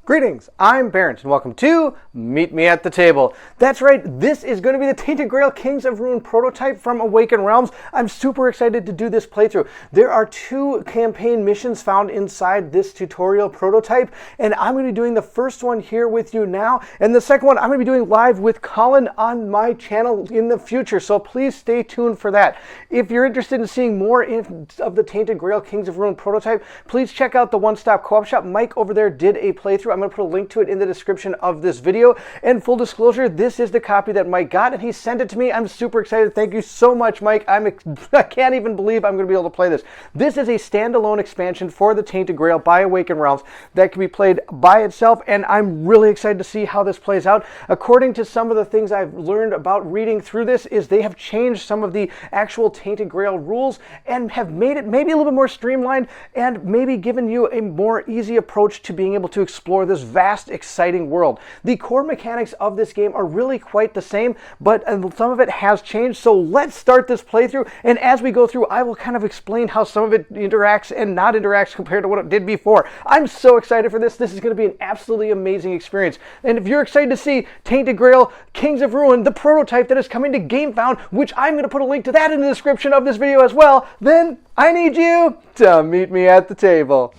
Greetings, I'm Barrett, and welcome to Meet Me at the Table. That's right, this is going to be the Tainted Grail Kings of Ruin prototype from Awakened Realms. I'm super excited to do this playthrough. There are 2 campaign missions found inside this tutorial prototype, and I'm going to be doing the first one here with you now, and the second one I'm going to be doing live with Colin on my channel in the future, so please stay tuned for that. If you're interested in seeing more of the Tainted Grail Kings of Ruin prototype, please check out the One Stop Co-op Shop. Mike over there did a playthrough. I'm going to put a link to it in the description of this video. And full disclosure, this is the copy that Mike got, and he sent it to me. I'm super excited. Thank you so much, Mike. I can't even believe I'm going to be able to play this. This is a standalone expansion for the Tainted Grail by Awakened Realms that can be played by itself, and I'm really excited to see how this plays out. According to some of the things I've learned about reading through this, is they have changed some of the actual Tainted Grail rules and have made it maybe a little bit more streamlined and maybe given you a more easy approach to being able to explore this vast, exciting world. The core mechanics of this game are really quite the same, but some of it has changed. So let's start this playthrough, and as we go through, I will kind of explain how some of it interacts and not interacts compared to what it did before. I'm so excited for this. This is going to be an absolutely amazing experience. And if you're excited to see Tainted Grail Kings of Ruin, the prototype that is coming to GameFound, which I'm going to put a link to that in the description of this video as well, then I need you to meet me at the table.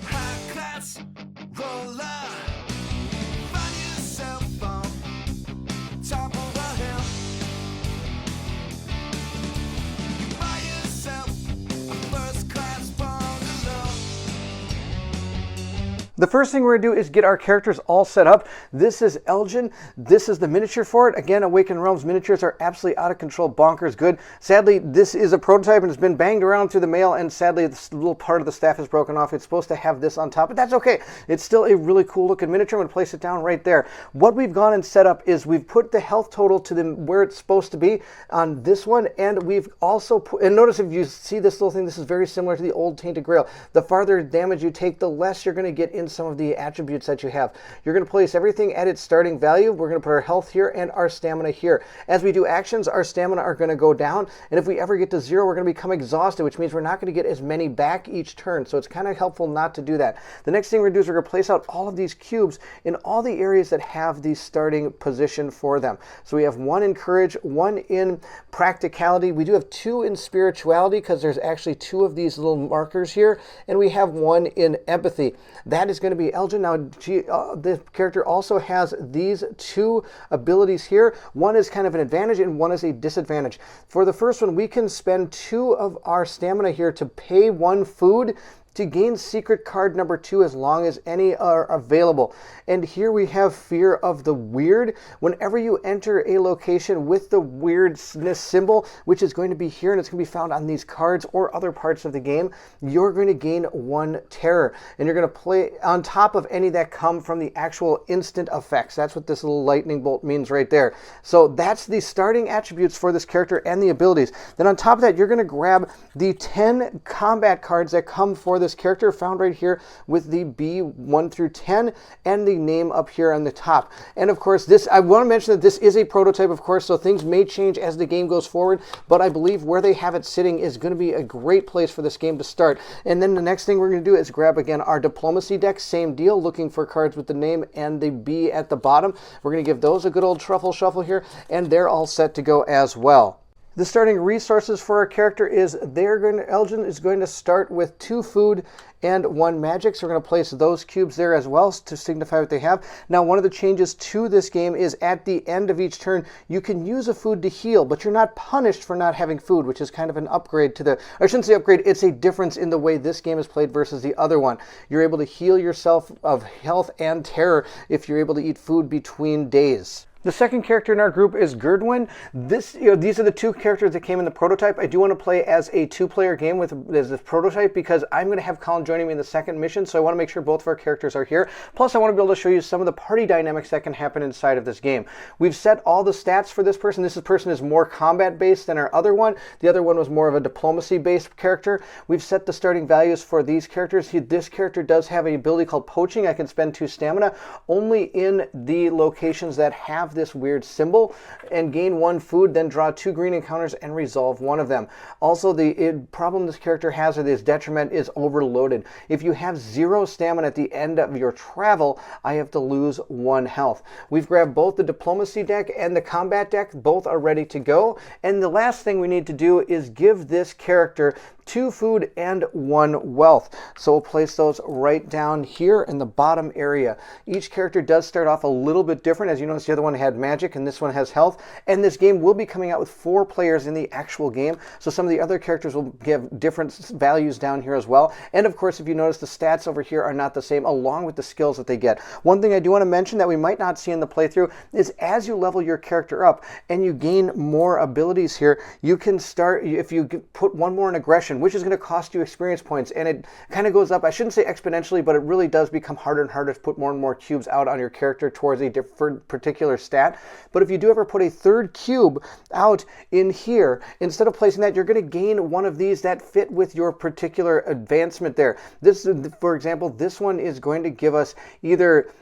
The first thing we're going to do is get our characters all set up. This is Elgin. This is the miniature for it. Again, Awakened Realms miniatures are absolutely out of control, bonkers good. Sadly, this is a prototype and it's been banged around through the mail, and sadly, this little part of the staff is broken off. It's supposed to have this on top, but that's okay. It's still a really cool looking miniature. I'm going to place it down right there. What we've gone and set up is we've put the health total to where it's supposed to be on this one, and we've also put, and notice if you see this little thing, this is very similar to the old Tainted Grail. The farther damage you take, the less you're going to get in some of the attributes that you have. You're going to place everything at its starting value. We're going to put our health here and our stamina here. As we do actions, our stamina are going to go down, and if we ever get to 0, we're going to become exhausted, which means we're not going to get as many back each turn, so it's kind of helpful not to do that. The next thing we're going to do is we're going to place out all of these cubes in all the areas that have the starting position for them. So we have 1 in courage, 1 in practicality. We do have 2 in spirituality because there's actually 2 of these little markers here, and we have 1 in empathy. That is going to be Elgin. Now, the character also has these 2 abilities here. 1 is kind of an advantage and 1 is a disadvantage. For the first one, we can spend 2 of our stamina here to pay 1 food to gain secret card number 2 as long as any are available. And here we have Fear of the Weird. Whenever you enter a location with the weirdness symbol, which is going to be here and it's going to be found on these cards or other parts of the game, you're going to gain 1 terror. And you're going to play on top of any that come from the actual instant effects. That's what this little lightning bolt means right there. So that's the starting attributes for this character and the abilities. Then on top of that, you're going to grab the 10 combat cards that come for this character, found right here with the B1 through 10 and the name up here on the top. And of course, this, I want to mention that this is a prototype, of course, so things may change as the game goes forward, but I believe where they have it sitting is going to be a great place for this game to start. And then the next thing we're going to do is grab again our diplomacy deck, same deal, looking for cards with the name and the B at the bottom. We're going to give those a good old truffle shuffle here, and they're all set to go as well. The starting resources for our character is Elgin is going to start with 2 food and 1 magic, so we're going to place those cubes there as well to signify what they have. Now, one of the changes to this game is at the end of each turn, you can use a food to heal, but you're not punished for not having food, which is kind of an upgrade to the, I shouldn't say upgrade, it's a difference in the way this game is played versus the other one. You're able to heal yourself of health and terror if you're able to eat food between days. The second character in our group is Gerdwin. These are the 2 characters that came in the prototype. I do want to play as a 2-player game with this prototype because I'm going to have Colin joining me in the second mission, so I want to make sure both of our characters are here. Plus, I want to be able to show you some of the party dynamics that can happen inside of this game. We've set all the stats for this person. This person is more combat-based than our other one. The other one was more of a diplomacy-based character. We've set the starting values for these characters. This character does have an ability called Poaching. I can spend 2 stamina only in the locations that have have this weird symbol and gain 1 food, then draw 2 green encounters and resolve 1 of them. Also, the problem this character has, or this detriment, is overloaded. If you have 0 stamina at the end of your travel, I have to lose 1 health. We've grabbed both the diplomacy deck and the combat deck. Both are ready to go. And the last thing we need to do is give this character 2 food and 1 wealth. So we'll place those right down here in the bottom area. Each character does start off a little bit different. As you notice, the other one had magic and this one has health. And this game will be coming out with 4 players in the actual game. So some of the other characters will give different values down here as well. And of course, if you notice, the stats over here are not the same, along with the skills that they get. One thing I do want to mention that we might not see in the playthrough is as you level your character up and you gain more abilities here, you can start, if you put 1 more in aggression, which is going to cost you experience points, and it kind of goes up, I shouldn't say exponentially, but it really does become harder and harder to put more and more cubes out on your character towards a different particular stat. But if you do ever put a 3rd cube out in here, instead of placing that, you're going to gain 1 of these that fit with your particular advancement there. This, for example, this one is going to give us either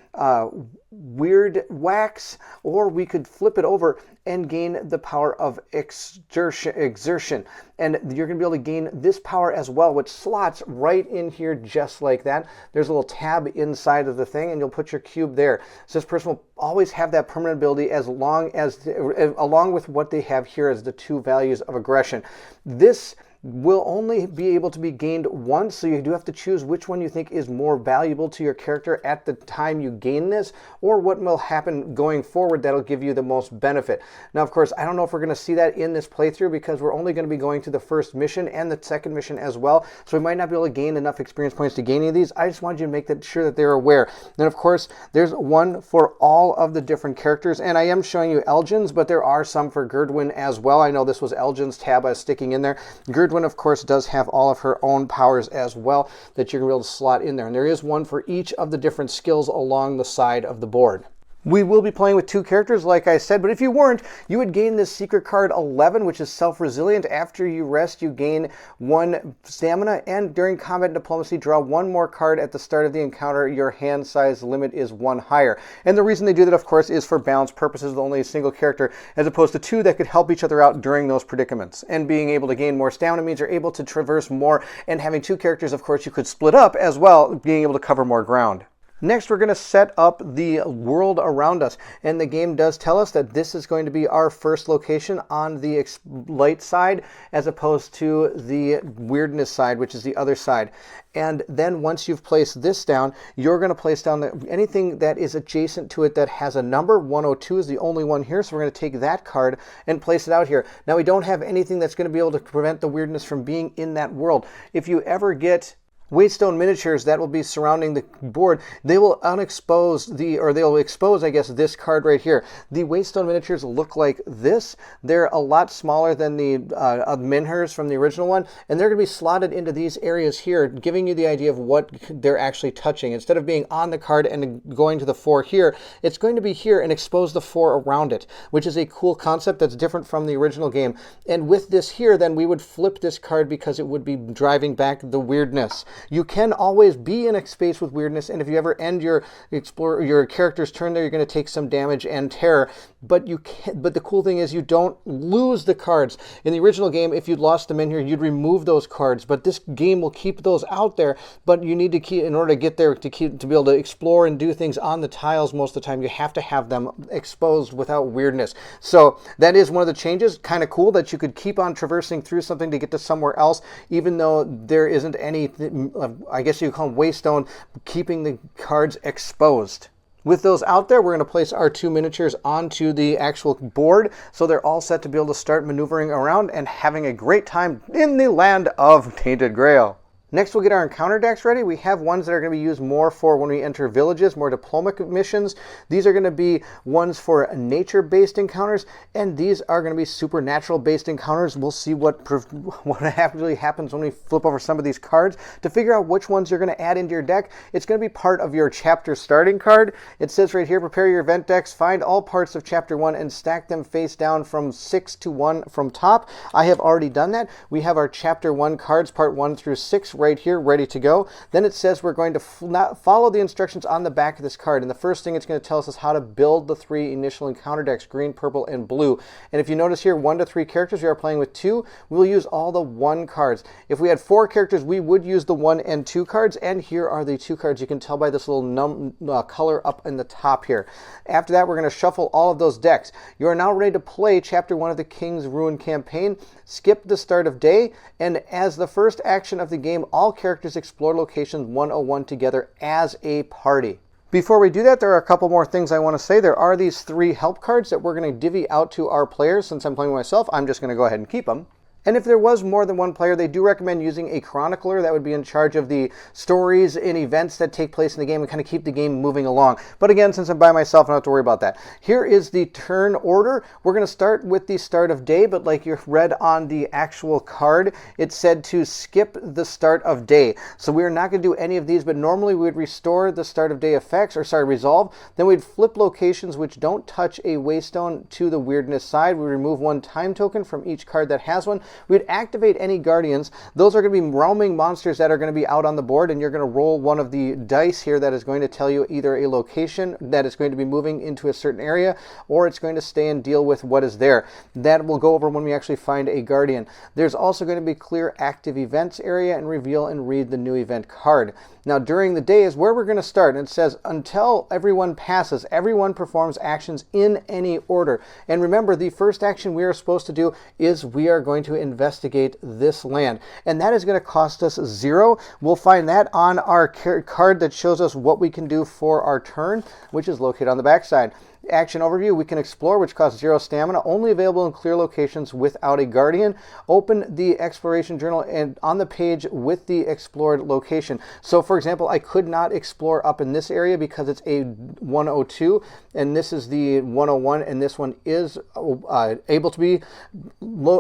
weird wax, or we could flip it over and gain the power of exertion. And you're going to be able to gain this power as well, which slots right in here just like that. There's a little tab inside of the thing, and you'll put your cube there. So this person will always have that permanent ability along with what they have here as the 2 values of aggression. This will only be able to be gained once, so you do have to choose which one you think is more valuable to your character at the time you gain this, or what will happen going forward that'll give you the most benefit. Now, of course, I don't know if we're going to see that in this playthrough, because we're only going to be going to the 1st mission and the 2nd mission as well, so we might not be able to gain enough experience points to gain any of these. I just wanted you to make sure that they're aware. Then, of course, there's 1 for all of the different characters, and I am showing you Elgin's, but there are some for Gerdwin as well. I know this was Elgin's tab I was sticking in there. Gerdwin, of course, does have all of her own powers as well that you're going to be able to slot in there. And there is 1 for each of the different skills along the side of the board. We will be playing with 2 characters, like I said, but if you weren't, you would gain this secret card 11, which is self-resilient. After you rest, you gain 1 stamina, and during combat and diplomacy, draw 1 more card at the start of the encounter. Your hand size limit is 1 higher. And the reason they do that, of course, is for balance purposes with only a single character, as opposed to 2 that could help each other out during those predicaments. And being able to gain more stamina means you're able to traverse more, and having 2 characters, of course, you could split up as well, being able to cover more ground. Next, we're going to set up the world around us, and the game does tell us that this is going to be our first location on the light side, as opposed to the weirdness side, which is the other side. And then once you've placed this down, you're going to place down anything that is adjacent to it that has a number. 102 is the only one here, so we're going to take that card and place it out here. Now, we don't have anything that's going to be able to prevent the weirdness from being in that world. If you ever get Waystone miniatures that will be surrounding the board, they will expose, I guess, this card right here. The Waystone miniatures look like this. They're a lot smaller than the Minhers from the original one, and they're going to be slotted into these areas here, giving you the idea of what they're actually touching. Instead of being on the card and going to the 4 here, it's going to be here and expose the 4 around it, which is a cool concept that's different from the original game. And with this here, then we would flip this card because it would be driving back the weirdness. You can always be in a space with weirdness, and if you ever end your character's turn there, you're going to take some damage and terror. But the cool thing is you don't lose the cards. In the original game, if you'd lost them in here, you'd remove those cards. But this game will keep those out there. But you need to keep, in order to get there, to be able to explore and do things on the tiles most of the time, you have to have them exposed without weirdness. So that is one of the changes. Kind of cool that you could keep on traversing through something to get to somewhere else, even though there isn't any, I guess you call them Waystone, keeping the cards exposed. With those out there, we're going to place our 2 miniatures onto the actual board, so they're all set to be able to start maneuvering around and having a great time in the land of Tainted Grail. Next, we'll get our encounter decks ready. We have ones that are going to be used more for when we enter villages, more diplomatic missions. These are going to be ones for nature-based encounters, and these are going to be supernatural-based encounters. We'll see what actually happens when we flip over some of these cards to figure out which ones you're going to add into your deck. It's going to be part of your chapter starting card. It says right here, prepare your event decks, find all parts of chapter 1 and stack them face down from 6 to 1 from top. I have already done that. We have our chapter 1 cards, part 1 through 6, right here, ready to go. Then it says we're going to follow the instructions on the back of this card. And the first thing it's going to tell us is how to build the 3 initial encounter decks, green, purple, and blue. And if you notice here, 1 to 3 characters, we are playing with 2. We'll use all the 1 cards. If we had 4 characters, we would use the 1 and 2 cards. And here are the 2 cards. You can tell by this little color up in the top here. After that, we're going to shuffle all of those decks. You are now ready to play Chapter 1 of the King's Ruin campaign. Skip the start of day, and as the first action of the game, all characters explore locations 101 together as a party. Before we do that, there are a couple more things I want to say. There are these 3 help cards that we're going to divvy out to our players. Since I'm playing myself, I'm just going to go ahead and keep them. And if there was more than 1 player, they do recommend using a chronicler that would be in charge of the stories and events that take place in the game and kind of keep the game moving along. But again, since I'm by myself, I don't have to worry about that. Here is the turn order. We're going to start with the start of day, but like you read on the actual card, it said to skip the start of day. So we're not going to do any of these, but normally we would restore the start of day effects, resolve. Then we'd flip locations which don't touch a waystone to the weirdness side. We remove 1 time token from each card that has one. We'd activate any guardians. Those are going to be roaming monsters that are going to be out on the board, and you're going to roll one of the dice here that is going to tell you either a location that is going to be moving into a certain area, or it's going to stay and deal with what is there. That will go over when we actually find a guardian. There's also going to be clear active events area and reveal and read the new event card. Now during the day is where we're going to start, and it says until everyone passes, everyone performs actions in any order. And remember, the first action we are supposed to do is we are going to investigate this land, and that is going to cost us 0. We'll find that on our card that shows us what we can do for our turn, which is located on the back side. Action overview, we can explore, which costs 0 stamina, only available in clear locations without a guardian. Open the exploration journal and on the page with the explored location. So for example, I could not explore up in this area because it's a 102 and this is the 101, and this one is able to be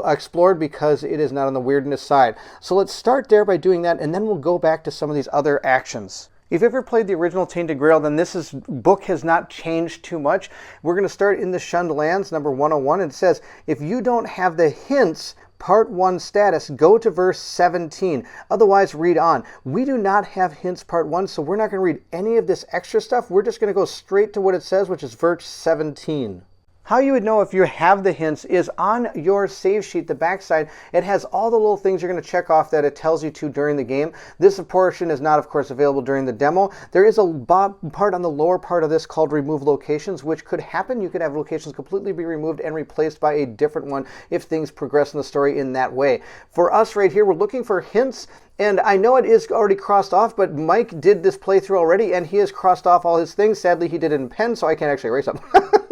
explored because it is not on the weirdness side. So let's start there by doing that, and then we'll go back to some of these other actions. If you've ever played the original Tainted Grail, then this book has not changed too much. We're going to start in the Shunned Lands, number 101. And it says, if you don't have the hints Part 1 status, go to verse 17. Otherwise, read on. We do not have hints Part 1, so we're not going to read any of this extra stuff. We're just going to go straight to what it says, which is verse 17. How you would know if you have the hints is on your save sheet, the backside. It has all the little things you're going to check off that it tells you to during the game. This portion is not, of course, available during the demo. There is a part on the lower part of this called remove locations, which could happen. You could have locations completely be removed and replaced by a different one if things progress in the story in that way. For us right here, we're looking for hints. And I know it is already crossed off, but Mike did this playthrough already, and he has crossed off all his things. Sadly, he did it in pen, so I can't actually erase them.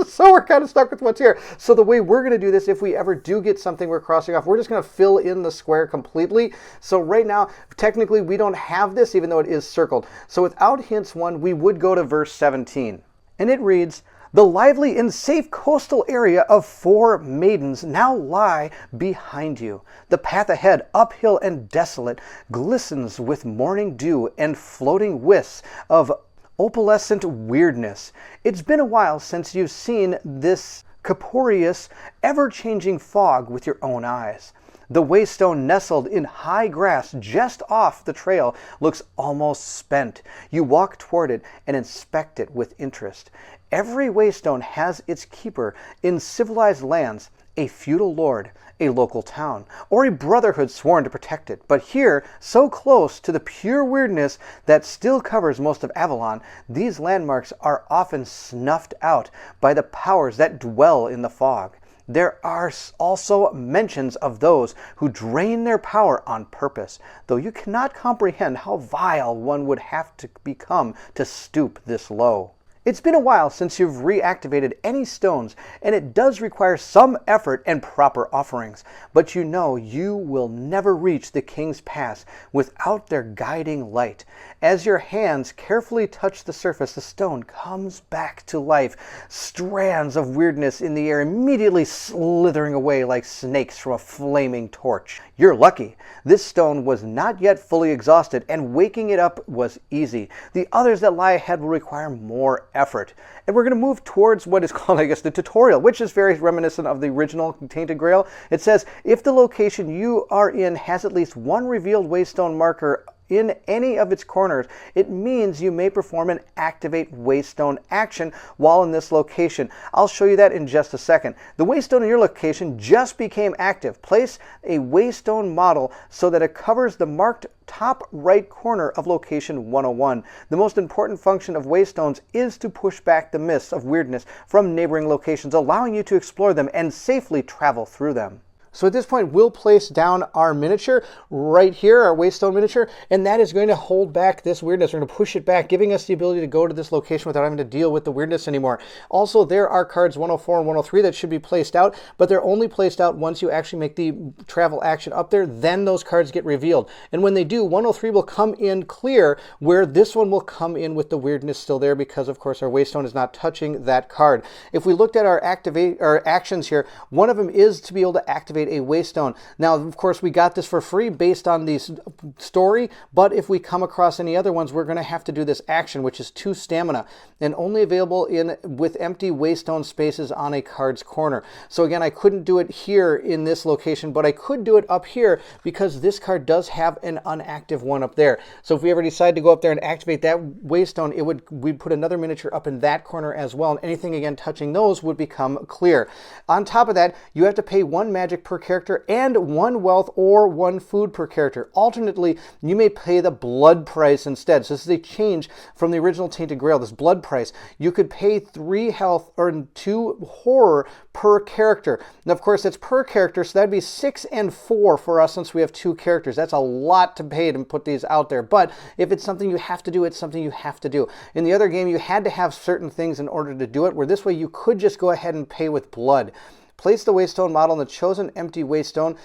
So we're kind of stuck with what's here. So the way we're going to do this, if we ever do get something we're crossing off, we're just going to fill in the square completely. So right now, technically, we don't have this, even though it is circled. So without hints 1, we would go to verse 17. And it reads, the lively and safe coastal area of 4 maidens now lie behind you. The path ahead, uphill and desolate, glistens with morning dew and floating wisps of opalescent weirdness. It's been a while since you've seen this capricious, ever-changing fog with your own eyes. The waystone nestled in high grass just off the trail looks almost spent. You walk toward it and inspect it with interest. Every waystone has its keeper in civilized lands, a feudal lord, a local town, or a brotherhood sworn to protect it. But here, so close to the pure weirdness that still covers most of Avalon, these landmarks are often snuffed out by the powers that dwell in the fog. There are also mentions of those who drain their power on purpose, though you cannot comprehend how vile one would have to become to stoop this low. It's been a while since you've reactivated any stones, and it does require some effort and proper offerings, but you know you will never reach the King's Pass without their guiding light. As your hands carefully touch the surface, the stone comes back to life, strands of weirdness in the air immediately slithering away like snakes from a flaming torch. You're lucky. This stone was not yet fully exhausted, and waking it up was easy. The others that lie ahead will require more effort. And we're going to move towards what is called, I guess, the tutorial, which is very reminiscent of the original Tainted Grail. It says, if the location you are in has at least one revealed waystone marker in any of its corners, it means you may perform an activate waystone action while in this location. I'll show you that in just a second. The waystone in your location just became active. Place a waystone model so that it covers the marked top right corner of location 101. The most important function of waystones is to push back the mists of weirdness from neighboring locations, allowing you to explore them and safely travel through them. So at this point, we'll place down our miniature right here, our waystone miniature, and that is going to hold back this weirdness. We're going to push it back, giving us the ability to go to this location without having to deal with the weirdness anymore. Also, there are cards 104 and 103 that should be placed out, but they're only placed out once you actually make the travel action up there. Then those cards get revealed. And when they do, 103 will come in clear, where this one will come in with the weirdness still there because, of course, our waystone is not touching that card. If we looked at our actions here, one of them is to be able to activate a waystone. Now, of course, we got this for free based on the story, but if we come across any other ones, we're going to have to do this action, which is 2 stamina, and only available with empty waystone spaces on a card's corner. So again, I couldn't do it here in this location, but I could do it up here because this card does have an unactive one up there. So if we ever decide to go up there and activate that waystone, we'd put another miniature up in that corner as well, and anything again touching those would become clear. On top of that, you have to pay 1 magic per character and 1 wealth or 1 food per character. Alternately, you may pay the blood price instead. So this is a change from the original Tainted Grail, this blood price. You could pay 3 health or 2 horror per character. Now, of course, that's per character, so that'd be 6 and 4 for us since we have 2 characters. That's a lot to pay to put these out there, but if it's something you have to do, it's something you have to do. In the other game, you had to have certain things in order to do it, where this way you could just go ahead and pay with blood. Place the waystone model in the chosen empty waystone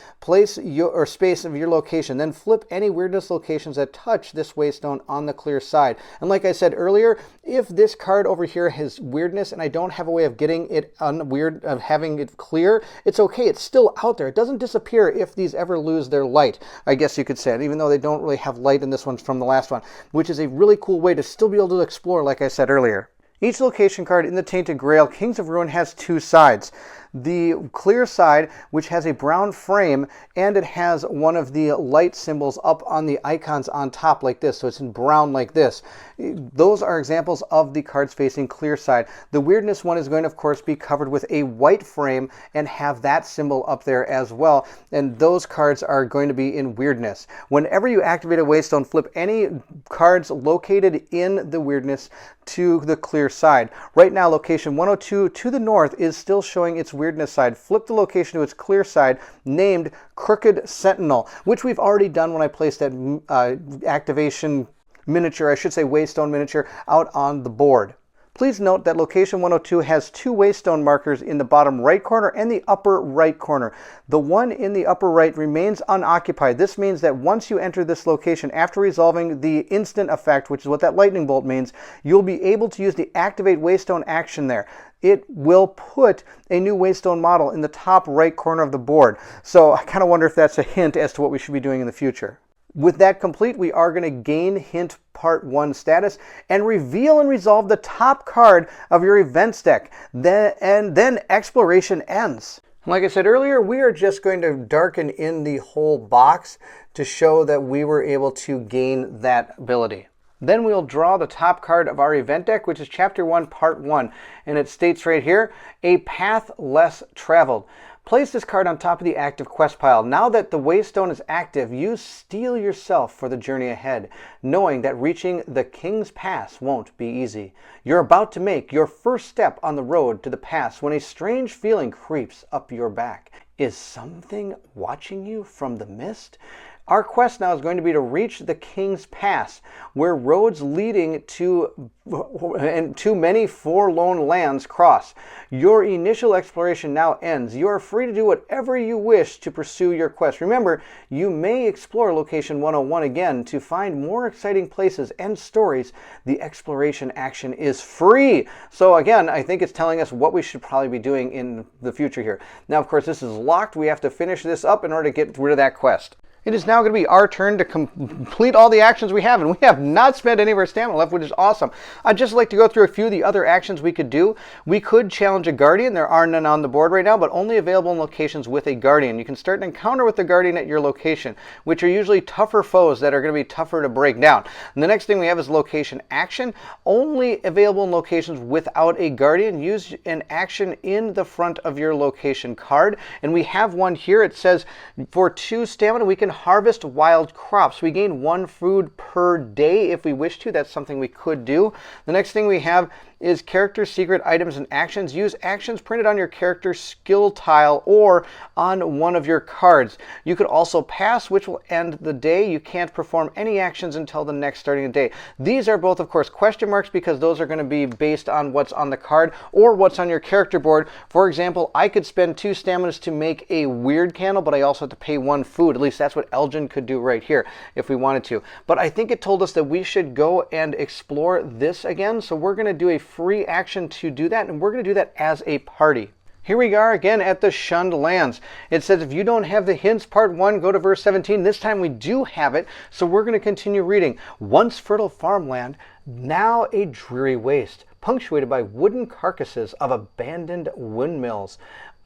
space of your location. Then flip any weirdness locations that touch this waystone on the clear side. And like I said earlier, if this card over here has weirdness and I don't have a way of getting it of having it clear, it's okay. It's still out there. It doesn't disappear if these ever lose their light, I guess you could say, even though they don't really have light in this one from the last one, which is a really cool way to still be able to explore, like I said earlier. Each location card in the Tainted Grail Kings of Ruin has 2 sides. The clear side, which has a brown frame, and it has one of the light symbols up on the icons on top like this, so it's in brown like this. Those are examples of the cards facing clear side. The weirdness one is going to, of course, be covered with a white frame and have that symbol up there as well, and those cards are going to be in weirdness. Whenever you activate a waystone, flip any cards located in the weirdness to the clear side. Right now, location 102 to the north is still showing its weirdness side. Flip the location to its clear side, named Crooked Sentinel, which we've already done when I placed that activation miniature, I should say waystone miniature, out on the board. Please note that location 102 has 2 waystone markers in the bottom right corner and the upper right corner. The one in the upper right remains unoccupied. This means that once you enter this location, after resolving the instant effect, which is what that lightning bolt means, you'll be able to use the activate waystone action there. It will put a new waystone model in the top right corner of the board. So I kind of wonder if that's a hint as to what we should be doing in the future. With that complete, we are going to gain hint part 1 status and reveal and resolve the top card of your events deck. Then exploration ends. Like I said earlier, we are just going to darken in the whole box to show that we were able to gain that ability. Then we'll draw the top card of our event deck, which is Chapter 1, Part 1. And it states right here, A Path Less Traveled. Place this card on top of the active quest pile. Now that the waystone is active, you steel yourself for the journey ahead, knowing that reaching the King's Pass won't be easy. You're about to make your first step on the road to the pass when a strange feeling creeps up your back. Is something watching you from the mist? Our quest now is going to be to reach the King's Pass, where roads leading to many forlorn lands cross. Your initial exploration now ends. You are free to do whatever you wish to pursue your quest. Remember, you may explore location 101 again to find more exciting places and stories. The exploration action is free. So again, I think it's telling us what we should probably be doing in the future here. Now, of course, this is locked. We have to finish this up in order to get rid of that quest. It is now going to be our turn to complete all the actions we have, and we have not spent any of our stamina left, which is awesome. I'd just like to go through a few of the other actions we could do. We could challenge a guardian. There are none on the board right now, but only available in locations with a guardian. You can start an encounter with the guardian at your location, which are usually tougher foes that are going to be tougher to break down. And the next thing we have is location action, only available in locations without a guardian. Use an action in the front of your location card, and we have one here. It says for 2 stamina we can harvest wild crops. We gain 1 food per day if we wish to. That's something we could do. The next thing we have is character secret items and actions. Use actions printed on your character skill tile or on one of your cards. You could also pass, which will end the day. You can't perform any actions until the next starting of the day. These are both, of course, question marks because those are going to be based on what's on the card or what's on your character board. For example, I could spend 2 staminas to make a weird candle, but I also have to pay 1 food. At least that's what Elgin could do right here if we wanted to. But I think it told us that we should go and explore this again. So we're going to do a free action to do that, and we're going to do that as a party. Here we are again at the Shunned Lands. It says if you don't have the hints, part 1, go to verse 17. This time we do have it, so we're going to continue reading. Once fertile farmland, now a dreary waste, punctuated by wooden carcasses of abandoned windmills.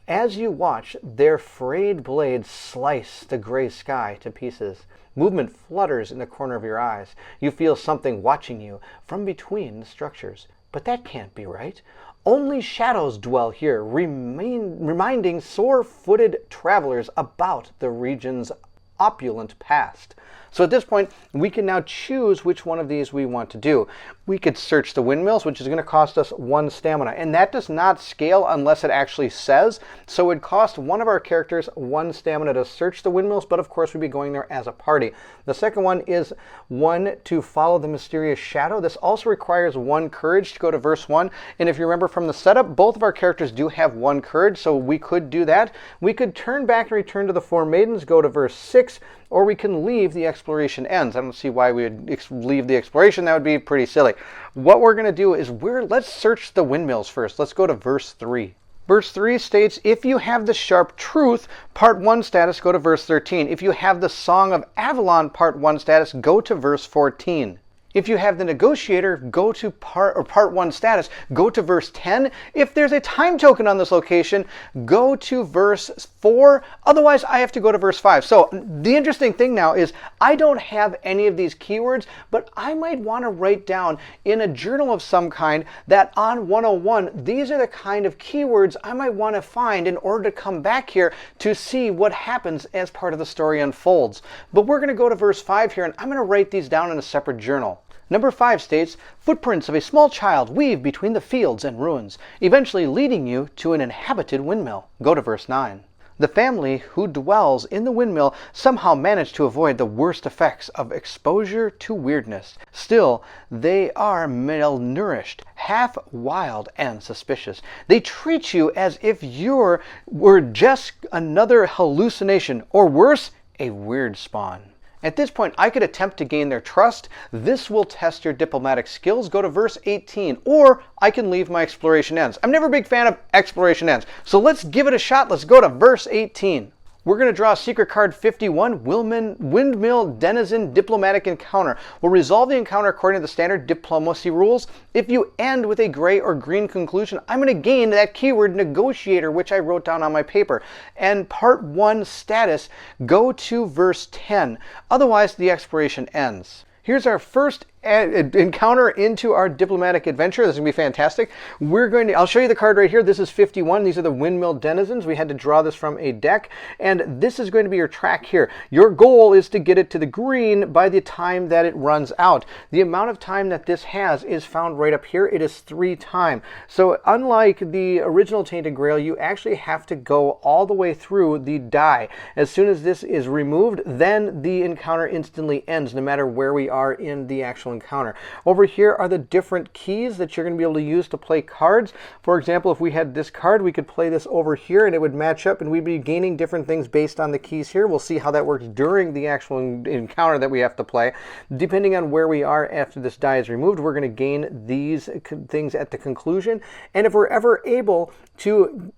As you watch, their frayed blades slice the gray sky to pieces. Movement flutters in the corner of your eyes. You feel something watching you from between the structures. But that can't be right. Only shadows dwell here, reminding sore-footed travelers about the region's opulent past. So at this point, we can now choose which one of these we want to do. We could search the windmills, which is going to cost us 1 stamina. And that does not scale unless it actually says. So it would cost one of our characters 1 stamina to search the windmills, but of course we'd be going there as a party. The second one is 1 to follow the mysterious shadow. This also requires 1 courage to go to verse 1. And if you remember from the setup, both of our characters do have 1 courage, so we could do that. We could turn back and return to the 4 maidens, go to verse 6, or we can leave the exploration ends. I don't see why we would leave the exploration. That would be pretty silly. What we're going to do is let's search the windmills first. Let's go to verse 3. Verse 3 states, if you have the Sharp Truth, part 1 status, go to verse 13. If you have the Song of Avalon, part 1 status, go to verse 14. If you have the Negotiator, go to part 1 status, go to verse 10. If there's a time token on this location, go to verse 4. Otherwise, I have to go to verse 5. So the interesting thing now is I don't have any of these keywords, but I might want to write down in a journal of some kind that on 101, these are the kind of keywords I might want to find in order to come back here to see what happens as part of the story unfolds. But we're going to go to verse 5 here, and I'm going to write these down in a separate journal. Number 5 states, footprints of a small child weave between the fields and ruins, eventually leading you to an inhabited windmill. Go to verse 9. The family who dwells in the windmill somehow managed to avoid the worst effects of exposure to weirdness. Still, they are malnourished, half wild and suspicious. They treat you as if you were just another hallucination, or worse, a weird spawn. At this point, I could attempt to gain their trust. This will test your diplomatic skills. Go to verse 18. Or I can leave my exploration ends. I'm never a big fan of exploration ends. So let's give it a shot. Let's go to verse 18. We're going to draw secret card 51, Windmill Denizen Diplomatic Encounter. We'll resolve the encounter according to the standard diplomacy rules. If you end with a gray or green conclusion, I'm going to gain that keyword Negotiator, which I wrote down on my paper. And part 1 status, go to verse 10. Otherwise, the exploration ends. Here's our first encounter into our diplomatic adventure. This is going to be fantastic. I'll show you the card right here. This is 51. These are the Windmill Denizens. We had to draw this from a deck, and this is going to be your track here. Your goal is to get it to the green by the time that it runs out. The amount of time that this has is found right up here. It is 3 times. So unlike the original Tainted Grail, you actually have to go all the way through the die. As soon as this is removed, then the encounter instantly ends, no matter where we are in the actual encounter. Over here are the different keys that you're going to be able to use to play cards. For example, if we had this card, we could play this over here and it would match up and we'd be gaining different things based on the keys here. We'll see how that works during the actual encounter that we have to play. Depending on where we are after this die is removed, we're going to gain these things at the conclusion. And if we're ever able to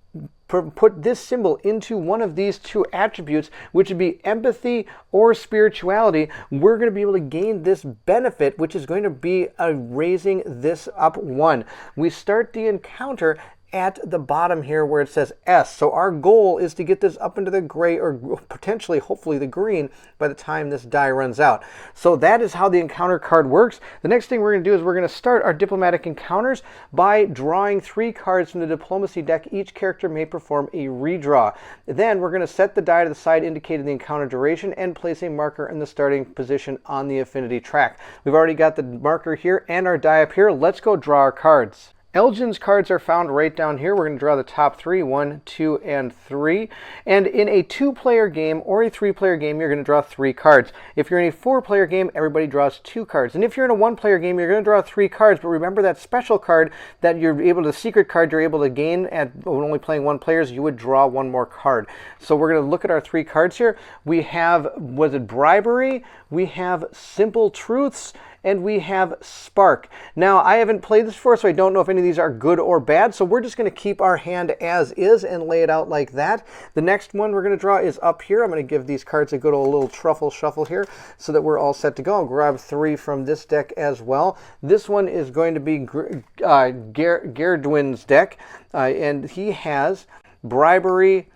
put this symbol into one of these two attributes, which would be empathy or spirituality, we're going to be able to gain this benefit, which is going to be raising this up 1. We start the encounter at the bottom here where it says S. So our goal is to get this up into the gray, or potentially, hopefully, the green by the time this die runs out. So that is how the encounter card works. The next thing we're going to do is we're going to start our diplomatic encounters by drawing 3 cards from the diplomacy deck. Each character may perform a redraw. Then we're going to set the die to the side indicating the encounter duration and place a marker in the starting position on the affinity track. We've already got the marker here and our die up here. Let's go draw our cards. Elgin's cards are found right down here. We're going to draw the top 3, 1, 2, and 3. And in a 2-player game or a 3-player game, you're going to draw 3 cards. If you're in a 4-player game, everybody draws 2 cards. And if you're in a 1-player game, you're going to draw 3 cards. But remember that special card that you're able to, the secret card you're able to gain at only playing 1 player, you would draw 1 more card. So we're going to look at our 3 cards here. We have, was it bribery? We have simple truths, and we have spark. Now, I haven't played this before, so I don't know if any of these are good or bad, so we're just going to keep our hand as is and lay it out like that. The next one we're going to draw is up here. I'm going to give these cards a good old little truffle shuffle here so that we're all set to go. I'll grab 3 from this deck as well. This one is going to be Gerdwin's deck, and he has bribery,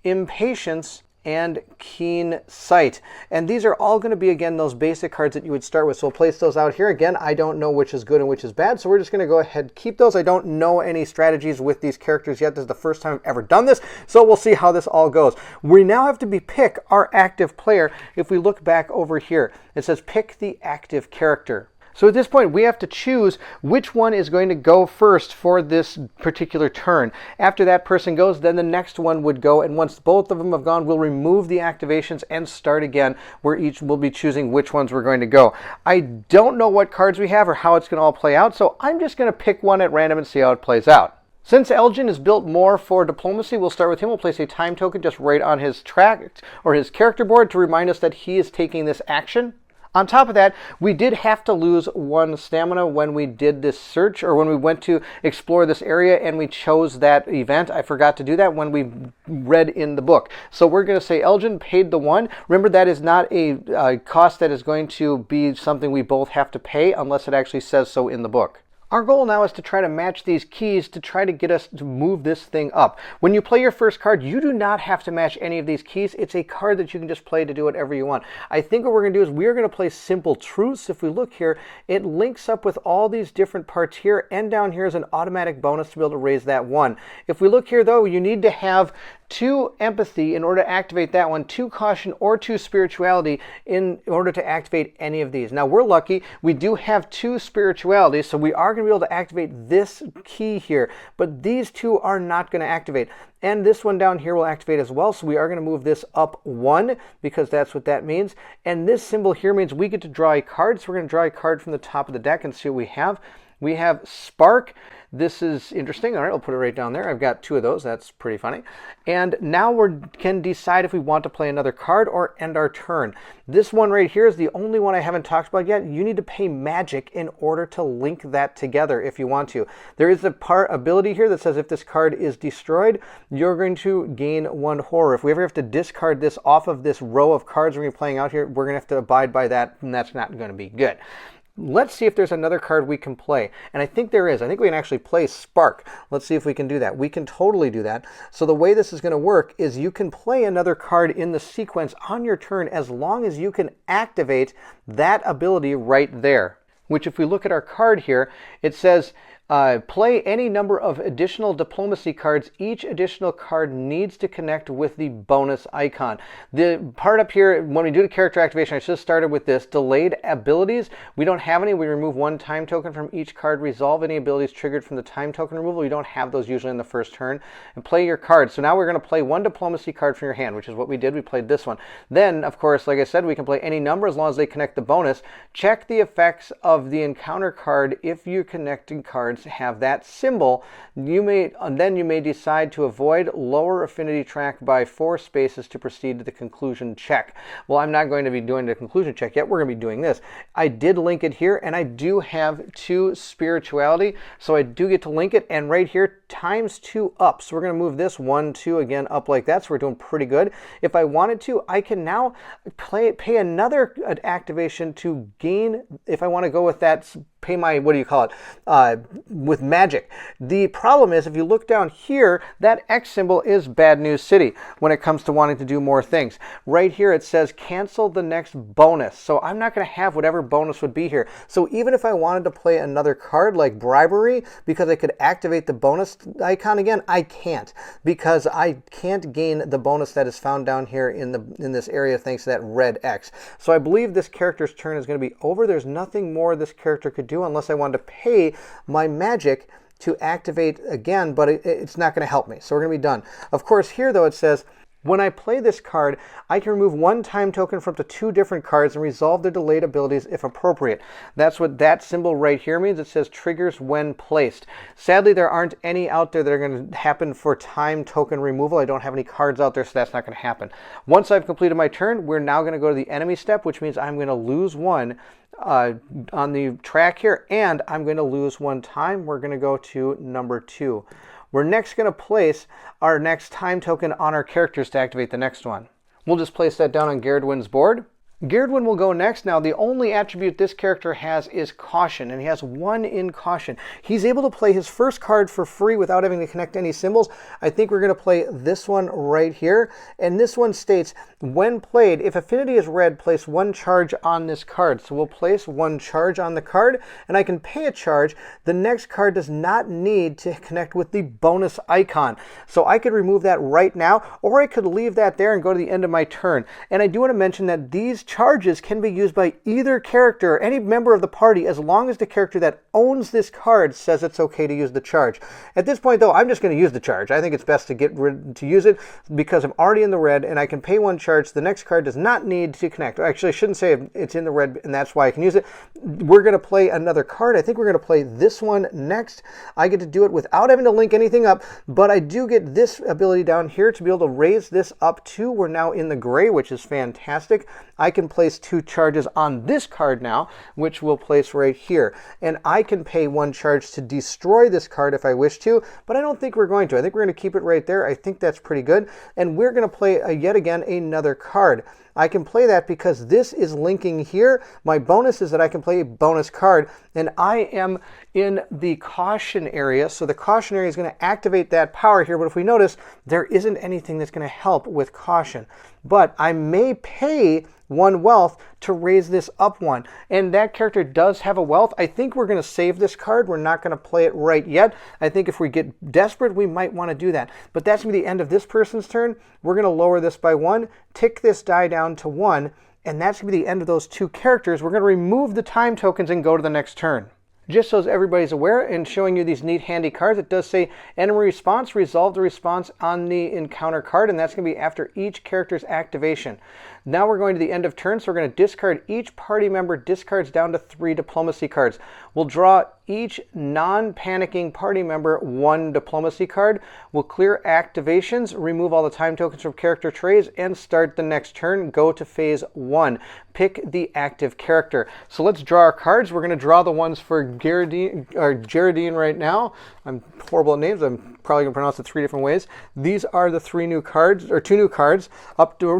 impatience, and keen sight. And these are all going to be, again, those basic cards that you would start with. So we'll place those out here. Again, I don't know which is good and which is bad, so we're just going to go ahead and keep those. I don't know any strategies with these characters yet. This is the first time I've ever done this, so we'll see how this all goes. We now have to pick our active player. If we look back over here, it says pick the active character. So at this point, we have to choose which one is going to go first for this particular turn. After that person goes, then the next one would go, and once both of them have gone, we'll remove the activations and start again, where each will be choosing which ones we're going to go. I don't know what cards we have or how it's going to all play out, so I'm just going to pick one at random and see how it plays out. Since Elgin is built more for diplomacy, we'll start with him. We'll place a time token just right on his track or his character board to remind us that he is taking this action. On top of that, we did have to lose 1 stamina when we did this search, or when we went to explore this area and we chose that event. I forgot to do that when we read in the book. So we're going to say Elgin paid the 1. Remember, that is not a cost that is going to be something we both have to pay unless it actually says so in the book. Our goal now is to try to match these keys to try to get us to move this thing up. When you play your first card, you do not have to match any of these keys. It's a card that you can just play to do whatever you want. I think what we're going to do is we're going to play Simple Truths. If we look here, it links up with all these different parts here, and down here is an automatic bonus to be able to raise that 1. If we look here, though, you need to have 2 empathy in order to activate that one, 2 caution, or 2 spirituality in order to activate any of these. Now, we're lucky. We do have 2 spiritualities, so we are going to be able to activate this key here, but these 2 are not going to activate. And this one down here will activate as well, so we are going to move this up 1 because that's what that means. And this symbol here means we get to draw a card, so we're going to draw a card from the top of the deck and see what we have. We have Spark. This is interesting. All right, I'll put it right down there. I've got 2 of those. That's pretty funny. And now we can decide if we want to play another card or end our turn. This one right here is the only one I haven't talked about yet. You need to pay magic in order to link that together if you want to. There is a ability here that says if this card is destroyed, you're going to gain 1 horror. If we ever have to discard this off of this row of cards we're going to be playing out here, we're going to have to abide by that, and that's not going to be good. Let's see if there's another card we can play. And I think there is. I think we can actually play Spark. Let's see if we can do that. We can totally do that. So the way this is going to work is you can play another card in the sequence on your turn as long as you can activate that ability right there. Which, if we look at our card here, it says play any number of additional diplomacy cards. Each additional card needs to connect with the bonus icon. The part up here, when we do the character activation, I should have started with this. Delayed abilities. We don't have any. We remove 1 time token from each card. Resolve any abilities triggered from the time token removal. We don't have those usually in the first turn. And play your card. So now we're going to play 1 diplomacy card from your hand, which is what we did. We played this one. Then, of course, like I said, we can play any number as long as they connect the bonus. Check the effects of the encounter card if you're connecting cards cards have that symbol, you may decide to avoid lower affinity track by 4 spaces to proceed to the conclusion check. Well, I'm not going to be doing the conclusion check yet. We're going to be doing this. I did link it here, and I do have 2 spirituality, so I do get to link it, and right here, ×2 up. So we're going to move this 1, 2 again up like that, so we're doing pretty good. If I wanted to, I can now pay another activation to gain, if I want to go with that, pay my, what do you call it, with magic. The problem is, if you look down here, that X symbol is Bad News City when it comes to wanting to do more things. Right here it says cancel the next bonus. So I'm not going to have whatever bonus would be here. So even if I wanted to play another card like Bribery, because I could activate the bonus icon again, I can't, because I can't gain the bonus that is found down here in this area thanks to that red X. So I believe this character's turn is going to be over. There's nothing more this character could do unless I wanted to pay my magic to activate again, but it's not going to help me. So we're going to be done. Of course, here though it says, when I play this card, I can remove 1 time token from up to 2 different cards and resolve their delayed abilities if appropriate. That's what that symbol right here means. It says triggers when placed. Sadly, there aren't any out there that are going to happen for time token removal. I don't have any cards out there, so that's not going to happen. Once I've completed my turn, we're now going to go to the enemy step, which means I'm going to lose 1 on the track here, and I'm going to lose 1 time. We're going to go to number 2. We're next going to place our next time token on our characters to activate the next one. We'll just place that down on Garredwin's board. Garredwin will go next. Now, the only attribute this character has is Caution, and he has 1 in Caution. He's able to play his first card for free without having to connect any symbols. I think we're going to play this one right here, and this one states, when played, if affinity is red, place 1 charge on this card. So we'll place 1 charge on the card, and I can pay a charge. The next card does not need to connect with the bonus icon. So I could remove that right now, or I could leave that there and go to the end of my turn. And I do want to mention that these charges can be used by either character or any member of the party as long as the character that owns this card says it's okay to use the charge. At this point though, I'm just going to use the charge. I think it's best to use it because I'm already in the red and I can pay 1 charge. The next card does not need to connect. Actually, I shouldn't say it's in the red and that's why I can use it. We're going to play another card. I think we're going to play this one next. I get to do it without having to link anything up, but I do get this ability down here to be able to raise this up to, we're now in the gray, which is fantastic. I can place 2 charges on this card now, which we'll place right here. And I can pay 1 charge to destroy this card if I wish to, but I don't think we're going to. I think we're going to keep it right there. I think that's pretty good. And we're going to play yet again another card. I can play that because this is linking here. My bonus is that I can play a bonus card, and I am in the Caution area. So the Caution area is going to activate that power here, but if we notice, there isn't anything that's going to help with Caution. But I may pay 1 wealth to raise this up 1. And that character does have a wealth. I think we're going to save this card. We're not going to play it right yet. I think if we get desperate, we might want to do that. But that's going to be the end of this person's turn. We're going to lower this by 1, tick this die down to 1, and that's going to be the end of those 2 characters. We're going to remove the time tokens and go to the next turn. Just so everybody's aware, and showing you these neat handy cards, it does say enemy response, resolve the response on the encounter card, and that's going to be after each character's activation. Now we're going to the end of turn, so we're going to discard each party member discards down to 3 diplomacy cards. We'll draw each non-panicking party member 1 diplomacy card. We'll clear activations, remove all the time tokens from character trays, and start the next turn. Go to phase 1. Pick the active character. So let's draw our cards. We're going to draw the ones for Geraldine right now. I'm horrible at names. I'm probably going to pronounce it 3 different ways. These are the 2 new cards.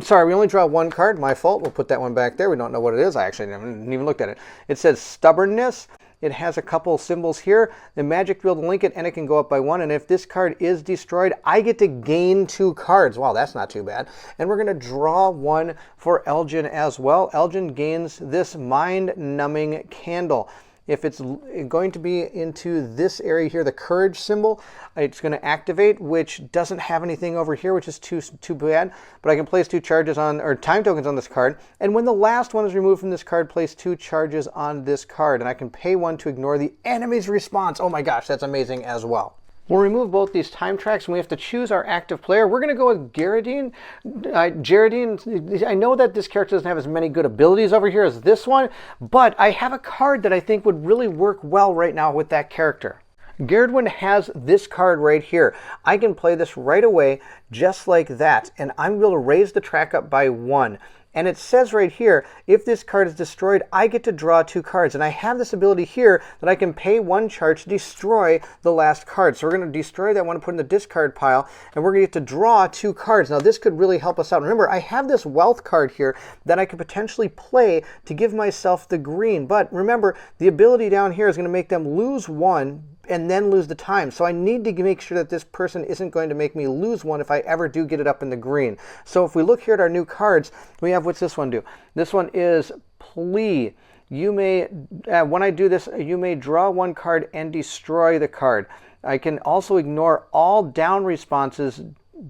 Sorry, we only draw 1 card. My fault. We'll put that one back there. We don't know what it is. I actually haven't even looked at it. It says Stubbornness. It has a couple symbols here. The magic to be able to link it, and it can go up by 1. And if this card is destroyed, I get to gain 2 cards. Wow, that's not too bad. And we're going to draw 1 for Elgin as well. Elgin gains this mind-numbing candle. If it's going to be into this area here, the courage symbol, it's going to activate, which doesn't have anything over here, which is too bad. But I can place 2 charges on, or time tokens on this card. And when the last one is removed from this card, place 2 charges on this card. And I can pay 1 to ignore the enemy's response. Oh my gosh, that's amazing as well. We'll remove both these time tracks, and we have to choose our active player. We're going to go with Geraldine. I know that this character doesn't have as many good abilities over here as this one, but I have a card that I think would really work well right now with that character. Gerdwin has this card right here. I can play this right away just like that, and I'm able to raise the track up by 1. And it says right here, if this card is destroyed, I get to draw 2 cards. And I have this ability here that I can pay 1 charge to destroy the last card. So we're going to destroy that one, put in the discard pile, and we're going to get to draw 2 cards. Now this could really help us out. Remember, I have this wealth card here that I could potentially play to give myself the green. But remember, the ability down here is going to make them lose 1 and then lose the time. So I need to make sure that this person isn't going to make me lose 1 if I ever do get it up in the green. So if we look here at our new cards, we have, what's this one do? This one is plea. You may, when I do this, you may draw 1 card and destroy the card. I can also ignore all down responses,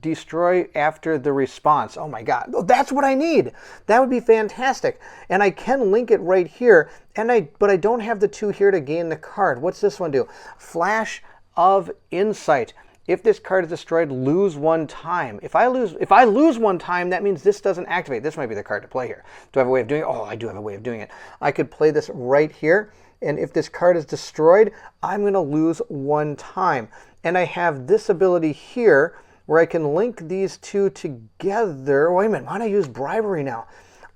destroy after the response. Oh my God, that's what I need. That would be fantastic. And I can link it right here, but I don't have the 2 here to gain the card. What's this one do? Flash of Insight. If this card is destroyed, lose 1 time. If I lose 1 time, that means this doesn't activate. This might be the card to play here. Do I have a way of doing it? Oh, I do have a way of doing it. I could play this right here, and if this card is destroyed, I'm going to lose 1 time. And I have this ability here where I can link these 2 together. Wait a minute, why don't I use bribery now?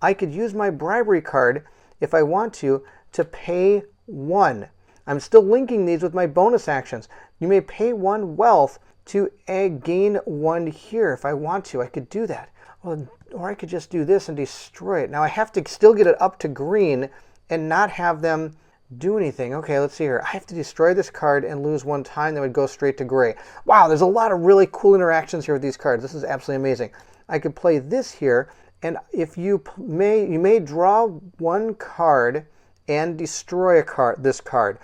I could use my bribery card, if I want to pay 1. I'm still linking these with my bonus actions. You may pay 1 wealth to gain 1 here. If I want to, I could do that. Well, or I could just do this and destroy it. Now I have to still get it up to green and not have them do anything. Okay, let's see here. I have to destroy this card and lose 1 time, then would go straight to gray. Wow, there's a lot of really cool interactions here with these cards. This is absolutely amazing. I could play this here, and if you may draw 1 card and destroy this card.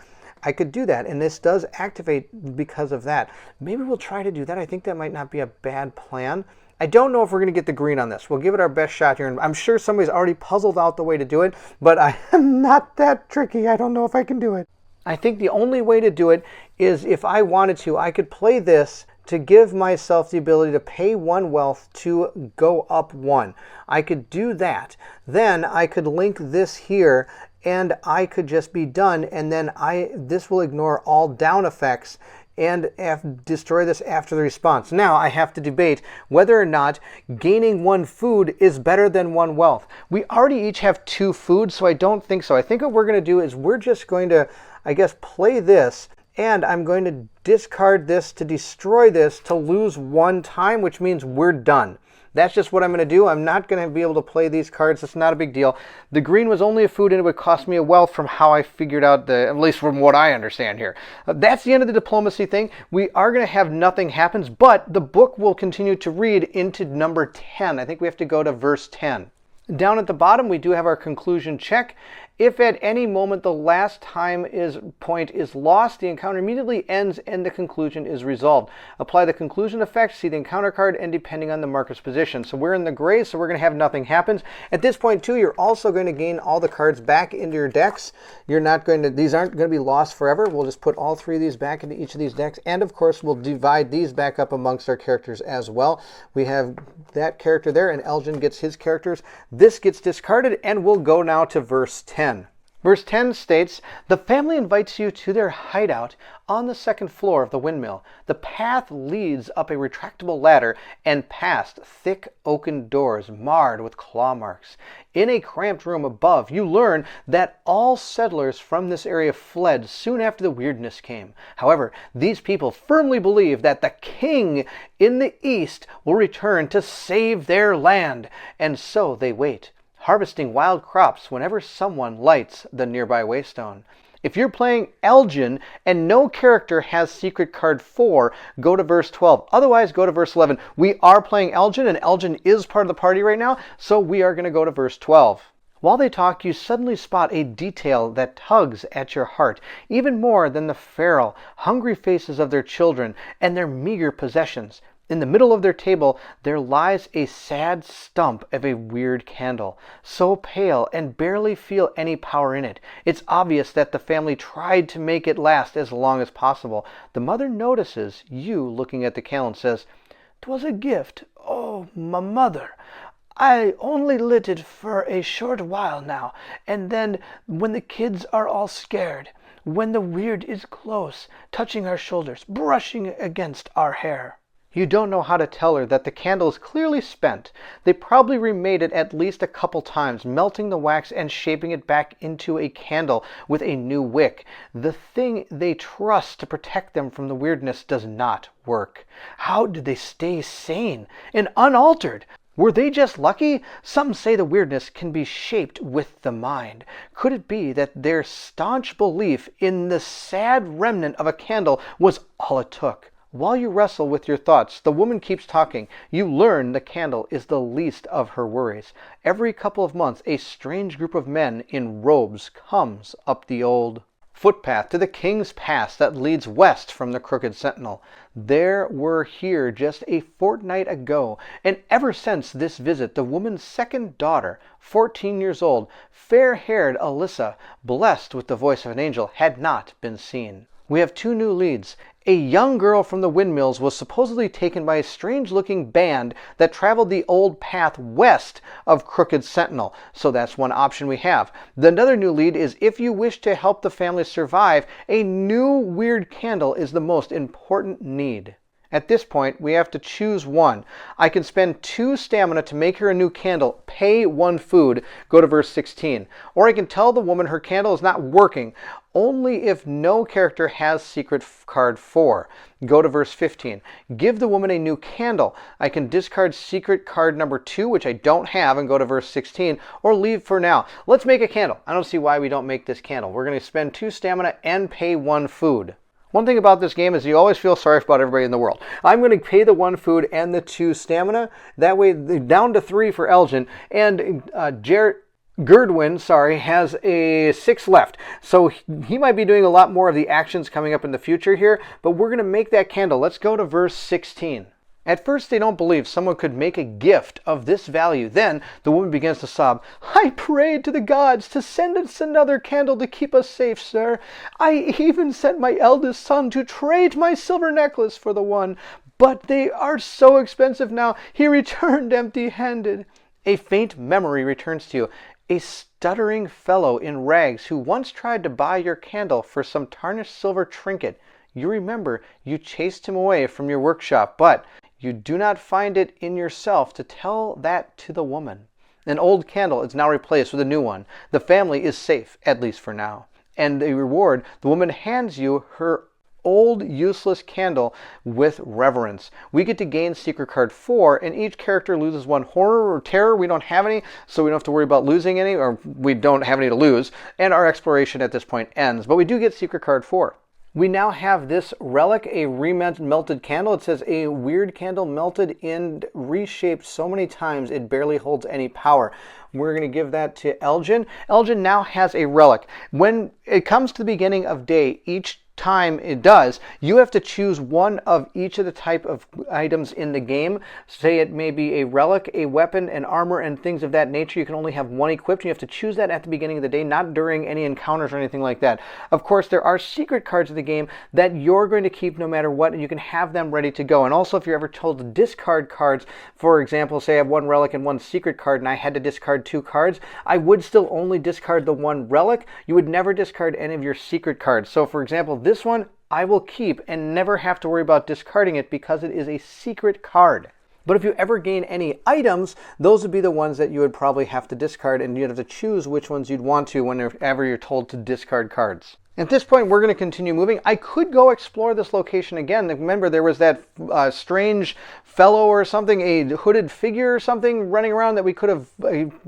I could do that, and this does activate because of that. Maybe we'll try to do that. I think that might not be a bad plan. I don't know if we're going to get the green on this. We'll give it our best shot here, and I'm sure somebody's already puzzled out the way to do it, but I am not that tricky. I don't know if I can do it. I think the only way to do it is if I wanted to, I could play this to give myself the ability to pay 1 wealth to go up 1. I could do that. Then I could link this here, and I could just be done, and then this will ignore all down effects and destroy this after the response. Now I have to debate whether or not gaining 1 food is better than 1 wealth. We already each have 2 food, so I don't think so. I think what we're going to do is we're just going to, I guess, play this, and I'm going to discard this to destroy this to lose 1 time, which means we're done. That's just what I'm going to do. I'm not going to be able to play these cards. It's not a big deal. The green was only a food, and it would cost me a wealth from how I figured out, at least from what I understand here. That's the end of the diplomacy thing. We are going to have nothing happens, but the book will continue to read into number 10. I think we have to go to verse 10. Down at the bottom, we do have our conclusion check. If at any moment the last point is lost, the encounter immediately ends and the conclusion is resolved. Apply the conclusion effect, see the encounter card, and depending on the marker's position. So we're in the gray, so we're going to have nothing happens. At this point, too, you're also going to gain all the cards back into your decks. These aren't going to be lost forever. We'll just put all 3 of these back into each of these decks, and of course, we'll divide these back up amongst our characters as well. We have that character there, and Elgin gets his characters. This gets discarded, and we'll go now to verse 10. Verse 10 states, the family invites you to their hideout on the 2nd floor of the windmill. The path leads up a retractable ladder and past thick oaken doors marred with claw marks. In a cramped room above, you learn that all settlers from this area fled soon after the weirdness came. However, these people firmly believe that the king in the east will return to save their land, and so they wait, harvesting wild crops whenever someone lights the nearby waystone. If you're playing Elgin and no character has secret card 4, go to verse 12. Otherwise, go to verse 11. We are playing Elgin, and Elgin is part of the party right now, so we are going to go to verse 12. While they talk, you suddenly spot a detail that tugs at your heart, even more than the feral, hungry faces of their children and their meager possessions. In the middle of their table, there lies a sad stump of a weird candle, so pale and barely feel any power in it. It's obvious that the family tried to make it last as long as possible. The mother notices you looking at the candle and says, "'Twas a gift, oh, my mother. I only lit it for a short while now, and then when the kids are all scared. when the weird is close, touching our shoulders, brushing against our hair. You don't know how to tell her that the candle is clearly spent. They probably remade it at least a couple times, melting the wax and shaping it back into a candle with a new wick. The thing they trust to protect them from the weirdness does not work. How did they stay sane and unaltered? Were they just lucky? Some say the weirdness can be shaped with the mind. Could it be that their staunch belief in the sad remnant of a candle was all it took? While you wrestle with your thoughts, the woman keeps talking. You learn the candle is the least of her worries. Every couple of months, a strange group of men in robes comes up the old footpath to the King's Pass that leads west from the Crooked Sentinel. There were here just a fortnight ago, and ever since this visit, the woman's second daughter, 14 years old, fair-haired Alyssa, blessed with the voice of an angel, had not been seen. We have two new leads. A young girl from the windmills was supposedly taken by a strange-looking band that traveled the old path west of Crooked Sentinel, so that's one option we have. Another new lead is if you wish to help the family survive, a new weird candle is the most important need. At this point, we have to choose one. I can spend 2 stamina to make her a new candle, pay 1 food, go to verse 16. Or I can tell the woman her candle is not working, only if no character has secret card 4. Go to verse 15. Give the woman a new candle. I can discard secret card number 2, which I don't have, and go to verse 16, or leave for now. Let's make a candle. I don't see why we don't make this candle. We're going to spend 2 stamina and pay 1 food. One thing about this game is you always feel sorry about everybody in the world. I'm going to pay the 1 food and the 2 stamina. That way, down to 3 for Elgin. And Gerdwin, has a 6 left. So he might be doing a lot more of the actions coming up in the future here. But we're going to make that candle. Let's go to verse 16. At first, they don't believe someone could make a gift of this value. Then the woman begins to sob. I prayed to the gods to send us another candle to keep us safe, sir. I even sent my eldest son to trade my silver necklace for the one. But they are so expensive now. He returned empty-handed. A faint memory returns to you. A stuttering fellow in rags who once tried to buy your candle for some tarnished silver trinket. You remember you chased him away from your workshop, but you do not find it in yourself to tell that to the woman. An old candle is now replaced with a new one. The family is safe, at least for now. And the reward, the woman hands you her old useless candle with reverence. We get to gain secret card 4, and each character loses 1 horror or terror. We don't have any, so we don't have to worry about losing any, or we don't have any to lose. And our exploration at this point ends. But we do get secret card 4. We now have this relic, a remelted candle. It says a weird candle melted and reshaped so many times it barely holds any power. We're going to give that to Elgin. Elgin now has a relic. When it comes to the beginning of day, each time it does, you have to choose one of each of the type of items in the game. Say it may be a relic, a weapon, an armor, and things of that nature. You can only have one equipped. You have to choose that at the beginning of the day, not during any encounters or anything like that. Of course, there are secret cards in the game that you're going to keep no matter what, and you can have them ready to go. And also, if you're ever told to discard cards, for example, say I have 1 relic and 1 secret card, and I had to discard 2 cards, I would still only discard the 1 relic. You would never discard any of your secret cards. So, for example, this one I will keep and never have to worry about discarding it because it is a secret card. But if you ever gain any items, those would be the ones that you would probably have to discard, and you'd have to choose which ones you'd want to whenever you're told to discard cards. At this point, we're going to continue moving. I could go explore this location again. Remember, there was that strange fellow or something, a hooded figure or something running around that we could have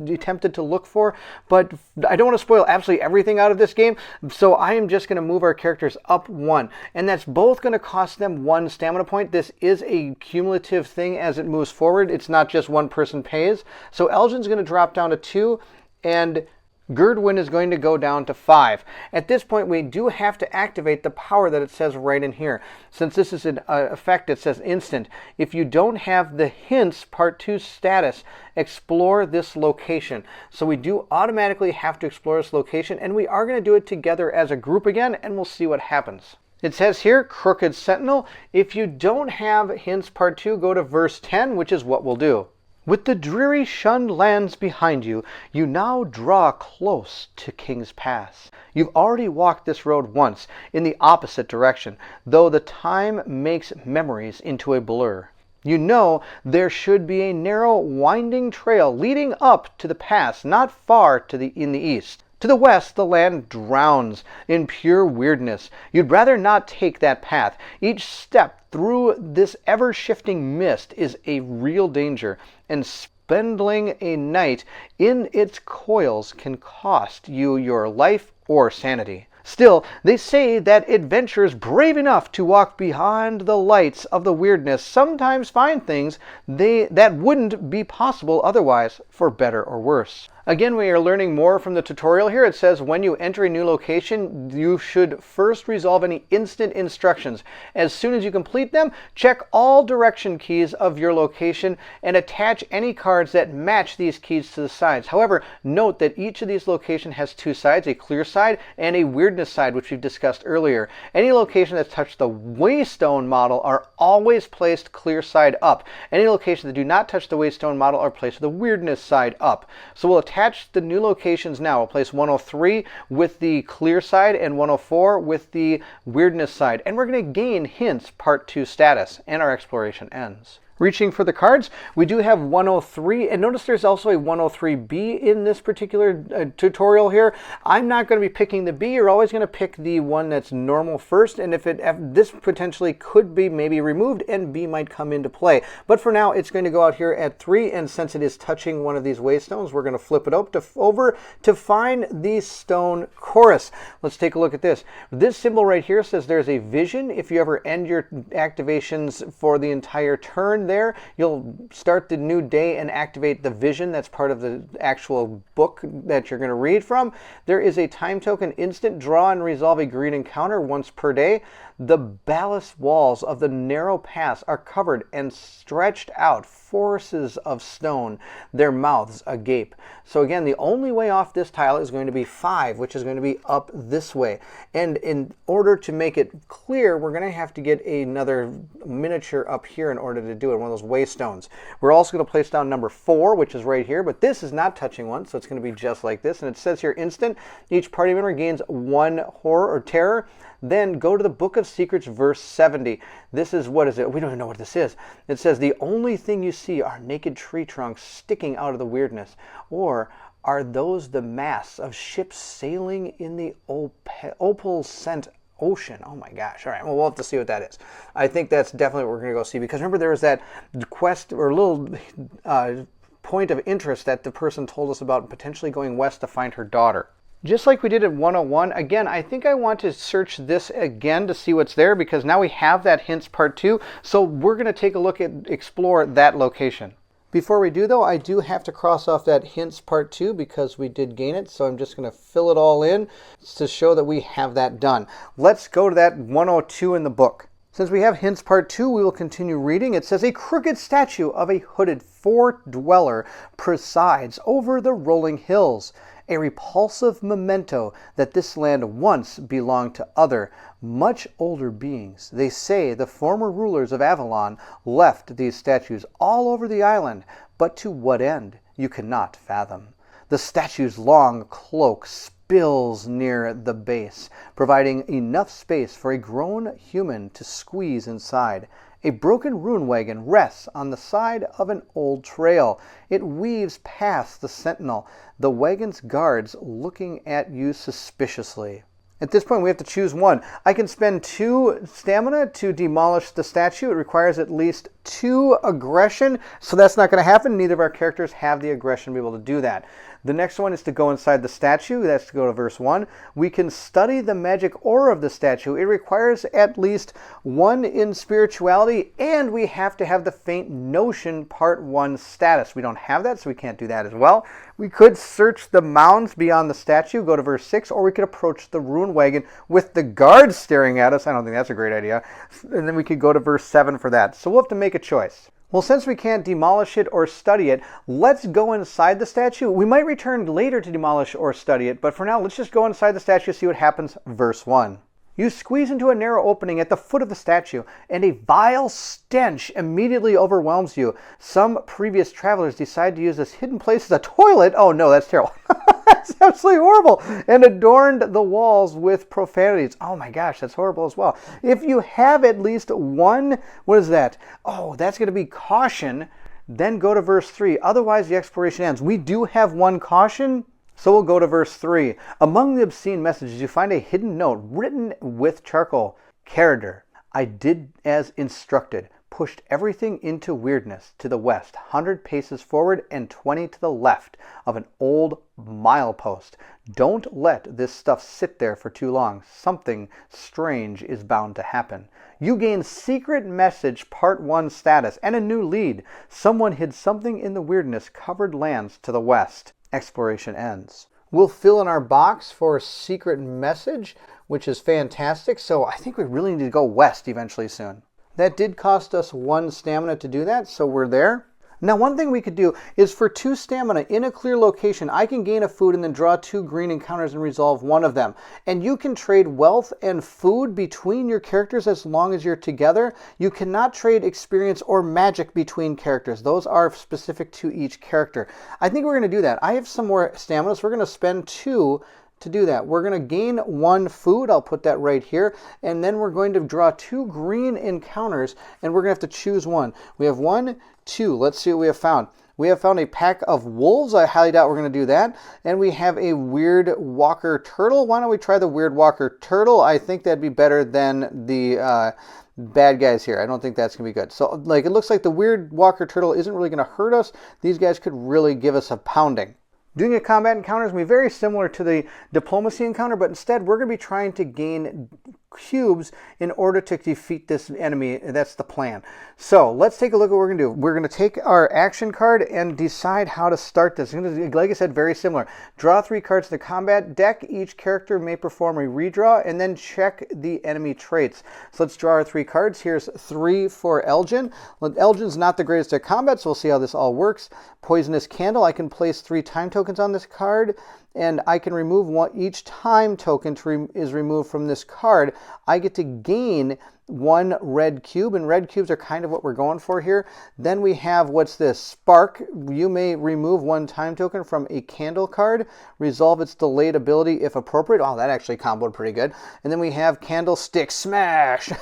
attempted to look for. But I don't want to spoil absolutely everything out of this game, so I am just going to move our characters up 1. And that's both going to cost them 1 stamina point. This is a cumulative thing as it moves forward. It's not just one person pays. So Elgin's going to drop down to 2, and Gerdwin is going to go down to 5. At this point, we do have to activate the power that it says right in here. Since this is an effect, it says instant. If you don't have the hints part 2 status, explore this location. So we do automatically have to explore this location, and we are going to do it together as a group again, and we'll see what happens. It says here, Crooked Sentinel. If you don't have hints part 2, go to verse 10, which is what we'll do. With the dreary shunned lands behind you, you now draw close to King's Pass. You've already walked this road once in the opposite direction, though the time makes memories into a blur. You know there should be a narrow, winding trail leading up to the pass, not far in the east. To the west, the land drowns in pure weirdness. You'd rather not take that path. Each step through this ever-shifting mist is a real danger, and spending a night in its coils can cost you your life or sanity. Still, they say that adventurers brave enough to walk beyond the lights of the weirdness sometimes find things that wouldn't be possible otherwise, for better or worse. Again, we are learning more from the tutorial here. It says when you enter a new location, you should first resolve any instant instructions. As soon as you complete them, check all direction keys of your location and attach any cards that match these keys to the sides. However, note that each of these locations has two sides, a clear side and a weirdness side, which we've discussed earlier. Any location that's touched the Waystone model are always placed clear side up. Any locations that do not touch the Waystone model are placed with the weirdness side up. So we'll attach the new locations now. We'll place 103 with the clear side and 104 with the weirdness side. And we're going to gain hints part 2 status, and our exploration ends. Reaching for the cards, we do have 103, and notice there's also a 103B in this particular tutorial here. I'm not going to be picking the B. You're always going to pick the one that's normal first, and if this potentially could be maybe removed, and B might come into play. But for now, it's going to go out here at 3, and since it is touching one of these waystones, we're going to flip it over to find the stone chorus. Let's take a look at this. This symbol right here says there's a vision. If you ever end your activations for the entire turn, there you'll start the new day and activate the vision. That's part of the actual book that you're going to read from. There is a time token instant draw and resolve a green encounter once per day. The ballast walls of the narrow pass are covered and stretched out forces of stone, their mouths agape. So again, the only way off this tile is going to be 5, which is going to be up this way. And in order to make it clear, we're going to have to get another miniature up here in order to do it, one of those waystones. We're also going to place down number 4, which is right here, but this is not touching one, so it's going to be just like this. And it says here, instant, each party member gains 1 horror or terror. Then go to the Book of Secrets, verse 70. This is, what is it? We don't even know what this is. It says, the only thing you see are naked tree trunks sticking out of the weirdness. Or are those the masts of ships sailing in the opal scent ocean? Oh my gosh. All right, well, we'll have to see what that is. I think that's definitely what we're going to go see, because remember there was that quest or little point of interest that the person told us about potentially going west to find her daughter. Just like we did at 101, again, I think I want to search this again to see what's there, because now we have that hints part 2, so we're going to take a look at explore that location. Before we do though, I do have to cross off that hints part 2 because we did gain it, so I'm just going to fill it all in to show that we have that done. Let's go to that 102 in the book. Since we have hints part 2, we will continue reading. It says, a crooked statue of a hooded fort dweller presides over the rolling hills. A repulsive memento that this land once belonged to other, much older beings. They say the former rulers of Avalon left these statues all over the island, but to what end you cannot fathom. The statue's long cloak spills near the base, providing enough space for a grown human to squeeze inside. A broken rune wagon rests on the side of an old trail. It weaves past the sentinel, the wagon's guards looking at you suspiciously. At this point, we have to choose one. I can spend 2 stamina to demolish the statue. It requires at least 2 aggression, so that's not going to happen. Neither of our characters have the aggression to be able to do that. The next one is to go inside the statue. That's to go to verse 1. We can study the magic aura of the statue. It requires at least 1 in spirituality, and we have to have the faint notion part 1 status. We don't have that, so we can't do that as well. We could search the mounds beyond the statue, go to verse 6, or we could approach the rune wagon with the guards staring at us. I don't think that's a great idea. And then we could go to verse 7 for that. So we'll have to make a choice. Well, since we can't demolish it or study it, let's go inside the statue. We might return later to demolish or study it, but for now, let's just go inside the statue, see what happens. Verse 1. You squeeze into a narrow opening at the foot of the statue, and a vile stench immediately overwhelms you. Some previous travelers decide to use this hidden place as a toilet. Oh no, that's terrible. That's absolutely horrible. And adorned the walls with profanities. Oh my gosh, that's horrible as well. If you have at least one, what is that? Oh, that's going to be caution. Then go to verse 3. Otherwise, the exploration ends. We do have one caution. So we'll go to verse 3. Among the obscene messages, you find a hidden note written with charcoal. Character, I did as instructed, pushed everything into weirdness to the west, 100 paces forward and 20 to the left of an old milepost. Don't let this stuff sit there for too long. Something strange is bound to happen. You gain secret message part 1 status and a new lead. Someone hid something in the weirdness covered lands to the west. Exploration ends. We'll fill in our box for secret message, which is fantastic. So I think we really need to go west eventually soon. That did cost us 1 stamina to do that, so we're there. Now, one thing we could do is for 2 stamina in a clear location, I can gain a food and then draw 2 green encounters and resolve one of them. And you can trade wealth and food between your characters as long as you're together. You cannot trade experience or magic between characters. Those are specific to each character. I think we're going to do that. I have some more stamina, so we're going to spend 2 to do that. We're going to gain 1 food. I'll put that right here. And then we're going to draw 2 green encounters, and we're going to have to choose one. We have 1, 2. Let's see what we have found. We have found a pack of wolves. I highly doubt we're going to do that. And we have a weird walker turtle. Why don't we try the weird walker turtle? I think that'd be better than the bad guys here. I don't think that's going to be good. So, like, it looks like the weird walker turtle isn't really going to hurt us. These guys could really give us a pounding. Doing a combat encounter is going to be very similar to the diplomacy encounter, but instead we're going to be trying to gain cubes in order to defeat this enemy. That's the plan. So let's take a look at what we're going to do. We're going to take our action card and decide how to start this. Like I said, very similar. Draw 3 cards to the combat deck. Each character may perform a redraw and then check the enemy traits. So let's draw our 3 cards. Here's 3 for Elgin. Elgin's not the greatest at combat, so we'll see how this all works. Poisonous Candle. I can place 3 time tokens on this card, and I can remove one. Each time token is removed from this card, I get to gain 1 red cube, and red cubes are kind of what we're going for here. Then we have, what's this? Spark. You may remove 1 time token from a candle card, resolve its delayed ability if appropriate. Oh, that actually comboed pretty good. And then we have Candlestick Smash.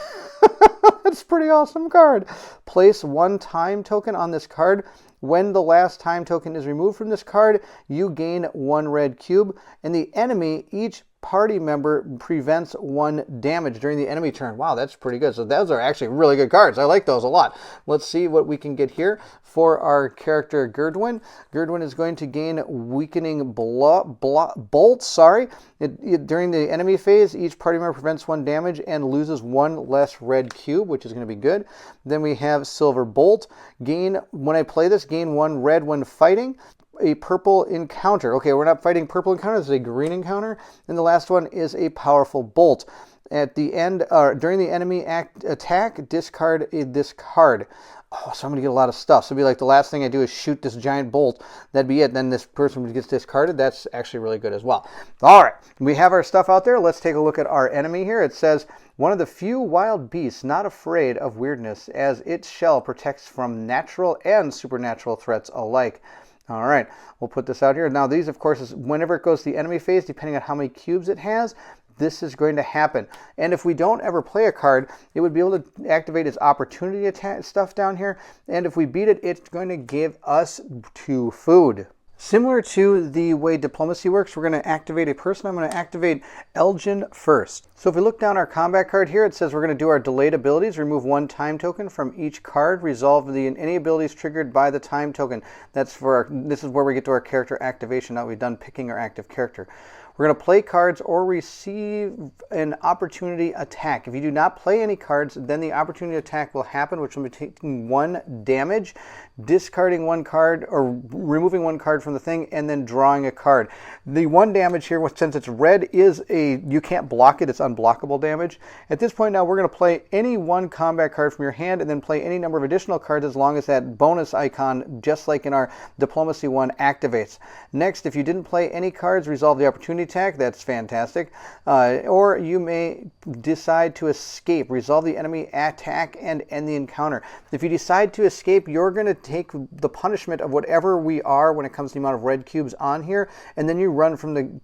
That's a pretty awesome card. Place 1 time token on this card. When the last time token is removed from this card, you gain 1 red cube, and the enemy, each party member prevents 1 damage during the enemy turn. Wow, that's pretty good. So those are actually really good cards. I like those a lot. Let's see what we can get here for our character Gerdwin. Gerdwin is going to gain weakening bolt. During the enemy phase, each party member prevents 1 damage and loses 1 less red cube, which is going to be good. Then we have Silver Bolt. When I play this, gain 1 red when fighting. A purple encounter. Okay, we're not fighting purple encounter. This is a green encounter. And the last one is a powerful bolt. At the end, during the enemy attack, discard this card. Oh, so I'm going to get a lot of stuff. So it'd be like the last thing I do is shoot this giant bolt. That'd be it. Then this person gets discarded. That's actually really good as well. All right, we have our stuff out there. Let's take a look at our enemy here. It says, one of the few wild beasts not afraid of weirdness, as its shell protects from natural and supernatural threats alike. All right, we'll put this out here. Now these, of course, is whenever it goes to the enemy phase, depending on how many cubes it has, this is going to happen. And if we don't ever play a card, it would be able to activate its opportunity stuff down here. And if we beat it, it's going to give us 2 food. Similar to the way diplomacy works, we're going to activate a person. I'm going to activate Elgin first. So if we look down our combat card here, it says we're going to do our delayed abilities, remove 1 time token from each card, resolve any abilities triggered by the time token. This is where we get to our character activation. Now we've done picking our active character. We're going to play cards or receive an opportunity attack. If you do not play any cards, then the opportunity attack will happen, which will be taking 1 damage, discarding 1 card or removing 1 card from the thing, and then drawing a card. The 1 damage here, since it's red, is you can't block it. It's unblockable damage. At this point now, we're going to play any 1 combat card from your hand and then play any number of additional cards as long as that bonus icon, just like in our diplomacy one, activates. Next, if you didn't play any cards, resolve the opportunity attack. That's fantastic. Or you may decide to escape. Resolve the enemy attack and end the encounter. If you decide to escape, you're going to take the punishment of whatever we are when it comes to the amount of red cubes on here, and then you run from the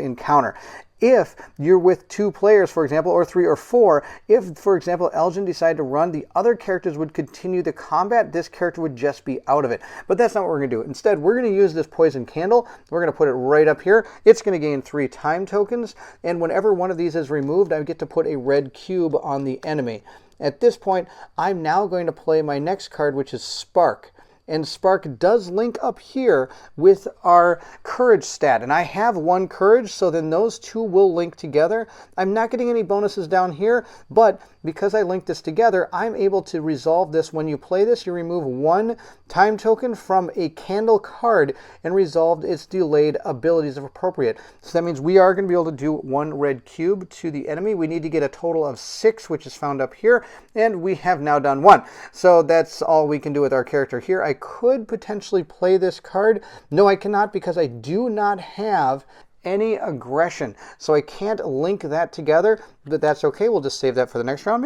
encounter. If you're with 2 players, for example, or 3 or 4, if, for example, Elgin decided to run, the other characters would continue the combat. This character would just be out of it. But that's not what we're going to do. Instead, we're going to use this poison candle. We're going to put it right up here. It's going to gain 3 time tokens, and whenever one of these is removed, I get to put a red cube on the enemy. At this point, I'm now going to play my next card, which is Spark. And Spark does link up here with our courage stat. And I have 1 courage, so then those 2 will link together. I'm not getting any bonuses down here, but because I linked this together, I'm able to resolve this. When you play this, you remove 1 time token from a candle card and resolve its delayed abilities if appropriate. So that means we are going to be able to do 1 red cube to the enemy. We need to get a total of 6, which is found up here, and we have now done 1. So that's all we can do with our character here. I could potentially play this card. No, I cannot, because I do not have any aggression. So I can't link that together, but that's okay. We'll just save that for the next round,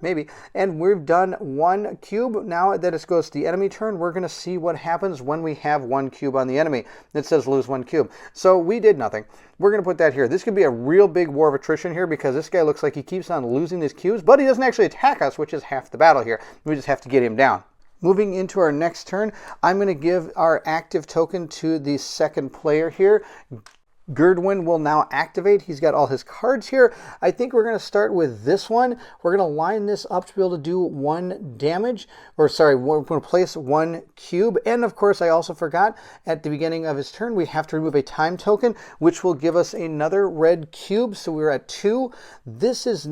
maybe. And we've done 1 cube. Now that it goes to the enemy turn, we're going to see what happens when we have 1 cube on the enemy. It says lose 1 cube. So we did nothing. We're going to put that here. This could be a real big war of attrition here, because this guy looks like he keeps on losing these cubes, but he doesn't actually attack us, which is half the battle here. We just have to get him down. Moving into our next turn, I'm going to give our active token to the second player here. Gerdwin will now activate. He's got all his cards here. I think we're going to start with this one. We're going to line this up to be able to do 1 damage. Or sorry, we're going to place 1 cube. And of course, I also forgot at the beginning of his turn, we have to remove a time token, which will give us another red cube. So we're at 2. This is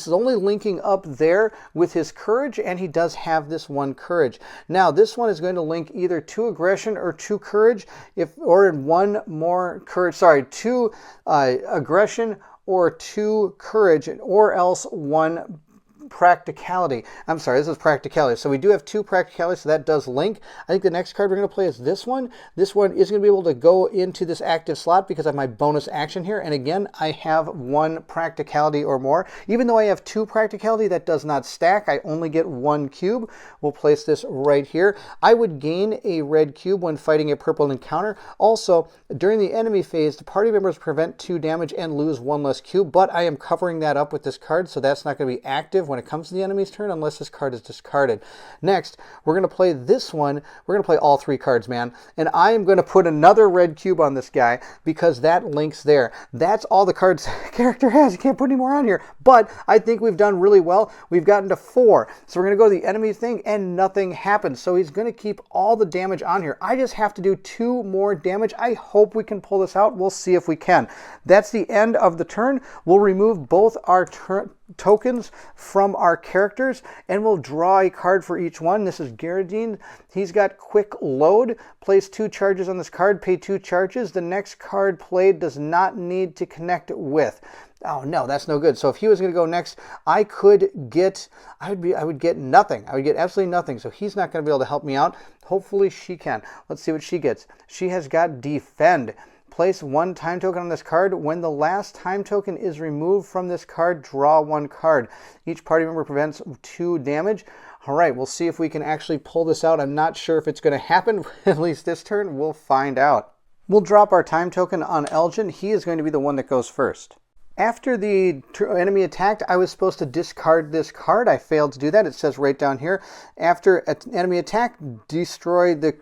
only linking up there with his courage, and he does have this 1 courage. Now, this one is going to link either 2 aggression or 2 courage, or 1 more courage. Sorry, 2 aggression or 2 courage, or else 1 practicality. I'm sorry, this is practicality. So we do have 2 practicalities, so that does link. I think the next card we're going to play is this one. This one is going to be able to go into this active slot because I have my bonus action here. And again, I have 1 practicality or more. Even though I have 2 practicality, that does not stack. I only get 1 cube. We'll place this right here. I would gain a red cube when fighting a purple encounter. Also, during the enemy phase, the party members prevent 2 damage and lose 1 less cube, but I am covering that up with this card, so that's not going to be active when it comes to the enemy's turn unless this card is discarded. Next, we're going to play this one. We're going to play all 3 cards, man. And I am going to put another red cube on this guy because that links there. That's all the cards the character has. You can't put any more on here. But I think we've done really well. We've gotten to 4. So we're going to go to the enemy thing and nothing happens. So he's going to keep all the damage on here. I just have to do 2 more damage. I hope we can pull this out. We'll see if we can. That's the end of the turn. We'll remove both our tokens from our characters, and we'll draw a card for each one. This is Garradine. He's got quick load. Place 2 charges on this card, pay 2 charges. The next card played does not need to connect with. Oh no, that's no good. So if he was going to go next, I would get nothing. I would get absolutely nothing. So he's not going to be able to help me out. Hopefully she can. Let's see what she gets. She has got Defend. Place 1 time token on this card. When the last time token is removed from this card, draw 1 card. Each party member prevents 2 damage. All right, we'll see if we can actually pull this out. I'm not sure if it's going to happen. At least this turn, we'll find out. We'll drop our time token on Elgin. He is going to be the one that goes first. After the enemy attacked, I was supposed to discard this card. I failed to do that. It says right down here, after an enemy attack, destroy the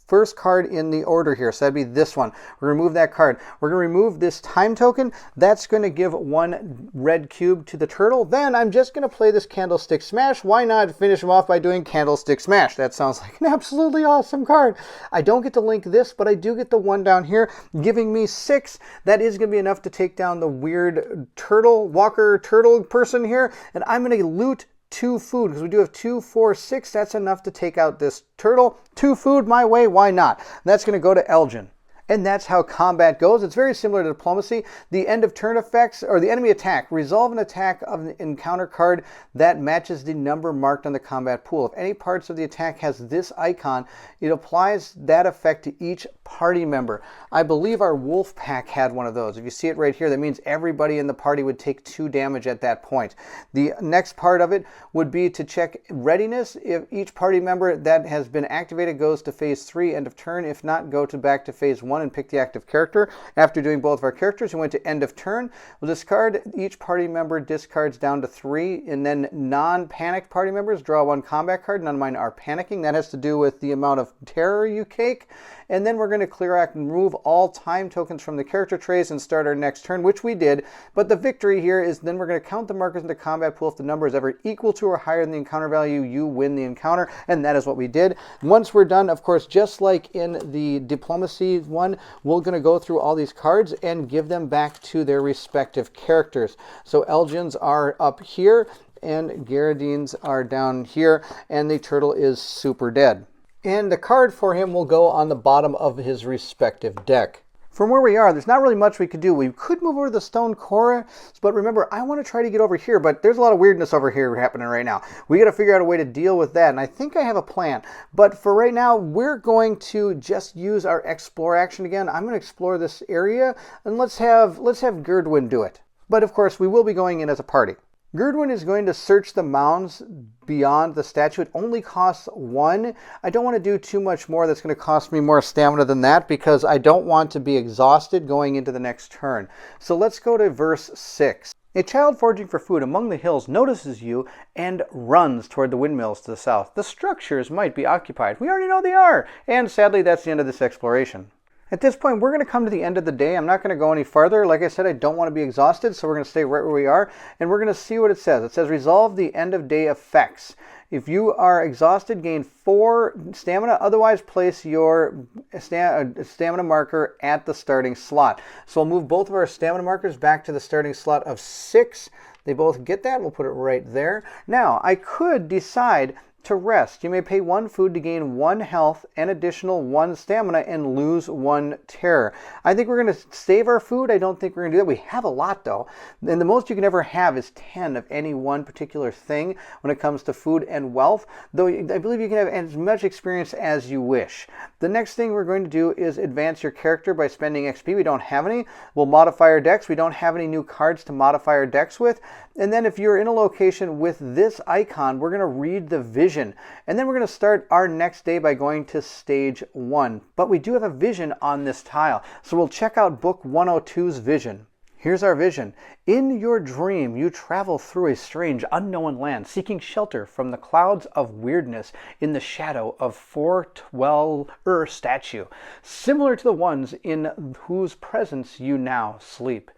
first card in the order here. So that'd be this one. We're going to remove that card. We're going to remove this time token. That's going to give 1 red cube to the turtle. Then I'm just going to play this Candlestick Smash. Why not finish him off by doing Candlestick Smash? That sounds like an absolutely awesome card. I don't get to link this, but I do get the 1 down here, giving me 6. That is going to be enough to take down the weird walker turtle person here. And I'm going to loot 2 food, because we do have 2, 4, 6. That's enough to take out this turtle. 2 food my way, why not? And that's going to go to Elgin. And that's how combat goes. It's very similar to diplomacy. The end of turn effects, or the enemy attack, resolve an attack of an encounter card that matches the number marked on the combat pool. If any parts of the attack has this icon, it applies that effect to each party member. I believe our wolf pack had one of those. If you see it right here, that means everybody in the party would take 2 damage at that point. The next part of it would be to check readiness. If each party member that has been activated goes to phase 3, end of turn. If not, go back to phase 1 and pick the active character. After doing both of our characters, we went to end of turn. We'll discard. Each party member discards down to 3, and then non-panicked party members draw 1 combat card. None of mine are panicking. That has to do with the amount of terror you take. And then we're going to clear out and remove all time tokens from the character trays and start our next turn, which we did. But the victory here is then we're going to count the markers in the combat pool. If the number is ever equal to or higher than the encounter value, you win the encounter, and that is what we did. Once we're done, of course, just like in the diplomacy one, we're going to go through all these cards and give them back to their respective characters. So Elgin's are up here, and Garadine's are down here, and the turtle is super dead. And the card for him will go on the bottom of his respective deck. From where we are, there's not really much we could do. We could move over to the stone chorus, but remember, I want to try to get over here, but there's a lot of weirdness over here happening right now. We got to figure out a way to deal with that, and I think I have a plan. But for right now, we're going to just use our explore action again. I'm going to explore this area, and let's have Gerdwin do it. But of course, we will be going in as a party. Gerdwin is going to search the mounds beyond the statue. It only costs 1. I don't want to do too much more that's going to cost me more stamina than that because I don't want to be exhausted going into the next turn. So let's go to verse 6. A child foraging for food among the hills notices you and runs toward the windmills to the south. The structures might be occupied. We already know they are. And sadly, that's the end of this exploration. At this point, we're going to come to the end of the day. I'm not going to go any farther. Like I said, I don't want to be exhausted, so we're going to stay right where we are, and we're going to see what it says. It says, resolve the end of day effects. If you are exhausted, gain 4 stamina. Otherwise, place your stamina marker at the starting slot. So we'll move both of our stamina markers back to the starting slot of 6. They both get that. We'll put it right there. Now, I could decide to rest. You may pay 1 food to gain 1 health and additional 1 stamina and lose 1 terror. I think we're going to save our food. I don't think we're going to do that. We have a lot though. And the most you can ever have is 10 of any one particular thing when it comes to food and wealth, though I believe you can have as much experience as you wish. The next thing we're going to do is advance your character by spending XP. We don't have any. We'll modify our decks. We don't have any new cards to modify our decks with. And then if you're in a location with this icon, we're going to read the vision. And then we're going to start our next day by going to stage 1. But we do have a vision on this tile. So we'll check out book 102's vision. Here's our vision. In your dream, you travel through a strange, unknown land, seeking shelter from the clouds of weirdness in the shadow of 412 statue, similar to the ones in whose presence you now sleep.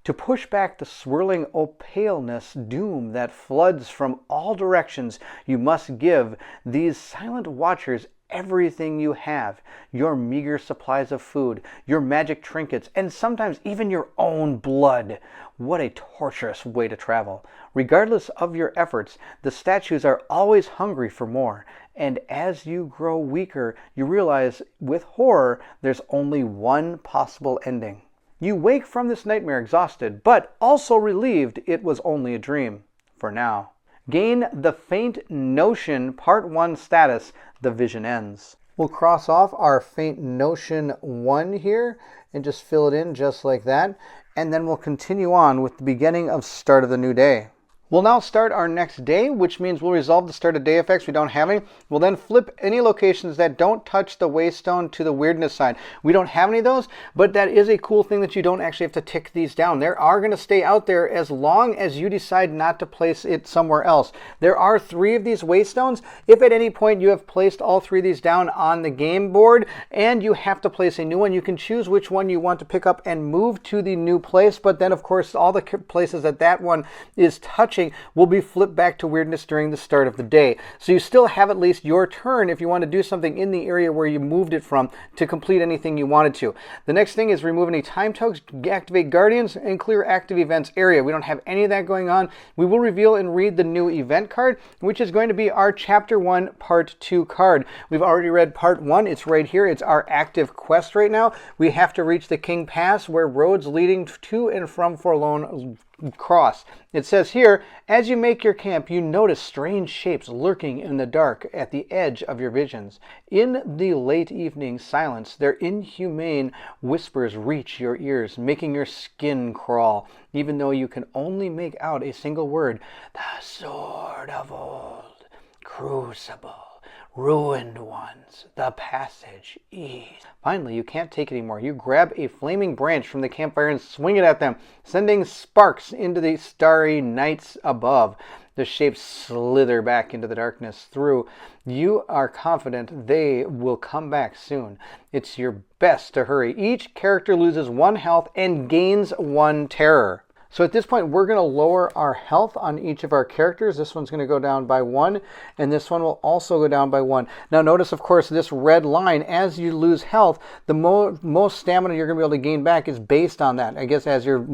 To push back the swirling opaleness doom that floods from all directions, you must give these silent watchers everything you have, your meager supplies of food, your magic trinkets, and sometimes even your own blood. What a torturous way to travel. Regardless of your efforts, the statues are always hungry for more. And as you grow weaker, you realize with horror, there's only one possible ending. You wake from this nightmare exhausted, but also relieved it was only a dream. For now. Gain the Faint Notion Part 1 status. The vision ends. We'll cross off our Faint Notion 1 here and just fill it in just like that. And then we'll continue on with the beginning of Start of the New Day. We'll now start our next day, which means we'll resolve the start of day effects. We don't have any. We'll then flip any locations that don't touch the waystone to the weirdness side. We don't have any of those, but that is a cool thing that you don't actually have to tick these down. They are going to stay out there as long as you decide not to place it somewhere else. There are 3 of these waystones. If at any point you have placed all 3 of these down on the game board and you have to place a new one, you can choose which one you want to pick up and move to the new place. But then, of course, all the places that one is touching touching will be flipped back to weirdness during the start of the day. So you still have at least your turn if you want to do something in the area where you moved it from to complete anything you wanted to. The next thing is remove any time tokens, activate guardians, and clear active events area. We don't have any of that going on. We will reveal and read the new event card, which is going to be our Chapter 1 Part 2 card. We've already read Part 1. It's right here. It's our active quest right now. We have to reach the King Pass, where roads leading to and from Forlorn cross. It says here, as you make your camp, you notice strange shapes lurking in the dark at the edge of your visions. In the late evening silence, their inhumane whispers reach your ears, making your skin crawl, even though you can only make out a single word: the sword of old, crucible, ruined ones, the passage east. Finally, you can't take it anymore. You grab a flaming branch from the campfire and swing it at them, sending sparks into the starry nights above. The shapes slither back into the darkness through. You are confident they will come back soon. It's your best to hurry. Each character loses 1 health and gains 1 terror. So at this point, we're going to lower our health on each of our characters. This one's going to go down by 1, and this one will also go down by 1. Now notice, of course, this red line, as you lose health, the most stamina you're going to be able to gain back is based on that. I guess as you're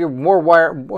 more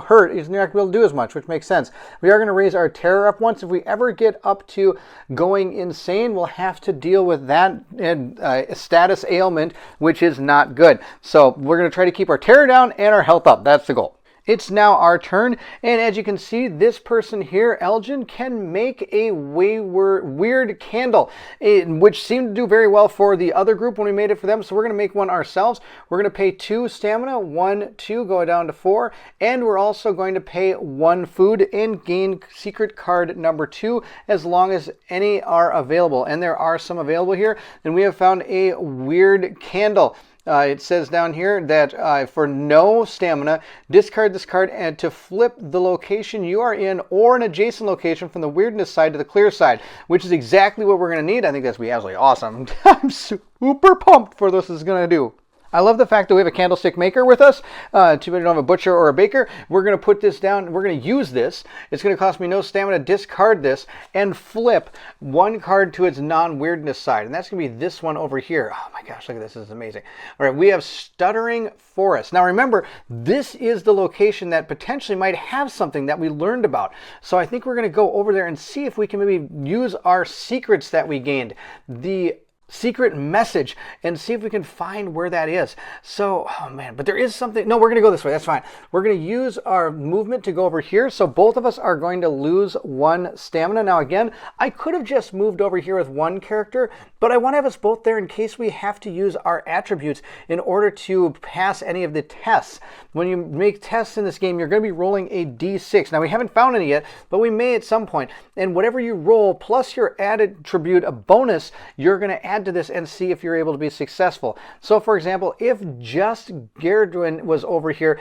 hurt, you're not going to be able to do as much, which makes sense. We are going to raise our terror up once. If we ever get up to going insane, we'll have to deal with that status ailment, which is not good. So we're going to try to keep our terror down and our health up. That's the goal. It's now our turn, and as you can see, this person here, Elgin, can make a weird candle, which seemed to do very well for the other group when we made it for them, so we're going to make one ourselves. We're going to pay 2 stamina, 1, 2, go down to 4, and we're also going to pay 1 food and gain secret card number 2, as long as any are available, and there are some available here, and we have found a weird candle. It says down here that for no stamina, discard this card and to flip the location you are in or an adjacent location from the weirdness side to the clear side, which is exactly what we're going to need. I think that's going to be absolutely awesome. I'm super pumped for this is going to do. I love the fact that we have a candlestick maker with us. Too bad we don't have a butcher or a baker. We're going to put this down. We're going to use this. It's going to cost me no stamina. Discard this and flip 1 card to its non-weirdness side. And that's going to be this one over here. Oh my gosh, look at this. This is amazing. All right, we have Stuttering Forest. Now remember, this is the location that potentially might have something that we learned about. So I think we're going to go over there and see if we can maybe use our secrets that we gained. The secret message, and see if we can find where that is. So, oh man, but there is something. No, we're going to go this way. That's fine. We're going to use our movement to go over here. So both of us are going to lose 1 stamina. Now again, I could have just moved over here with 1 character, but I want to have us both there in case we have to use our attributes in order to pass any of the tests. When you make tests in this game, you're going to be rolling a d6. Now we haven't found any yet, but we may at some point. And whatever you roll plus your attribute, a bonus, you're going to add to this and see if you're able to be successful. So for example, if just Gerdwin was over here,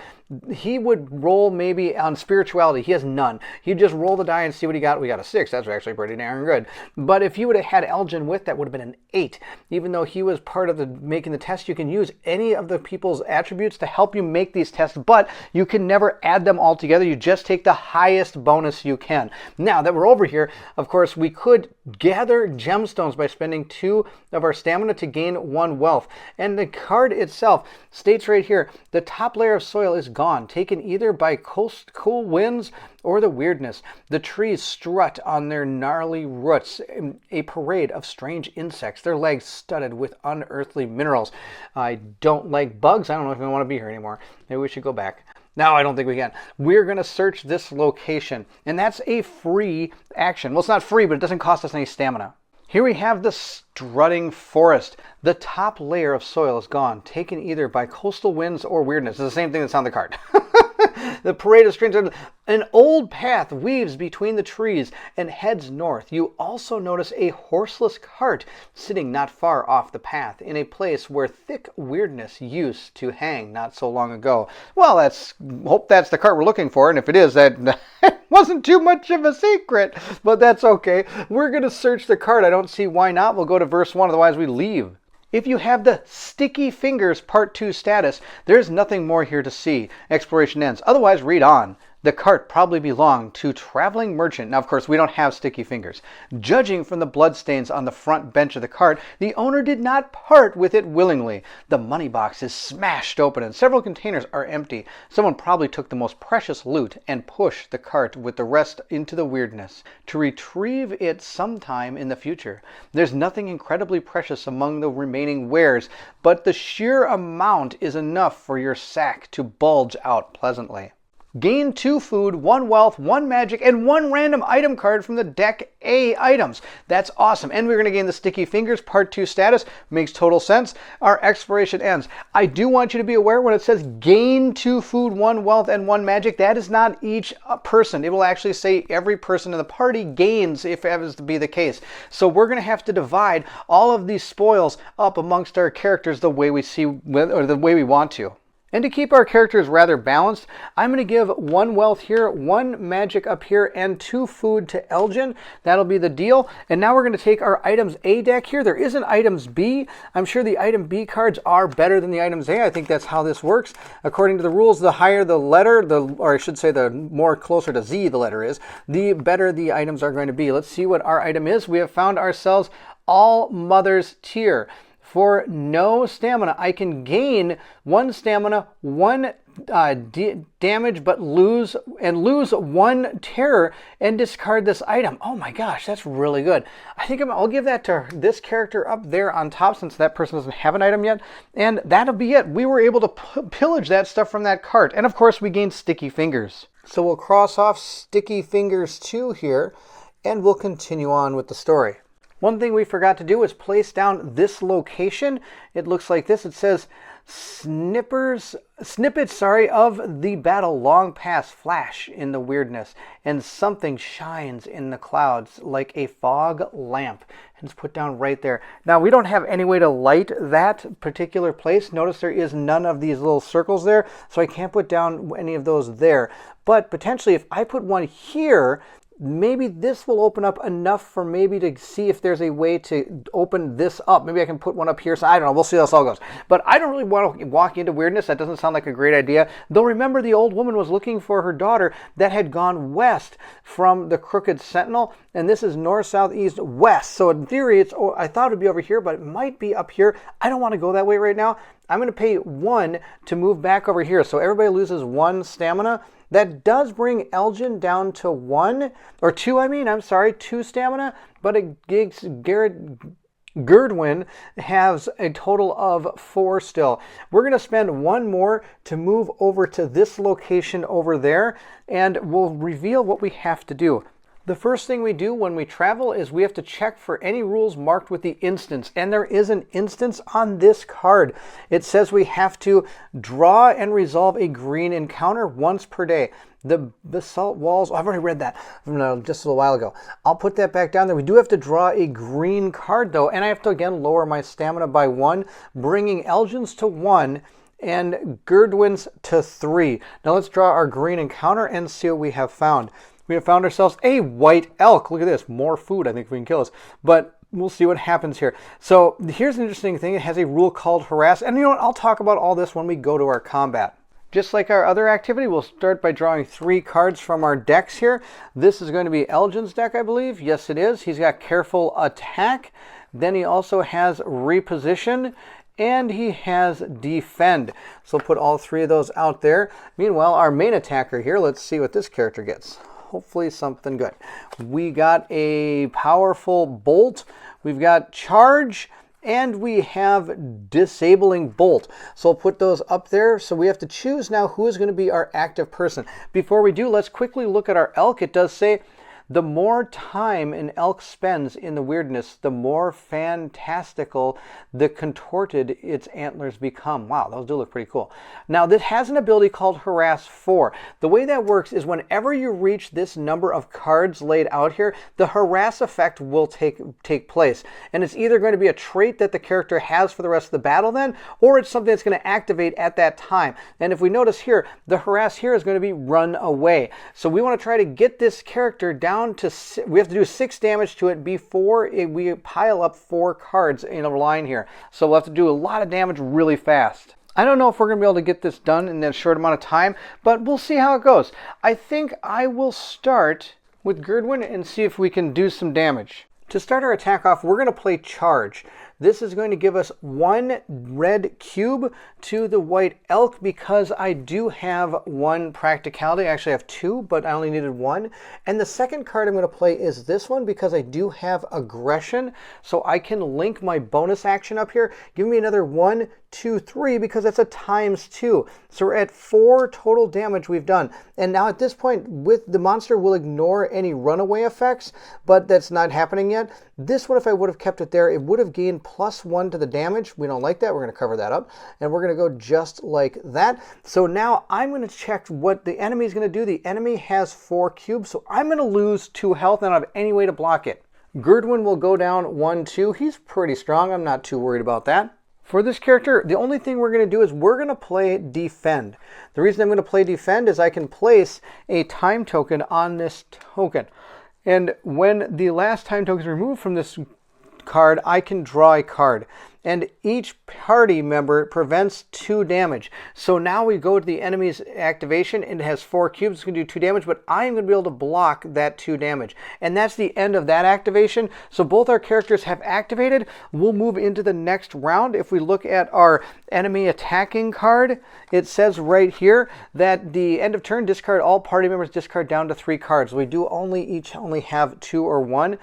he would roll maybe on spirituality. He has none. He'd just roll the die and see what he got. We got a 6. That's actually pretty darn good. But if you would have had Elgin with, that would have been an 8. Even though he was part of the making the test, you can use any of the people's attributes to help you make these tests, but you can never add them all together. You just take the highest bonus you can. Now that we're over here, of course, we could gather gemstones by spending 2 of our stamina to gain 1 wealth. And the card itself states right here, the top layer of soil is gone, taken either by cool winds or the weirdness. The trees strut on their gnarly roots, a parade of strange insects, their legs studded with unearthly minerals. I don't like bugs. I don't know if I want to be here anymore. Maybe we should go back. No, I don't think we can. We're going to search this location, and that's a free action. Well, it's not free, but it doesn't cost us any stamina. Here we have the strutting forest. The top layer of soil is gone, taken either by coastal winds or weirdness. It's the same thing that's on the card. The parade of strange. An old path weaves between the trees and heads north. You also notice a horseless cart sitting not far off the path in a place where thick weirdness used to hang not so long ago. Well, hope that's the cart we're looking for, and if it is, that wasn't too much of a secret, but that's okay. We're going to search the cart. I don't see why not. We'll go to verse 1, otherwise we leave. If you have the Sticky Fingers Part 2 status, there's nothing more here to see. Exploration ends. Otherwise, read on. The cart probably belonged to traveling merchant. Now, of course, we don't have sticky fingers. Judging from the bloodstains on the front bench of the cart, the owner did not part with it willingly. The money box is smashed open and several containers are empty. Someone probably took the most precious loot and pushed the cart with the rest into the weirdness to retrieve it sometime in the future. There's nothing incredibly precious among the remaining wares, but the sheer amount is enough for your sack to bulge out pleasantly. Gain 2 food, 1 wealth, 1 magic, and 1 random item card from the deck A items. That's awesome. And we're going to gain the Sticky Fingers Part 2 status. Makes total sense. Our exploration ends. I do want you to be aware when it says gain 2 food, 1 wealth, and 1 magic, that is not each person. It will actually say every person in the party gains if that is to be the case. So we're going to have to divide all of these spoils up amongst our characters the way we see, or the way we want to. And to keep our characters rather balanced, I'm going to give 1 wealth here, 1 magic up here, and 2 food to Elgin. That'll be the deal. And now we're going to take our items A deck here. There isn't items B. I'm sure the item B cards are better than the items A. I think that's how this works. According to the rules, the higher the letter, or I should say the more closer to Z the letter is, the better the items are going to be. Let's see what our item is. We have found ourselves All Mother's Tear. For no stamina, I can gain 1 stamina, 1 damage, but lose 1 terror and discard this item. Oh my gosh, that's really good. I think I'll give that to this character up there on top since that person doesn't have an item yet. And that'll be it. We were able to pillage that stuff from that cart. And of course, we gained Sticky Fingers. So we'll cross off Sticky Fingers 2 here, and we'll continue on with the story. One thing we forgot to do is place down this location. It looks like this. It says snippets of the battle long past flash in the weirdness, and something shines in the clouds like a fog lamp. And it's put down right there. Now, we don't have any way to light that particular place. Notice there is none of these little circles there, so I can't put down any of those there. But potentially, if I put one here, maybe this will open up enough for maybe to see if there's a way to open this up. Maybe I can put one up here. So I don't know. We'll see how this all goes. But I don't really want to walk into weirdness. That doesn't sound like a great idea. Though remember, the old woman was looking for her daughter that had gone west from the Crooked Sentinel. And this is north, south, east, west. So in theory, I thought it would be over here, but it might be up here. I don't want to go that way right now. I'm going to pay 1 to move back over here. So everybody loses 1 stamina. That does bring Elgin down to 1, or 2, I'm sorry, 2 stamina, but Gerdwin has a total of 4 still. We're going to spend 1 more to move over to this location over there, and we'll reveal what we have to do. The first thing we do when we travel is we have to check for any rules marked with the instance, and there is an instance on this card. It says we have to draw and resolve a green encounter once per day. The basalt walls, I've already read that just a little while ago. I'll put that back down there. We do have to draw a green card though, and I have to again lower my stamina by 1, bringing Elgin's to 1 and Gerdwin's to 3. Now let's draw our green encounter and see what we have found. We have found ourselves a white elk. Look at this. More food, I think, if we can kill us. But we'll see what happens here. So here's an interesting thing. It has a rule called harass. And you know what? I'll talk about all this when we go to our combat. Just like our other activity, we'll start by drawing 3 cards from our decks here. This is going to be Elgin's deck, I believe. Yes, it is. He's got Careful Attack. Then he also has Reposition. And he has Defend. So we'll put all 3 of those out there. Meanwhile, our main attacker here, let's see what this character gets. Hopefully something good. We got a powerful bolt. We've got charge. And we have disabling bolt. So I'll put those up there. So we have to choose now who is going to be our active person. Before we do, let's quickly look at our elk. It does say, the more time an elk spends in the weirdness, the more fantastical the contorted its antlers become. Wow, those do look pretty cool. Now, this has an ability called Harass 4. The way that works is whenever you reach this number of cards laid out here, the harass effect will take place. And it's either going to be a trait that the character has for the rest of the battle then, or it's something that's going to activate at that time. And if we notice here, the harass here is going to be run away. So we want to try to get this character down to, we have to do 6 damage to it before we pile up 4 cards in a line here. So we'll have to do a lot of damage really fast. I don't know if we're going to be able to get this done in a short amount of time, but we'll see how it goes. I think I will start with Gerdwin and see if we can do some damage. To start our attack off, we're going to play Charge. This is going to give us 1 red cube to the white elk because I do have 1 practicality. I actually have 2, but I only needed 1. And the second card I'm going to play is this one because I do have aggression. So I can link my bonus action up here. Give me another 1, 2, 3 because that's a ×2. So we're at 4 total damage we've done. And now at this point, with the monster, we'll ignore any runaway effects, but that's not happening yet. This one, if I would have kept it there, it would have gained +1 to the damage. We don't like that. We're going to cover that up. And we're going to go just like that. So now I'm going to check what the enemy is going to do. The enemy has 4 cubes, so I'm going to lose 2 health and I don't have any way to block it. Gerdwin will go down 1, 2. He's pretty strong. I'm not too worried about that. For this character, the only thing we're going to do is we're going to play Defend. The reason I'm going to play Defend is I can place a time token on this token. And when the last time token is removed from this card, I can draw a card. And each party member prevents 2 damage. So now we go to the enemy's activation and it has 4 cubes. It's going to do 2 damage, but I'm going to be able to block that 2 damage. And that's the end of that activation. So both our characters have activated. We'll move into the next round. If we look at our enemy attacking card, it says right here that the end of turn, discard all party members, discard down to 3 cards. We do each only have 2 or 1.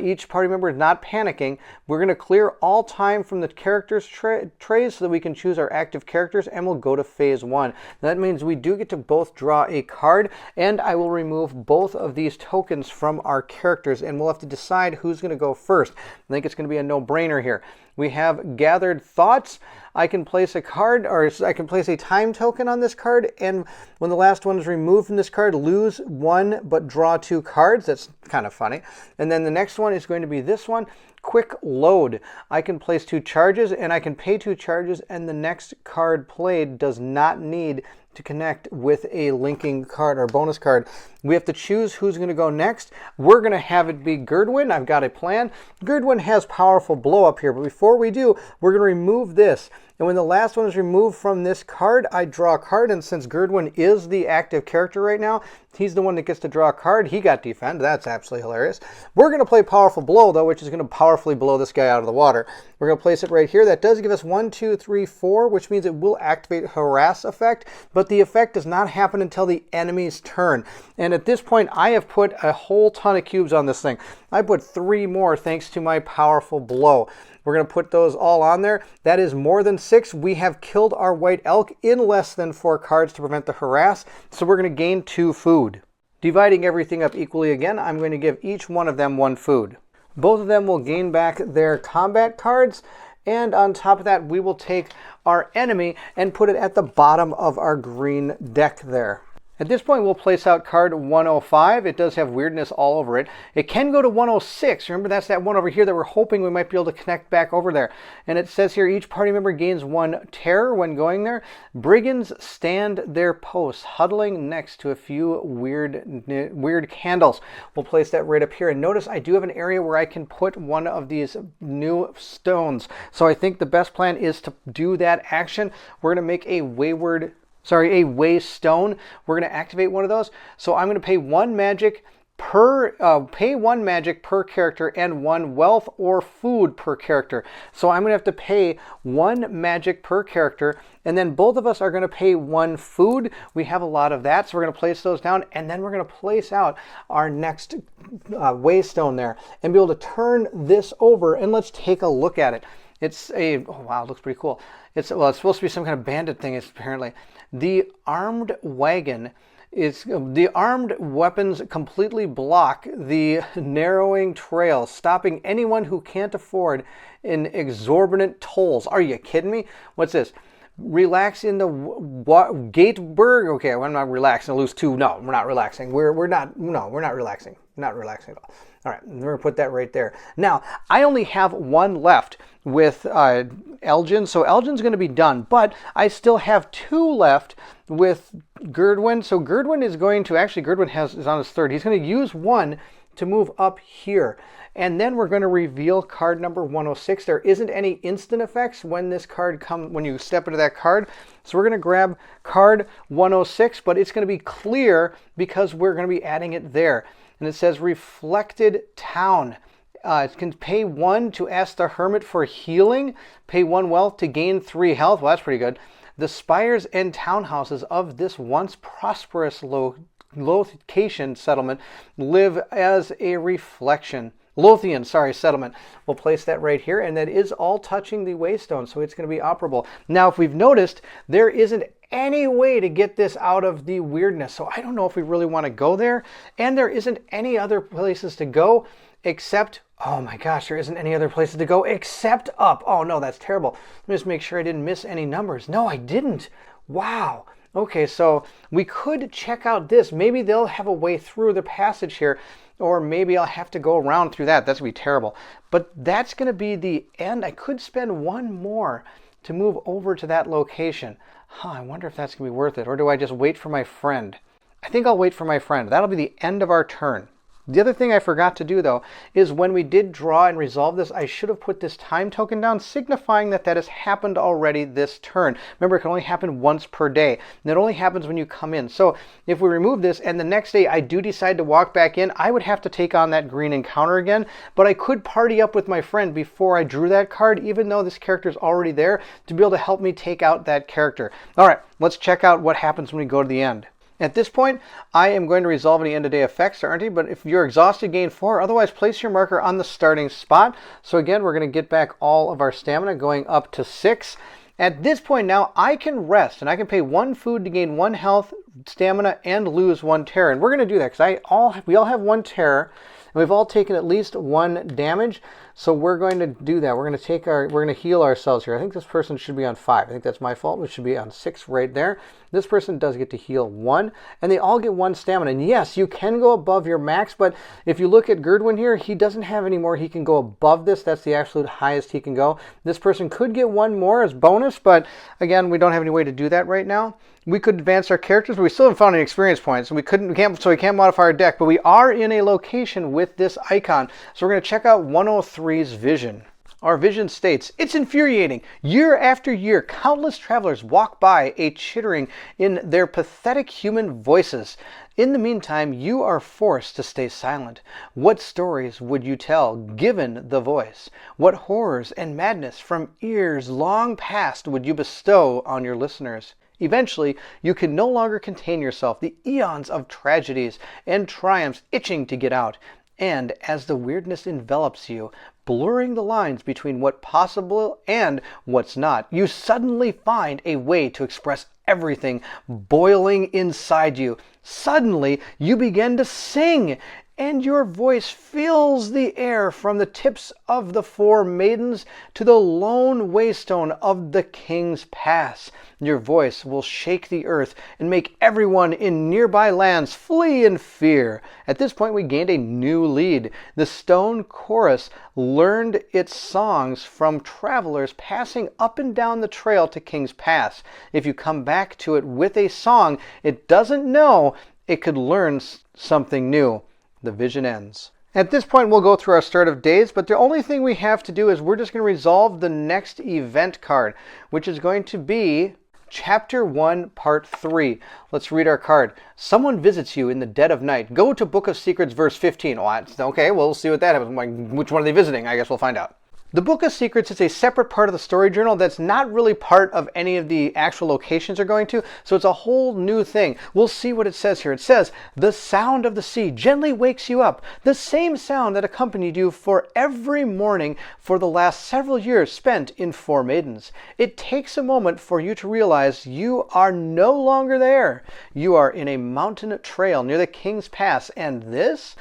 Each party member is not panicking. We're going to clear all time from the characters trays so that we can choose our active characters, and we'll go to phase 1. That means we do get to both draw a card, and I will remove both of these tokens from our characters, and we'll have to decide who's going to go first. I think it's going to be a no-brainer here. We have Gathered Thoughts. I can place a card, or I can place a time token on this card, and when the last one is removed from this card, lose 1 but draw 2 cards. That's kind of funny. And then the next one is going to be this one, Quick Load. I can place 2 charges, and I can pay 2 charges, and the next card played does not need to connect with a linking card or bonus card. We have to choose who's going to go next. We're going to have it be Gerdwin. I've got a plan. Gerdwin has Powerful Blow up here, but before we do, we're going to remove this. And when the last one is removed from this card, I draw a card, and since Gerdwin is the active character right now, he's the one that gets to draw a card. He got Defend. That's absolutely hilarious. We're going to play Powerful Blow, though, which is going to powerfully blow this guy out of the water. We're going to place it right here. That does give us 1, 2, 3, 4, which means it will activate Harass effect, but the effect does not happen until the enemy's turn. And at this point, I have put a whole ton of cubes on this thing. I put 3 more thanks to my Powerful Blow. We're going to put those all on there. That is more than 6. We have killed our white elk in less than 4 cards to prevent the harass, so we're going to gain 2 food. Dividing everything up equally again, I'm going to give each one of them 1 food. Both of them will gain back their combat cards, and on top of that, we will take our enemy and put it at the bottom of our green deck there. At this point, we'll place out card 105. It does have weirdness all over it. It can go to 106. Remember, that's that one over here that we're hoping we might be able to connect back over there. And it says here, each party member gains 1 terror when going there. Brigands stand their posts, huddling next to a few weird candles. We'll place that right up here. And notice I do have an area where I can put one of these new stones. So I think the best plan is to do that action. We're going to make a way stone. We're going to activate one of those. So I'm going to pay 1 magic per character and 1 wealth or food per character. So I'm going to have to pay 1 magic per character, and then both of us are going to pay 1 food. We have a lot of that, so we're going to place those down, and then we're going to place out our next waystone there and be able to turn this over, and let's take a look at it. Oh wow, it looks pretty cool. It's supposed to be some kind of bandit thing, apparently. The armed weapons completely block the narrowing trail, stopping anyone who can't afford an exorbitant tolls. Are you kidding me? What's this? Relax in the Gateberg. Okay, I'm not relaxing. Lose 2. No, we're not relaxing. We're not relaxing. Not relaxing at all. All right, we're going to put that right there. Now, I only have 1 left with Elgin, so Elgin's going to be done, but I still have 2 left with Gerdwin. So Gerdwin is on his 3rd. He's going to use 1 to move up here. And then we're going to reveal card number 106. There isn't any instant effects when this card when you step into that card. So we're going to grab card 106, but it's going to be clear because we're going to be adding it there. And it says Reflected Town. It can pay 1 to ask the Hermit for healing, pay 1 wealth to gain 3 health. Well, that's pretty good. The spires and townhouses of this once prosperous location settlement live as a reflection. Lothian, settlement. We'll place that right here, and that is all touching the waystone, so it's going to be operable. Now, if we've noticed, there isn't any way to get this out of the weirdness, so I don't know if we really want to go there, and there isn't any other places to go except, oh my gosh, there isn't any other places to go except up. Oh no, that's terrible. Let me just make sure I didn't miss any numbers. No, I didn't. Wow. Okay, so we could check out this. Maybe they'll have a way through the passage here, or maybe I'll have to go around through that. That's going to be terrible. But that's going to be the end. I could spend 1 more to move over to that location. I wonder if that's going to be worth it, or do I just wait for my friend? I think I'll wait for my friend. That'll be the end of our turn. The other thing I forgot to do, though, is when we did draw and resolve this, I should have put this time token down, signifying that that has happened already this turn. Remember, it can only happen once per day, and it only happens when you come in. So if we remove this, and the next day I do decide to walk back in, I would have to take on that green encounter again, but I could party up with my friend before I drew that card, even though this character is already there, to be able to help me take out that character. All right, let's check out what happens when we go to the end. At this point, I am going to resolve any end-of-day effects, there aren't any, but if you're exhausted, gain 4. Otherwise, place your marker on the starting spot. So again, we're going to get back all of our stamina, going up to 6. At this point now, I can rest, and I can pay 1 food to gain 1 health, stamina, and lose 1 terror. And we're going to do that because we all have 1 terror, and we've all taken at least 1 damage. So we're going to do that. We're going to heal ourselves here. I think this person should be on 5. I think that's my fault. We should be on 6 right there. This person does get to heal 1, and they all get 1 stamina. And yes, you can go above your max, but if you look at Gerdwin here, he doesn't have any more. He can go above this. That's the absolute highest he can go. This person could get 1 more as bonus, but again, we don't have any way to do that right now. We could advance our characters, but we still haven't found any experience points, and we can't modify our deck. But we are in a location with this icon, so we're going to check out 103's vision. Our vision states, it's infuriating. Year after year, countless travelers walk by, a chittering in their pathetic human voices. In the meantime, you are forced to stay silent. What stories would you tell, given the voice? What horrors and madness from ears long past would you bestow on your listeners? Eventually, you can no longer contain yourself, the eons of tragedies and triumphs itching to get out. And as the weirdness envelops you, blurring the lines between what's possible and what's not, you suddenly find a way to express everything boiling inside you. Suddenly, you begin to sing, and your voice fills the air from the tips of the 4 maidens to the lone waystone of the King's Pass. Your voice will shake the earth and make everyone in nearby lands flee in fear. At this point, we gained a new lead. The Stone Chorus learned its songs from travelers passing up and down the trail to King's Pass. If you come back to it with a song it doesn't know, it could learn something new. The vision ends. At this point, we'll go through our start of days, but the only thing we have to do is we're just going to resolve the next event card, which is going to be Chapter 1, Part 3. Let's read our card. Someone visits you in the dead of night. Go to Book of Secrets, verse 15. Oh, okay, we'll see what that happens. Which one are they visiting? I guess we'll find out. The Book of Secrets is a separate part of the story journal that's not really part of any of the actual locations they're going to, so it's a whole new thing. We'll see what it says here. It says, the sound of the sea gently wakes you up, the same sound that accompanied you for every morning for the last several years spent in 4 Maidens. It takes a moment for you to realize you are no longer there. You are in a mountain trail near the King's Pass, and this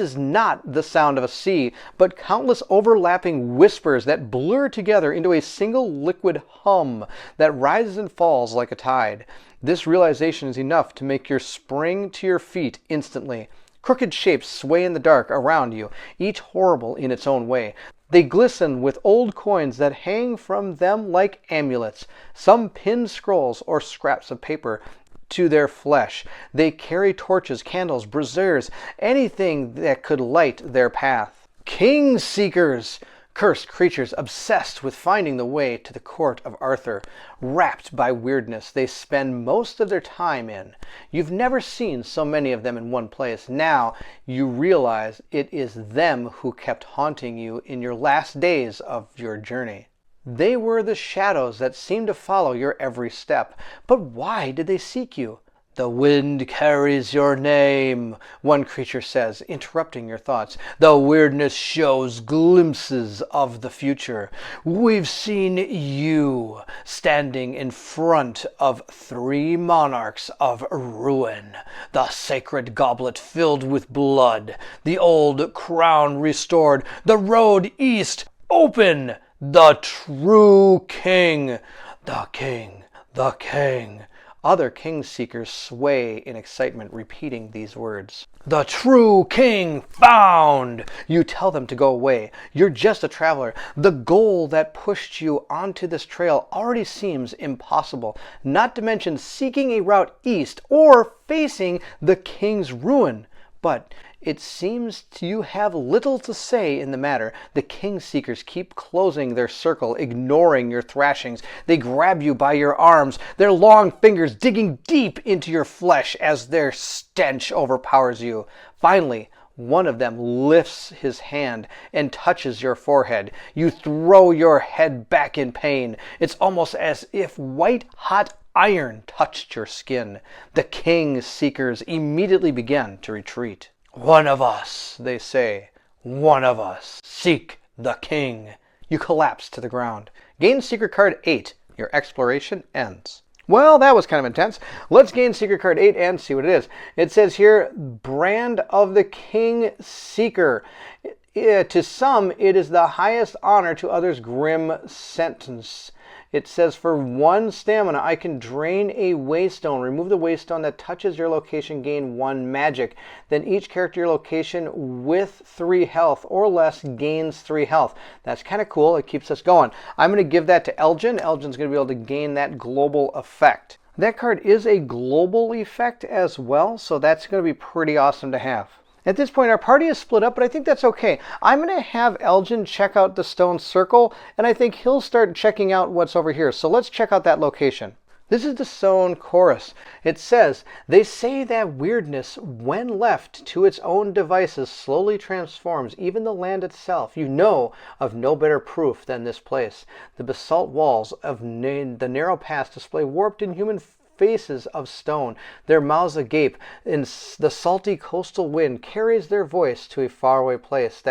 is not the sound of a sea, but countless overlapping whispers that blur together into a single liquid hum that rises and falls like a tide. This realization is enough to make you spring to your feet instantly. Crooked shapes sway in the dark around you, each horrible in its own way. They glisten with old coins that hang from them like amulets, some pinned scrolls or scraps of paper. to their flesh. They carry torches, candles, braziers, anything that could light their path. King seekers! Cursed creatures obsessed with finding the way to the court of Arthur. Wrapped by weirdness they spend most of their time in. You've never seen so many of them in one place. Now you realize it is them who kept haunting you in your last days of your journey. They were the shadows that seemed to follow your every step. But why did they seek you? The wind carries your name, one creature says, interrupting your thoughts. The weirdness shows glimpses of the future. We've seen you standing in front of 3 monarchs of ruin. The sacred goblet filled with blood. The old crown restored. The road east open. The true king. The king. The king. Other king seekers sway in excitement, repeating these words. The true king found! You tell them to go away. You're just a traveler. The goal that pushed you onto this trail already seems impossible, not to mention seeking a route east or facing the king's ruin. But it seems you have little to say in the matter. The king seekers keep closing their circle, ignoring your thrashings. They grab you by your arms, their long fingers digging deep into your flesh as their stench overpowers you. Finally, one of them lifts his hand and touches your forehead. You throw your head back in pain. It's almost as if white-hot iron touched your skin. The king seekers immediately begin to retreat. One of us, they say. One of us. Seek the king. You collapse to the ground. Gain secret card 8. Your exploration ends. Well, that was kind of intense. Let's gain secret card 8 and see what it is. It says here, Brand of the King Seeker. To some, it is the highest honor, to others, grim sentence. It says for 1 stamina, I can drain a waystone. Remove the waystone that touches your location, gain 1 magic. Then each character your location with 3 health or less gains 3 health. That's kind of cool. It keeps us going. I'm going to give that to Elgin. Elgin's going to be able to gain that global effect. That card is a global effect as well, so that's going to be pretty awesome to have. At this point, our party is split up, but I think that's okay. I'm going to have Elgin check out the stone circle, and I think he'll start checking out what's over here. So let's check out that location. This is the stone chorus. It says, they say that weirdness, when left to its own devices, slowly transforms even the land itself. You know of no better proof than this place. The basalt walls of the narrow pass display warped inhuman faces of stone, their mouths agape, and the salty coastal wind carries their voice to a faraway place.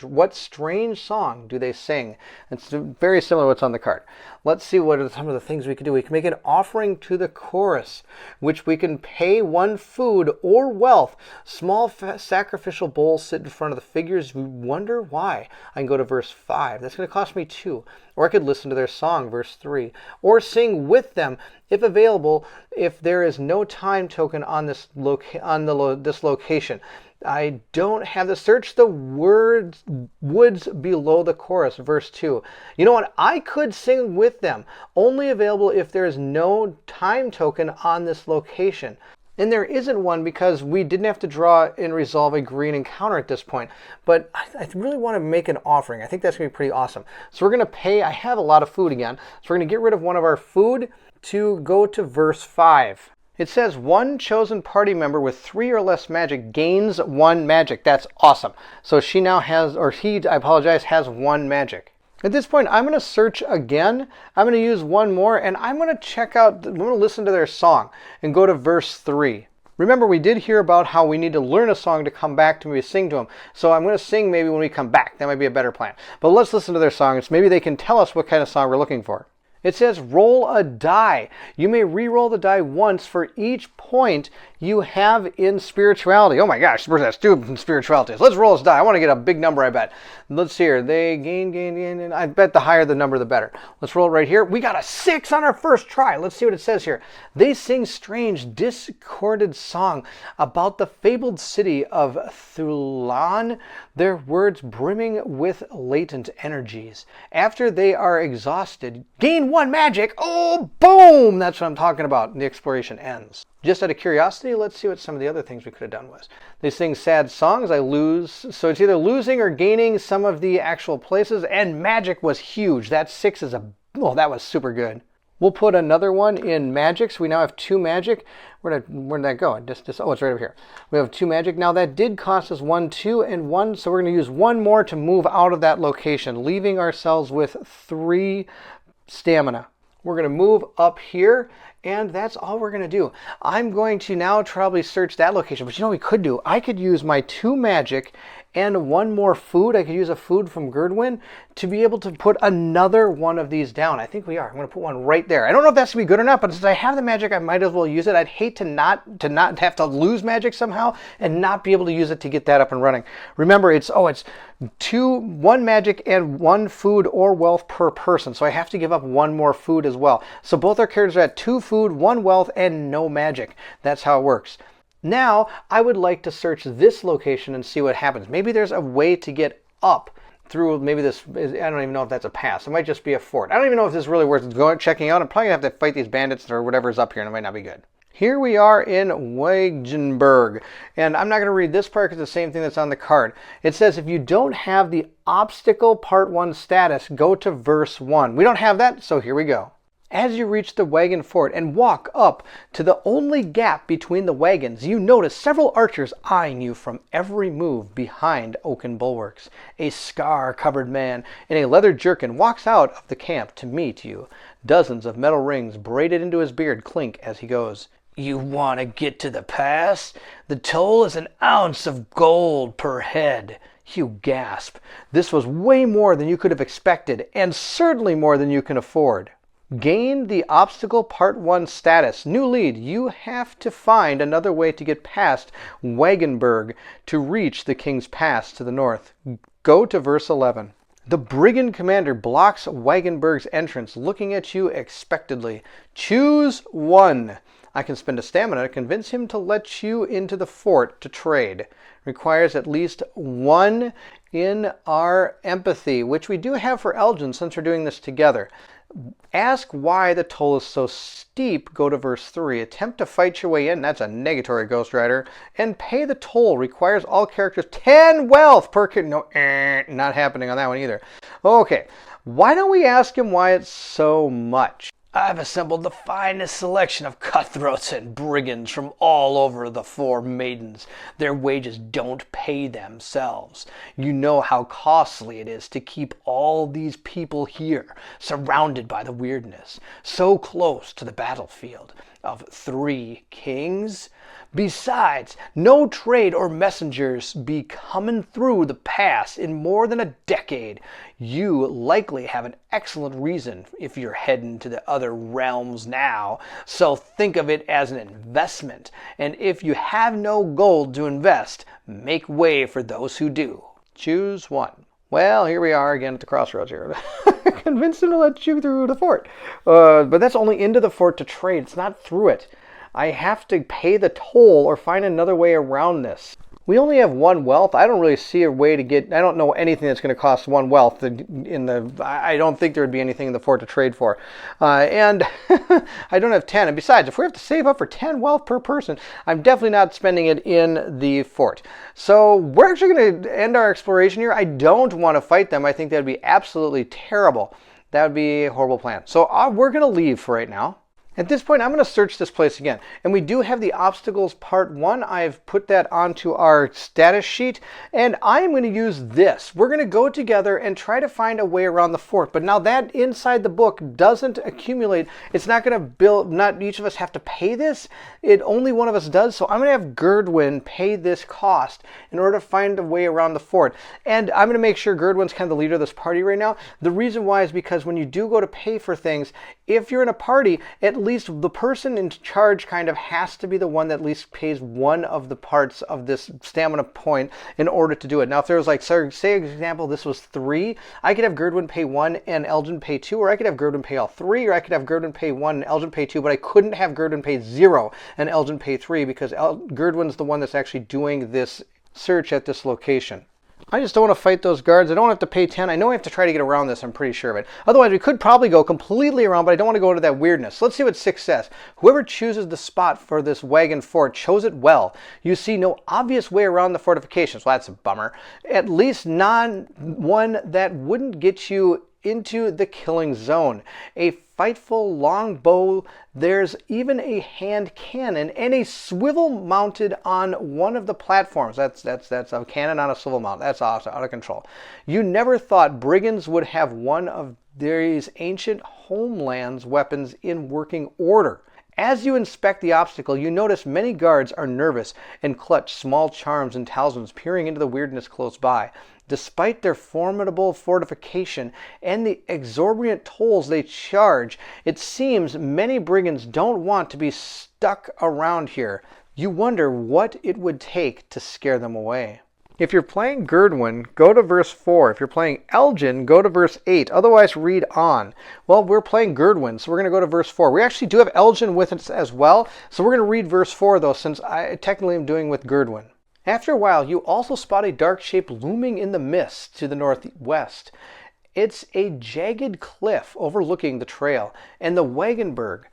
What strange song do they sing? It's very similar to what's on the card. Let's see what are some of the things we can do. We can make an offering to the chorus, which we can pay 1 food or wealth. Small sacrificial bowls sit in front of the figures. We wonder why. I can go to verse 5. That's going to cost me 2. Or I could listen to their song, verse 3. Or sing with them, if available, if there is no time token on this location. I don't have to search the woods below the chorus, verse 2. You know what? I could sing with them. Only available if there is no time token on this location. And there isn't one because we didn't have to draw and resolve a green encounter at this point. But I really want to make an offering. I think that's going to be pretty awesome. So we're going to pay. I have a lot of food again. So we're going to get rid of one of our food to go to verse 5. It says 1 chosen party member with 3 or less magic gains 1 magic. That's awesome. So she now has, or he, I apologize, has 1 magic. At this point, I'm going to search again. I'm going to use 1 more, and I'm going to check out, I'm going to listen to their song and go to verse 3. Remember, we did hear about how we need to learn a song to come back to maybe sing to them. So I'm going to sing maybe when we come back. That might be a better plan. But let's listen to their song. Maybe they can tell us what kind of song we're looking for. It says roll a die. You may re-roll the die once for each point you have in spirituality. Oh my gosh, this person has 2 in spirituality. So let's roll this die. I want to get a big number, I bet. Let's see here. They gain. And I bet the higher the number, the better. Let's roll it right here. We got a 6 on our first try. Let's see what it says here. They sing strange, discorded song about the fabled city of Thulan, their words brimming with latent energies. After they are exhausted, gain 1 magic. Oh, boom! That's what I'm talking about. The exploration ends. Just out of curiosity, let's see what some of the other things we could have done was. They sing sad songs, I lose. So it's either losing or gaining some of the actual places, and magic was huge. That 6 is oh, that was super good. We'll put another one in magic, so we now have 2 magic. Where'd that go? Oh, it's right over here. We have 2 magic. Now that did cost us 1, 2, and 1, so we're going to use 1 more to move out of that location, leaving ourselves with 3 stamina. We're going to move up here, and that's all we're going to do. I'm going to now probably search that location, but you know what we could do? I could use my 2 magic and 1 more food. I could use a food from Gerdwin to be able to put another one of these down. I think we are. I'm going to put one right there. I don't know if that's going to be good or not, but since I have the magic, I might as well use it. I'd hate to not have to lose magic somehow and not be able to use it to get that up and running. Remember, it's 1 magic and 1 food or wealth per person, so I have to give up 1 more food as well. So both our characters are at 2 food, 1 wealth, and no magic. That's how it works. Now, I would like to search this location and see what happens. Maybe there's a way to get up through, maybe this, I don't even know if that's a pass. It might just be a fort. I don't even know if this is really worth checking out. I'm probably going to have to fight these bandits or whatever's up here, and it might not be good. Here we are in Wagenburg, and I'm not going to read this part because it's the same thing that's on the card. It says if you don't have the obstacle part 1 status, go to verse 1. We don't have that, so here we go. As you reach the wagon fort and walk up to the only gap between the wagons, you notice several archers eyeing you from every move behind oaken bulwarks. A scar-covered man in a leather jerkin walks out of the camp to meet you. Dozens of metal rings braided into his beard clink as he goes. You want to get to the pass? The toll is an ounce of gold per head. You gasp. This was way more than you could have expected, and certainly more than you can afford. Gain the obstacle part 1 status. New lead. You have to find another way to get past Wagenburg to reach the King's Pass to the north. Go to verse 11. The brigand commander blocks Wagenburg's entrance, looking at you expectantly. Choose 1. I can spend a stamina to convince him to let you into the fort to trade. Requires at least 1 in our empathy, which we do have for Elgin since we're doing this together. Ask why the toll is so steep. Go to verse 3. Attempt to fight your way in. That's a negatory, Ghost Rider. And pay the toll. Requires all characters 10 wealth per No, not happening on that one either. Okay. Why don't we ask him why it's so much? I've assembled the finest selection of cutthroats and brigands from all over the 4 maidens. Their wages don't pay themselves. You know how costly it is to keep all these people here, surrounded by the weirdness, so close to the battlefield of 3 kings. Besides, no trade or messengers be coming through the pass in more than a decade. You likely have an excellent reason if you're heading to the other realms now, so think of it as an investment. And if you have no gold to invest, make way for those who do. Choose 1. Well, here we are again at the crossroads here. Convince him to let you through the fort. But that's only into the fort to trade. It's not through it. I have to pay the toll or find another way around this. We only have 1 wealth. I don't really see a way to get... I don't know anything that's going to cost 1 wealth. I don't think there would be anything in the fort to trade for. And I don't have 10. And besides, if we have to save up for 10 wealth per person, I'm definitely not spending it in the fort. So we're actually going to end our exploration here. I don't want to fight them. I think that would be absolutely terrible. That would be a horrible plan. So we're going to leave for right now. At this point, I'm going to search this place again. And we do have the obstacles part 1. I've put that onto our status sheet. And I am going to use this. We're going to go together and try to find a way around the fort. But now that inside the book doesn't accumulate. It's not going to build, not each of us have to pay this. Only one of us does. So I'm going to have Gerdwin pay this cost in order to find a way around the fort. And I'm going to make sure Gerdwin's kind of the leader of this party right now. The reason why is because when you do go to pay for things, if you're in a party, at least the person in charge kind of has to be the one that at least pays 1 of the parts of this stamina point in order to do it. Now, if there was like, say, for example, this was 3, I could have Gerdwin pay 1 and Elgin pay 2, or I could have Gerdwin pay all 3, or I could have Gerdwin pay 1 and Elgin pay 2, but I couldn't have Gerdwin pay 0 and Elgin pay 3 because Gerdwin's the one that's actually doing this search at this location. I just don't want to fight those guards. I don't have to pay 10. I know I have to try to get around this, I'm pretty sure of it. Otherwise, we could probably go completely around, but I don't want to go into that weirdness. Let's see what 6 says. Whoever chooses the spot for this wagon fort chose it well. You see no obvious way around the fortifications. Well, that's a bummer. At least one that wouldn't get you into the killing zone. A fightful long bow, there's even a hand cannon and a swivel mounted on one of the platforms. That's a cannon on a swivel mount. That's awesome, out of control. You never thought brigands would have one of these ancient homelands weapons in working order. As you inspect the obstacle, you notice many guards are nervous and clutch small charms and talismans, peering into the weirdness close by. Despite their formidable fortification and the exorbitant tolls they charge, it seems many brigands don't want to be stuck around here. You wonder what it would take to scare them away. If you're playing Gerdwin, go to verse 4. If you're playing Elgin, go to verse 8. Otherwise, read on. Well, we're playing Gerdwin, so we're going to go to verse 4. We actually do have Elgin with us as well, so we're going to read verse 4, though, since I technically am doing with Gerdwin. After a while, you also spot a dark shape looming in the mist to the northwest. It's a jagged cliff overlooking the trail and the Wagenburg.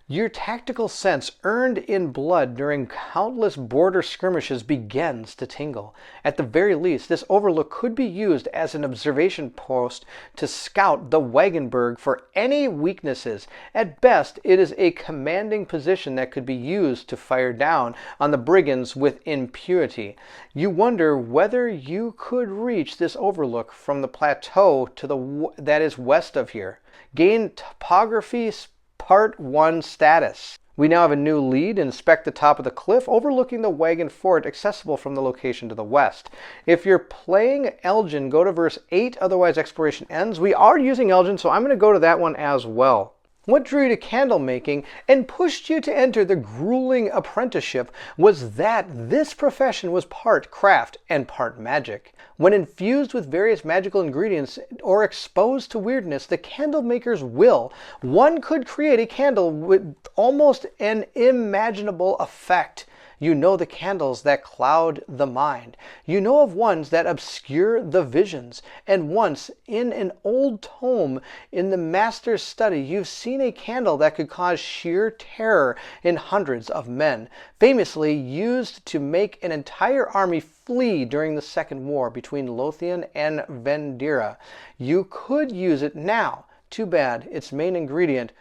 Your tactical sense, earned in blood during countless border skirmishes, begins to tingle. At the very least, this overlook could be used as an observation post to scout the Wagenburg for any weaknesses. At best, it is a commanding position that could be used to fire down on the brigands with impunity. You wonder whether you could reach this overlook from the plateau to that is west of here. Gain topography Part 1 status. We now have a new lead. Inspect the top of the cliff overlooking the wagon fort, accessible from the location to the west. If you're playing Elgin, go to verse 8, otherwise exploration ends. We are using Elgin, so I'm going to go to that one as well. What drew you to candle making and pushed you to enter the grueling apprenticeship was that this profession was part craft and part magic. When infused with various magical ingredients or exposed to weirdness, the candle maker's will, one could create a candle with almost an unimaginable effect. You know the candles that cloud the mind. You know of ones that obscure the visions. And once, in an old tome in the master's study, you've seen a candle that could cause sheer terror in hundreds of men, famously used to make an entire army flee during the Second War between Lothian and Vendera. You could use it now. Too bad its main ingredient,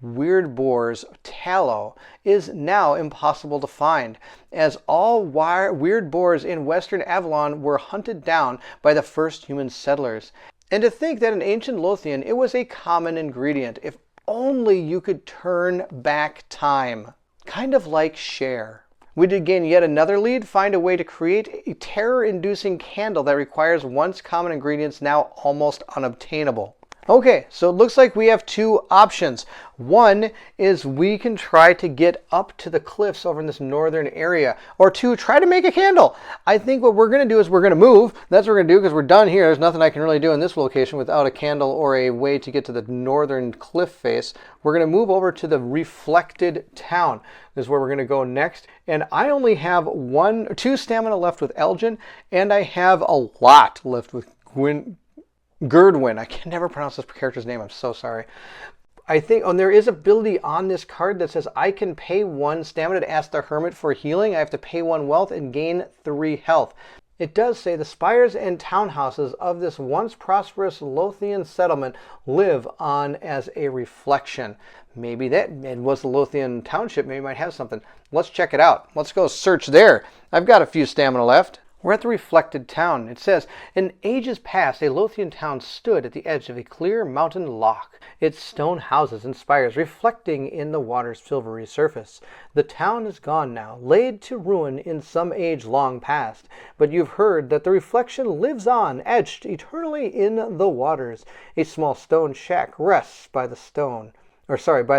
Weird Boar's tallow, is now impossible to find, as all weird boars in western Avalon were hunted down by the first human settlers. And to think that in ancient Lothian it was a common ingredient. If only you could turn back time. Kind of like Cher. We did gain yet another lead. Find a way to create a terror-inducing candle that requires once common ingredients now almost unobtainable. Okay, so it looks like we have two options. One is we can try to get up to the cliffs over in this northern area, or two, try to make a candle. I think what we're going to do is we're going to move. That's what we're going to do because we're done here. There's nothing I can really do in this location without a candle or a way to get to the northern cliff face. We're going to move over to the reflected town. This is where we're going to go next. And I only have 2 stamina left with Elgin, and I have a lot left with Gerdwin. I can never pronounce this character's name. I'm so sorry. I think there is ability on this card that says I can pay 1 stamina to ask the hermit for healing. I have to pay 1 wealth and gain 3 health. It does say the spires and townhouses of this once prosperous Lothian settlement live on as a reflection. Maybe that it was the Lothian township. Maybe it might have something. Let's check it out. Let's go search there. I've got a few stamina left. We're at the reflected town. It says, in ages past, a Lothian town stood at the edge of a clear mountain loch, its stone houses and spires reflecting in the water's silvery surface. The town is gone now, laid to ruin in some age long past, but you've heard that the reflection lives on, etched eternally in the waters. A small stone shack rests by the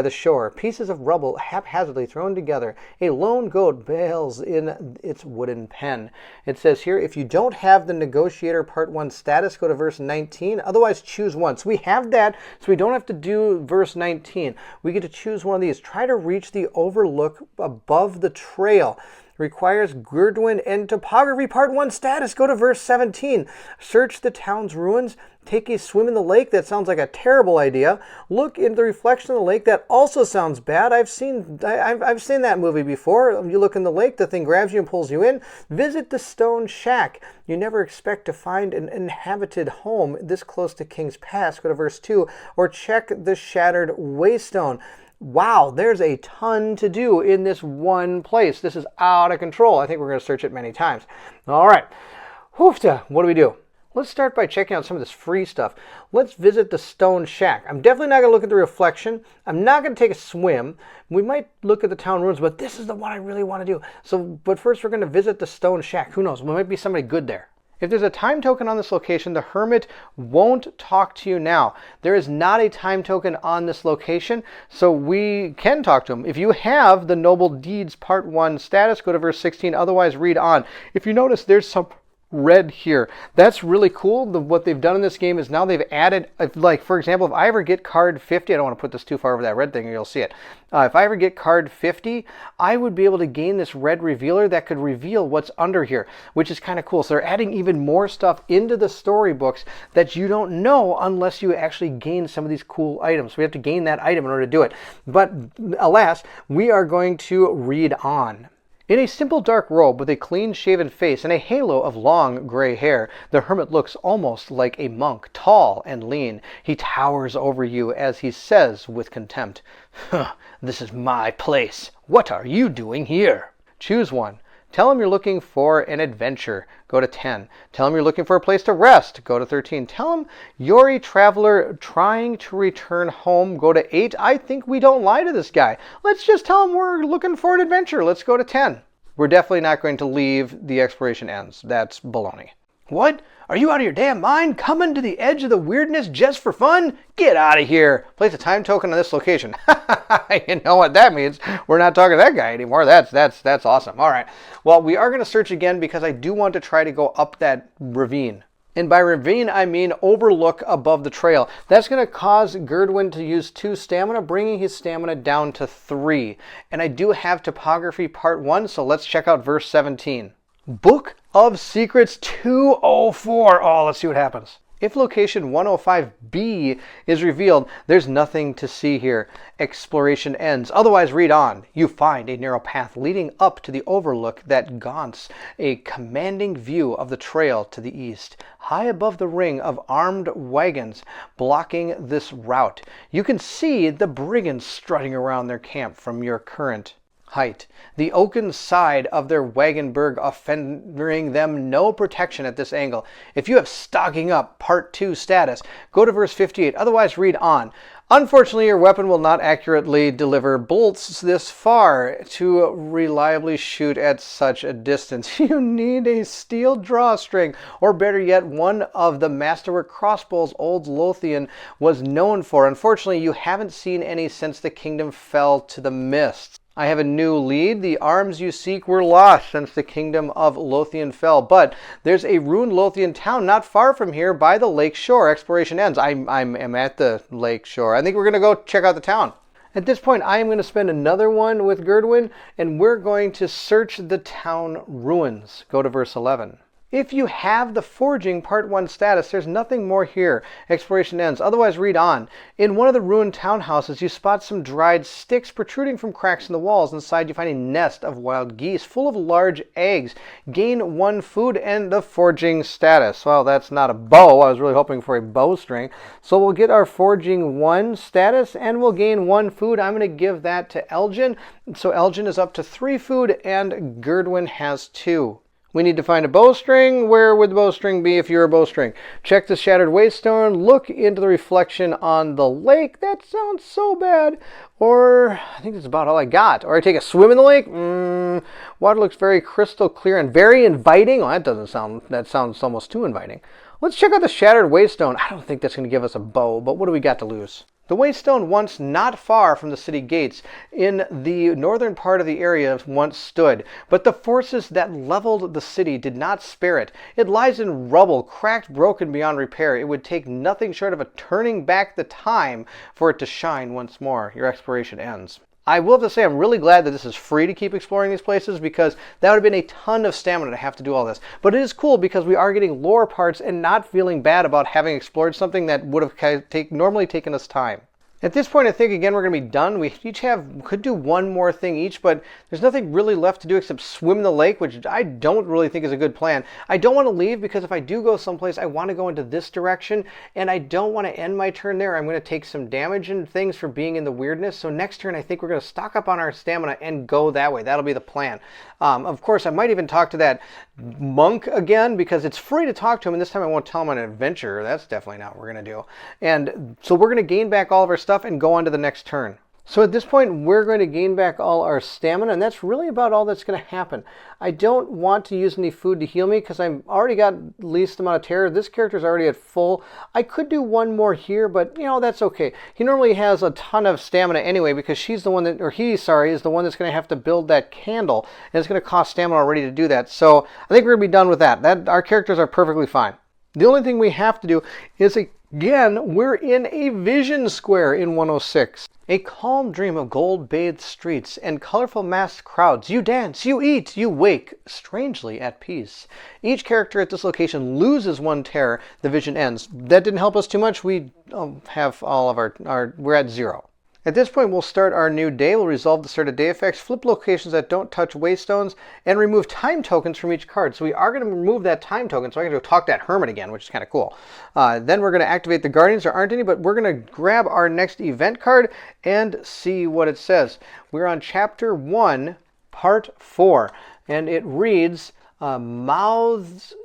shore, pieces of rubble haphazardly thrown together. A lone goat bails in its wooden pen. It says here, if you don't have the Negotiator Part 1 status, go to verse 19. Otherwise, choose one. So we have that, so we don't have to do verse 19. We get to choose one of these. Try to reach the overlook above the trail. requires Gurdwin and Topography Part 1 status. Go to verse 17. Search the town's ruins. Take a swim in the lake. That sounds like a terrible idea. Look into the reflection of the lake. That also sounds bad. I've seen that movie before. You look in the lake, the thing grabs you and pulls you in. Visit the stone shack. You never expect to find an inhabited home this close to King's Pass. Go to verse 2. Or check the shattered waystone. Wow, there's a ton to do in this one place. This is out of control. I think we're going to search it many times. All right. Hoofta, what do we do? Let's start by checking out some of this free stuff. Let's visit the stone shack. I'm definitely not going to look at the reflection. I'm not going to take a swim. We might look at the town ruins, but this is the one I really want to do. But first we're going to visit the stone shack. Who knows? There might be somebody good there. If there's a time token on this location, the hermit won't talk to you now. There is not a time token on this location, so we can talk to him. If you have the Noble Deeds Part 1 status, go to verse 16. Otherwise, read on. If you notice, there's some red here. That's really cool. What they've done in this game is now they've added, like, for example, if I ever get card 50, I don't want to put this too far over that red thing or you'll see it. If I ever get card 50, I would be able to gain this red revealer that could reveal what's under here, which is kind of cool. So they're adding even more stuff into the storybooks that you don't know unless you actually gain some of these cool items. We have to gain that item in order to do it. But alas, we are going to read on. In a simple dark robe with a clean-shaven face and a halo of long gray hair, the hermit looks almost like a monk, tall and lean. He towers over you as he says with contempt, "This is my place. What are you doing here?" Choose one. Tell him you're looking for an adventure. Go to 10. Tell him you're looking for a place to rest. Go to 13. Tell him you're a traveler trying to return home. Go to 8. I think we don't lie to this guy. Let's just tell him we're looking for an adventure. Let's go to 10. We're definitely not going to leave the exploration ends. That's baloney. What? Are you out of your damn mind? Coming to the edge of the weirdness just for fun? Get out of here. Place a time token on this location. You know what that means. We're not talking to that guy anymore. That's awesome. All right. Well, we are going to search again because I do want to try to go up that ravine. And by ravine, I mean overlook above the trail. That's going to cause Gurdwin to use 2 stamina, bringing his stamina down to 3. And I do have Topography Part 1, so let's check out verse 17. Book of Secrets 204. Oh, let's see what happens. If location 105B is revealed, there's nothing to see here. Exploration ends. Otherwise, read on. You find a narrow path leading up to the overlook that gaunts a commanding view of the trail to the east. High above the ring of armed wagons blocking this route, you can see the brigands strutting around their camp from your current height. The oaken side of their wagonberg offering them no protection at this angle. If you have stocking up Part 2 status, go to verse 58. Otherwise, read on. Unfortunately, your weapon will not accurately deliver bolts this far to reliably shoot at such a distance. You need a steel drawstring, or better yet, one of the masterwork crossbows old Lothian was known for. Unfortunately, you haven't seen any since the kingdom fell to the mists. I have a new lead. The arms you seek were lost since the kingdom of Lothian fell. But there's a ruined Lothian town not far from here by the lake shore. Exploration ends. I'm at the lake shore. I think we're going to go check out the town. At this point, I am going to spend another one with Gurdwin, and we're going to search the town ruins. Go to verse 11. If you have the Forging Part 1 status, there's nothing more here. Exploration ends. Otherwise, read on. In one of the ruined townhouses, you spot some dried sticks protruding from cracks in the walls. Inside, you find a nest of wild geese full of large eggs. Gain 1 food and the Forging status. Well, that's not a bow. I was really hoping for a bowstring. So we'll get our Forging 1 status, and we'll gain 1 food. I'm going to give that to Elgin. So Elgin is up to 3 food, and Gurdwin has 2. We need to find a bowstring. Where would the bowstring be if you're a bowstring? Check the shattered waystone. Look into the reflection on the lake. That sounds so bad. Or, I think that's about all I got. Or I take a swim in the lake. Water looks very crystal clear and very inviting. Oh, that sounds almost too inviting. Let's check out the shattered waystone. I don't think that's going to give us a bow, but what do we got to lose? The waystone, once not far from the city gates, in the northern part of the area once stood, but the forces that leveled the city did not spare it. It lies in rubble, cracked, broken beyond repair. It would take nothing short of a turning back the time for it to shine once more. Your exploration ends. I will have to say I'm really glad that this is free to keep exploring these places, because that would have been a ton of stamina to have to do all this. But it is cool because we are getting lore parts and not feeling bad about having explored something that would have normally taken us time. At this point, I think, again, we're going to be done. We each could do one more thing each, but there's nothing really left to do except swim in the lake, which I don't really think is a good plan. I don't want to leave because if I do go someplace, I want to go into this direction, and I don't want to end my turn there. I'm going to take some damage and things for being in the weirdness. So next turn, I think we're going to stock up on our stamina and go that way. That'll be the plan. Of course, I might even talk to that monk again because it's free to talk to him, and this time I won't tell him an adventure. That's definitely not what we're going to do. And so we're going to gain back all of our stuff and go on to the next turn. So at this point, we're going to gain back all our stamina, and that's really about all that's going to happen. I don't want to use any food to heal me because I've already got least amount of terror. This character's already at full. I could do one more here, but that's okay. He normally has a ton of stamina anyway because she's the one that, or he, sorry, is the one that's going to have to build that candle, and it's going to cost stamina already to do that. So I think we're going to be done with that. Our characters are perfectly fine. The only thing we have to do is again, we're in a vision square in 106. A calm dream of gold-bathed streets and colorful masked crowds. You dance, you eat, you wake, strangely at peace. Each character at this location loses one terror. The vision ends. That didn't help us too much. We have all of we're at 0. At this point, we'll start our new day. We'll resolve the start of day effects, flip locations that don't touch waystones, and remove time tokens from each card. So we are going to remove that time token, so I'm going to go talk to that hermit again, which is kind of cool. Then we're going to activate the guardians. There aren't any, but we're going to grab our next event card and see what it says. We're on Chapter 1, Part 4, and it reads, Moss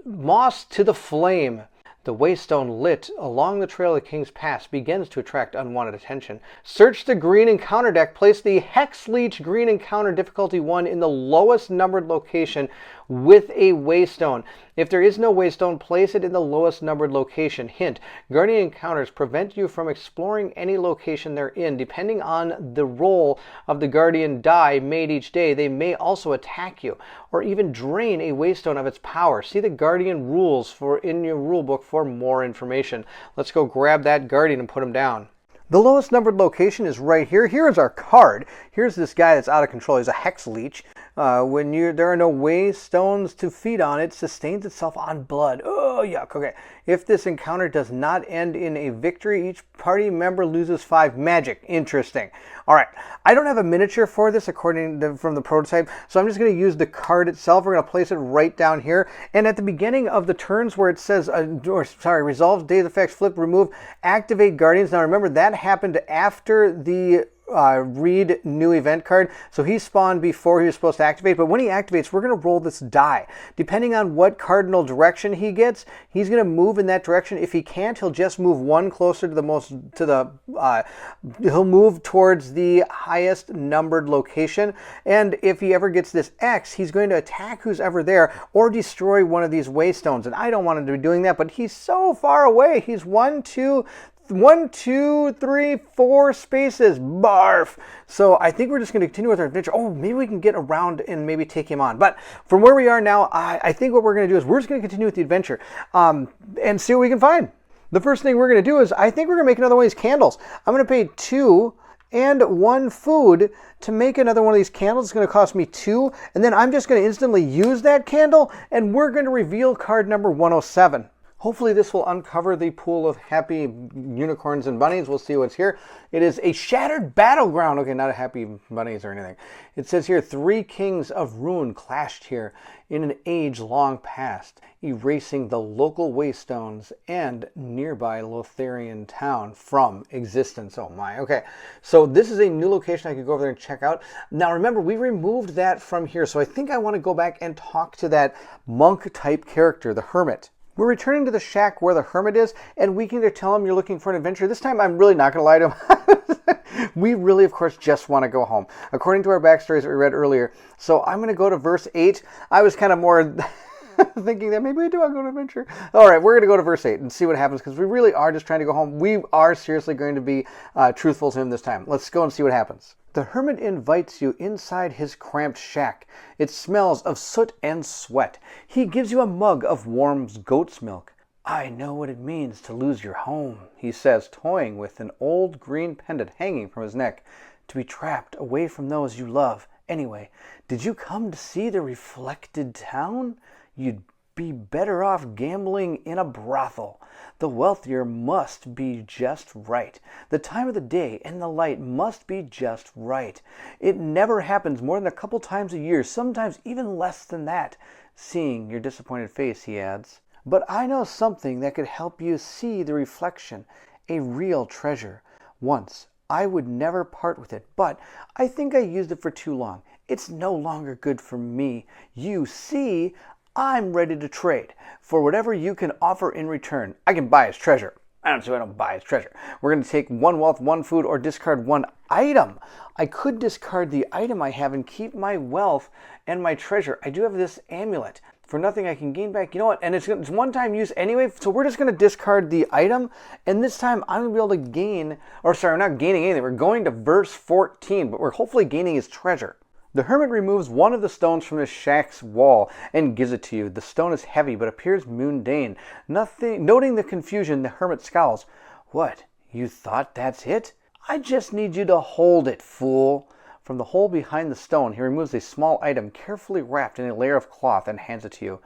to the Flame. The waystone lit along the trail of King's Pass begins to attract unwanted attention. Search the green encounter deck. Place the Hex Leech green encounter difficulty 1 in the lowest numbered location with a waystone. If there is no waystone, place it in the lowest numbered location. Hint, guardian encounters prevent you from exploring any location they're in. Depending on the roll of the guardian die made each day, they may also attack you or even drain a waystone of its power. See the guardian rules in your rulebook for more information. Let's go grab that guardian and put him down. The lowest numbered location is right here. Here is our card. Here's this guy that's out of control. He's a Hex Leech. When there are no waystones to feed on, it sustains itself on blood. Oh, yuck. Okay. If this encounter does not end in a victory, each party member loses 5 magic. Interesting. All right. I don't have a miniature for this from the prototype, so I'm just going to use the card itself. We're going to place it right down here. And at the beginning of the turns where it says, resolve days effects, flip, remove, activate guardians. Now remember, that happened after the read new event card, so he spawned before he was supposed to activate, but when he activates, we're going to roll this die. Depending on what cardinal direction he gets, he's going to move in that direction. If he can't, he'll just move one closer to he'll move towards the highest numbered location, and if he ever gets this X, he's going to attack who's ever there or destroy one of these waystones, and I don't want him to be doing that, but he's so far away. He's 1, 2, 3, 4 spaces. Barf. So I think we're just going to continue with our adventure. Oh, maybe we can get around and maybe take him on. But from where we are now, I think what we're going to do is we're just going to continue with the adventure and see what we can find. The first thing we're going to do is I think we're going to make another one of these candles. I'm going to pay 2 and 1 food to make another one of these candles. It's going to cost me 2. And then I'm just going to instantly use that candle and we're going to reveal card number 107. Hopefully this will uncover the pool of happy unicorns and bunnies. We'll see what's here. It is a shattered battleground. Okay, not a happy bunnies or anything. It says here, 3 kings of ruin clashed here in an age long past, erasing the local waystones and nearby Lotharian town from existence. Oh my, okay. So this is a new location I could go over there and check out. Now remember, we removed that from here, so I think I want to go back and talk to that monk type character, the hermit. We're returning to the shack where the hermit is, and we can either tell him you're looking for an adventure. This time, I'm really not going to lie to him. We really, of course, just want to go home, according to our backstories that we read earlier. So I'm going to go to verse 8. I was kind of more thinking that maybe I do want to go to an adventure. All right, we're going to go to verse 8 and see what happens, because we really are just trying to go home. We are seriously going to be truthful to him this time. Let's go and see what happens. The hermit invites you inside his cramped shack. It smells of soot and sweat. He gives you a mug of warm goat's milk. I know what it means to lose your home, he says, toying with an old green pendant hanging from his neck. to be trapped away from those you love. Anyway, did you come to see the reflected town? You'd be better off gambling in a brothel. The wealthier must be just right. The time of the day and the light must be just right. It never happens more than a couple times a year, sometimes even less than that. Seeing your disappointed face, he adds. But I know something that could help you see the reflection, a real treasure. Once, I would never part with it, but I think I used it for too long. It's no longer good for me. You see, I'm ready to trade for whatever you can offer in return. I can buy his treasure. I don't buy his treasure. We're going to take 1 wealth, 1 food, or discard 1 item. I could discard the item I have and keep my wealth and my treasure. I do have this amulet. For nothing I can gain back. You know what? And it's one-time use anyway, so we're just going to discard the item. And this time I'm going to be able to gain, or sorry, we're not gaining anything. We're going to verse 14, but we're hopefully gaining his treasure. The hermit removes one of the stones from his shack's wall and gives it to you. The stone is heavy but appears mundane. Noting the confusion, the hermit scowls. What? You thought that's it? I just need you to hold it, fool. From the hole behind the stone, he removes a small item carefully wrapped in a layer of cloth and hands it to you.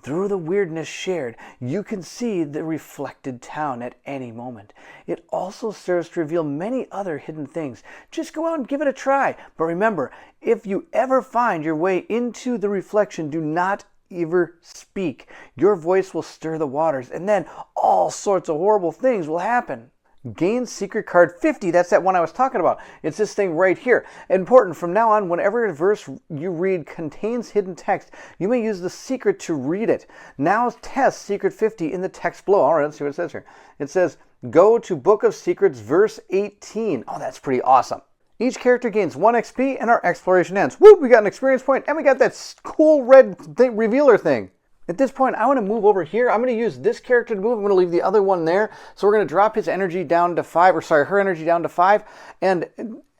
Through the weirdness shared, you can see the reflected town at any moment. It also serves to reveal many other hidden things. Just go out and give it a try. But remember, if you ever find your way into the reflection, do not ever speak. Your voice will stir the waters, and then all sorts of horrible things will happen. Gain secret card 50. That's that one I was talking about. It's this thing right here. Important, from now on, whenever a verse you read contains hidden text, you may use the secret to read it. Now test secret 50 in the text below. All right, let's see what it says here. It says, go to Book of Secrets, verse 18. Oh, that's pretty awesome. Each character gains 1 XP and our exploration ends. Woo, we got an experience point and we got that cool red revealer thing. At this point, I want to move over here. I'm going to use this character to move. I'm going to leave the other one there. So we're going to drop his energy down to 5, or sorry, her energy down to 5. And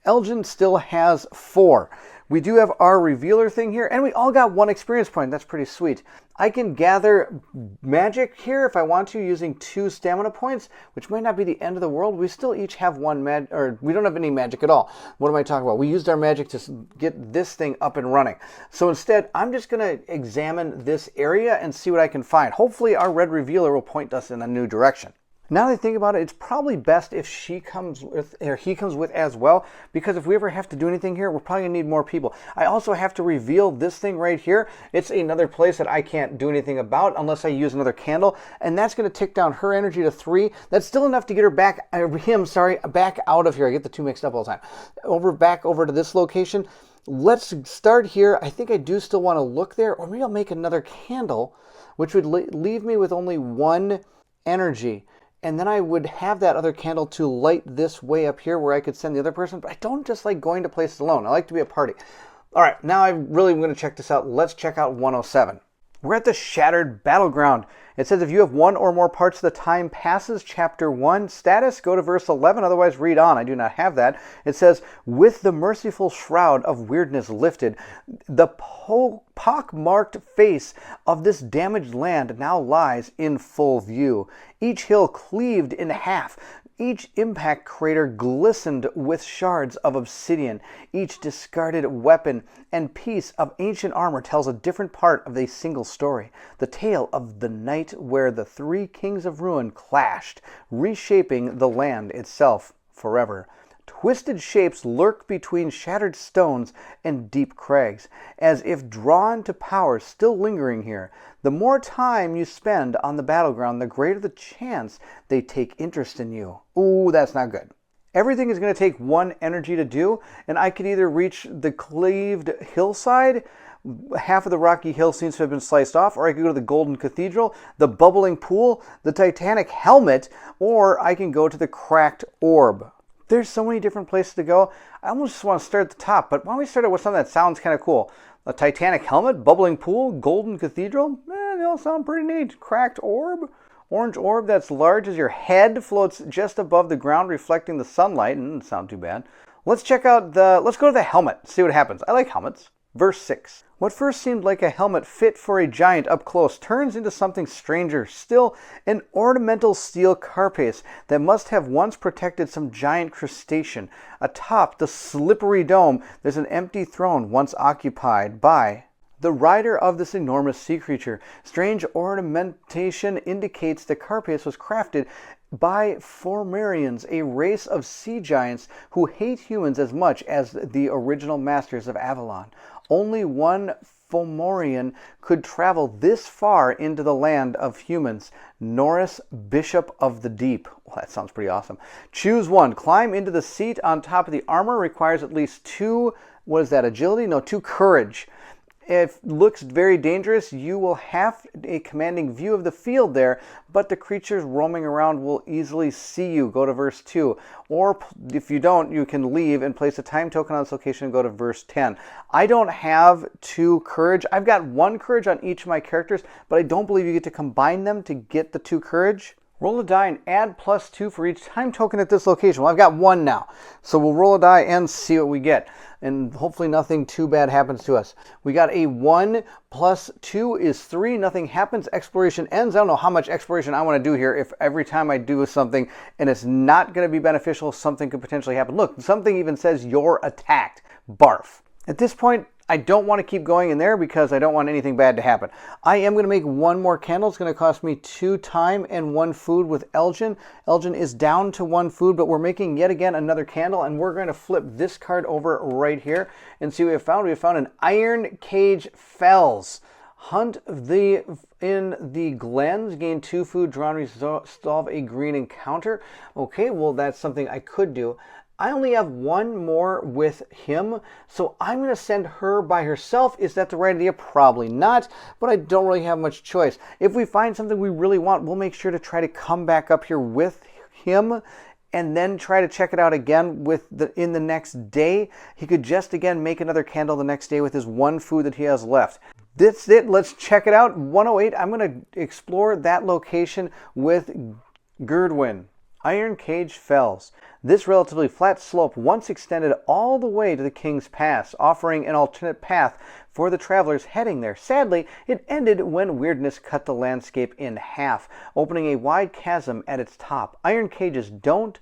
Elgin still has 4. We do have our revealer thing here, and we all got 1 experience point. That's pretty sweet. I can gather magic here if I want to, using 2 stamina points, which might not be the end of the world. We still each have 1 or we don't have any magic at all. What am I talking about? We used our magic to get this thing up and running. So instead, I'm just going to examine this area and see what I can find. Hopefully, our red revealer will point us in a new direction. Now that I think about it, it's probably best if she comes with, or he comes with as well, because if we ever have to do anything here, we're probably going to need more people. I also have to reveal this thing right here. It's another place that I can't do anything about unless I use another candle, and that's going to tick down her energy to 3. That's still enough to get her back, back out of here. I get the 2 mixed up all the time. Back over to this location. Let's start here. I think I do still want to look there, or maybe I'll make another candle, which would leave me with only 1 energy. And then I would have that other candle to light this way up here where I could send the other person. But I don't just like going to places alone. I like to be a party. All right, now I really am going to check this out. Let's check out 107. We're at the Shattered Battleground. It says if you have 1 or more parts of the time passes, chapter 1, status, go to verse 11, otherwise read on. I do not have that. It says, with the merciful shroud of weirdness lifted, the pock-marked face of this damaged land now lies in full view. Each hill cleaved in half. Each impact crater glistened with shards of obsidian. Each discarded weapon and piece of ancient armor tells a different part of a single story. The tale of the night where the 3 kings of ruin clashed, reshaping the land itself forever. Twisted shapes lurk between shattered stones and deep crags, as if drawn to powers still lingering here. The more time you spend on the battleground, the greater the chance they take interest in you. Ooh, that's not good. Everything is going to take 1 energy to do, and I could either reach the cleaved hillside, half of the rocky hill seems to have been sliced off, or I could go to the Golden Cathedral, the Bubbling Pool, the Titanic Helmet, or I can go to the Cracked Orb. There's so many different places to go. I almost just want to start at the top, but why don't we start with something that sounds kind of cool? A Titanic Helmet, Bubbling Pool, Golden Cathedral, they all sound pretty neat. Cracked Orb, orange orb that's large as your head, floats just above the ground reflecting the sunlight. Doesn't sound too bad. Let's check out let's go to the helmet, see what happens. I like helmets. Verse 6. What first seemed like a helmet fit for a giant up close turns into something stranger still, an ornamental steel carapace that must have once protected some giant crustacean. Atop the slippery dome, there's an empty throne once occupied by the rider of this enormous sea creature. Strange ornamentation indicates the carapace was crafted by Fomorians, a race of sea giants who hate humans as much as the original masters of Avalon. Only one Fomorian could travel this far into the land of humans. Norris, Bishop of the Deep. Well, that sounds pretty awesome. Choose one. Climb into the seat on top of the armor. Requires at least 2, what is that, agility? No, 2 courage. It looks very dangerous. You will have a commanding view of the field there, but the creatures roaming around will easily see you. Go to verse 2. Or if you don't, you can leave and place a time token on this location and go to verse 10. I don't have 2 courage. I've got 1 courage on each of my characters, but I don't believe you get to combine them to get the 2 courage. Roll a die and add +2 for each time token at this location. Well, I've got 1 now. So we'll roll a die and see what we get. And hopefully nothing too bad happens to us. We got a 1 + 2 is 3. Nothing happens. Exploration ends. I don't know how much exploration I want to do here. If every time I do something and it's not going to be beneficial, something could potentially happen. Look, something even says you're attacked. Barf. At this point, I don't want to keep going in there because I don't want anything bad to happen. I am going to make 1 more candle. It's going to cost me 2 time and 1 food with Elgin. Elgin is down to 1 food, but we're making yet again another candle, and we're going to flip this card over right here and see what we have found. We have found an Iron Cage Fells. Hunt in the glens, gain 2 food, draw and resolve a green encounter. Okay, well that's something I could do. I only have 1 more with him, so I'm going to send her by herself. Is that the right idea? Probably not, but I don't really have much choice. If we find something we really want, we'll make sure to try to come back up here with him and then try to check it out again in the next day. He could just again make another candle the next day with his 1 food that he has left. That's it. Let's check it out. 108. I'm going to explore that location with Gerdwin. Iron Cage Fells. This relatively flat slope once extended all the way to the King's Pass, offering an alternate path for the travelers heading there. Sadly, it ended when weirdness cut the landscape in half, opening a wide chasm at its top. Iron cages dot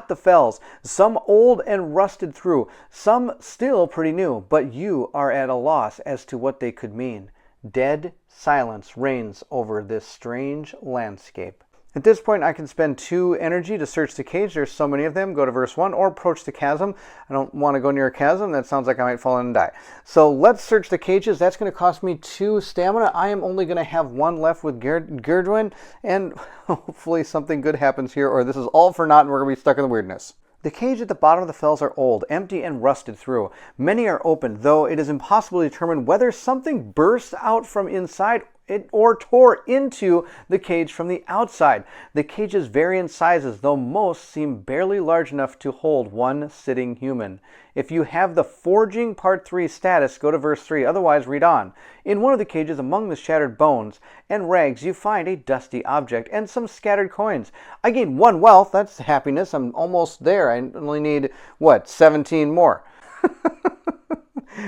the fells, some old and rusted through, some still pretty new, but you are at a loss as to what they could mean. Dead silence reigns over this strange landscape. At this point, I can spend 2 energy to search the cage. There's so many of them. Go to verse 1 or approach the chasm. I don't want to go near a chasm. That sounds like I might fall in and die. So let's search the cages. That's going to cost me 2 stamina. I am only going to have 1 left with Gerdwin, and hopefully something good happens here, or this is all for naught and we're going to be stuck in the weirdness. The cage at the bottom of the fells are old, empty, and rusted through. Many are open, though it is impossible to determine whether something burst out from inside or tore into the cage from the outside. The cages vary in sizes, though most seem barely large enough to hold 1 sitting human. If you have the Forging Part 3 status, go to verse 3, otherwise read on. In one of the cages, among the shattered bones and rags, you find a dusty object and some scattered coins. I gain 1 wealth, that's happiness, I'm almost there. I only need, 17 more.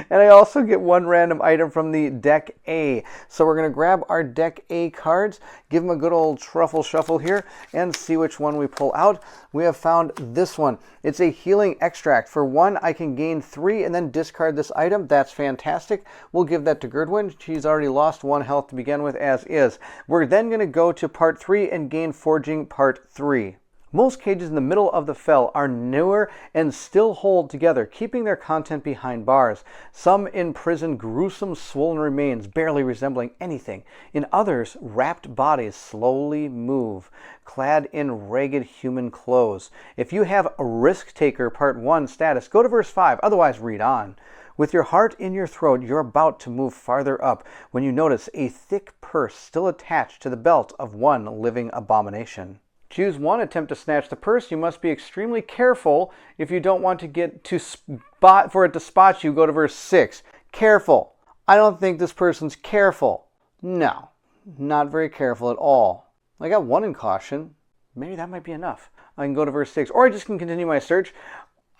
And I also get 1 random item from the deck A. So we're going to grab our deck A cards, give them a good old truffle shuffle here, and see which one we pull out. We have found this one. It's a healing extract. For 1, I can gain 3 and then discard this item. That's fantastic. We'll give that to Gerdwin. She's already lost 1 health to begin with, as is. We're then going to go to Part 3 and gain Forging Part 3. Most cages in the middle of the fell are newer and still hold together, keeping their content behind bars. Some imprison gruesome swollen remains, barely resembling anything. In others, wrapped bodies slowly move, clad in ragged human clothes. If you have a Risk Taker Part 1 status, go to verse 5, otherwise read on. With your heart in your throat, you're about to move farther up when you notice a thick purse still attached to the belt of 1 living abomination. Choose 1, attempt to snatch the purse. You must be extremely careful if you don't want to get to for it to spot you. Go to verse 6. Careful. I don't think this person's careful. No, not very careful at all. I got 1 in caution. Maybe that might be enough. I can go to verse 6, or I just can continue my search.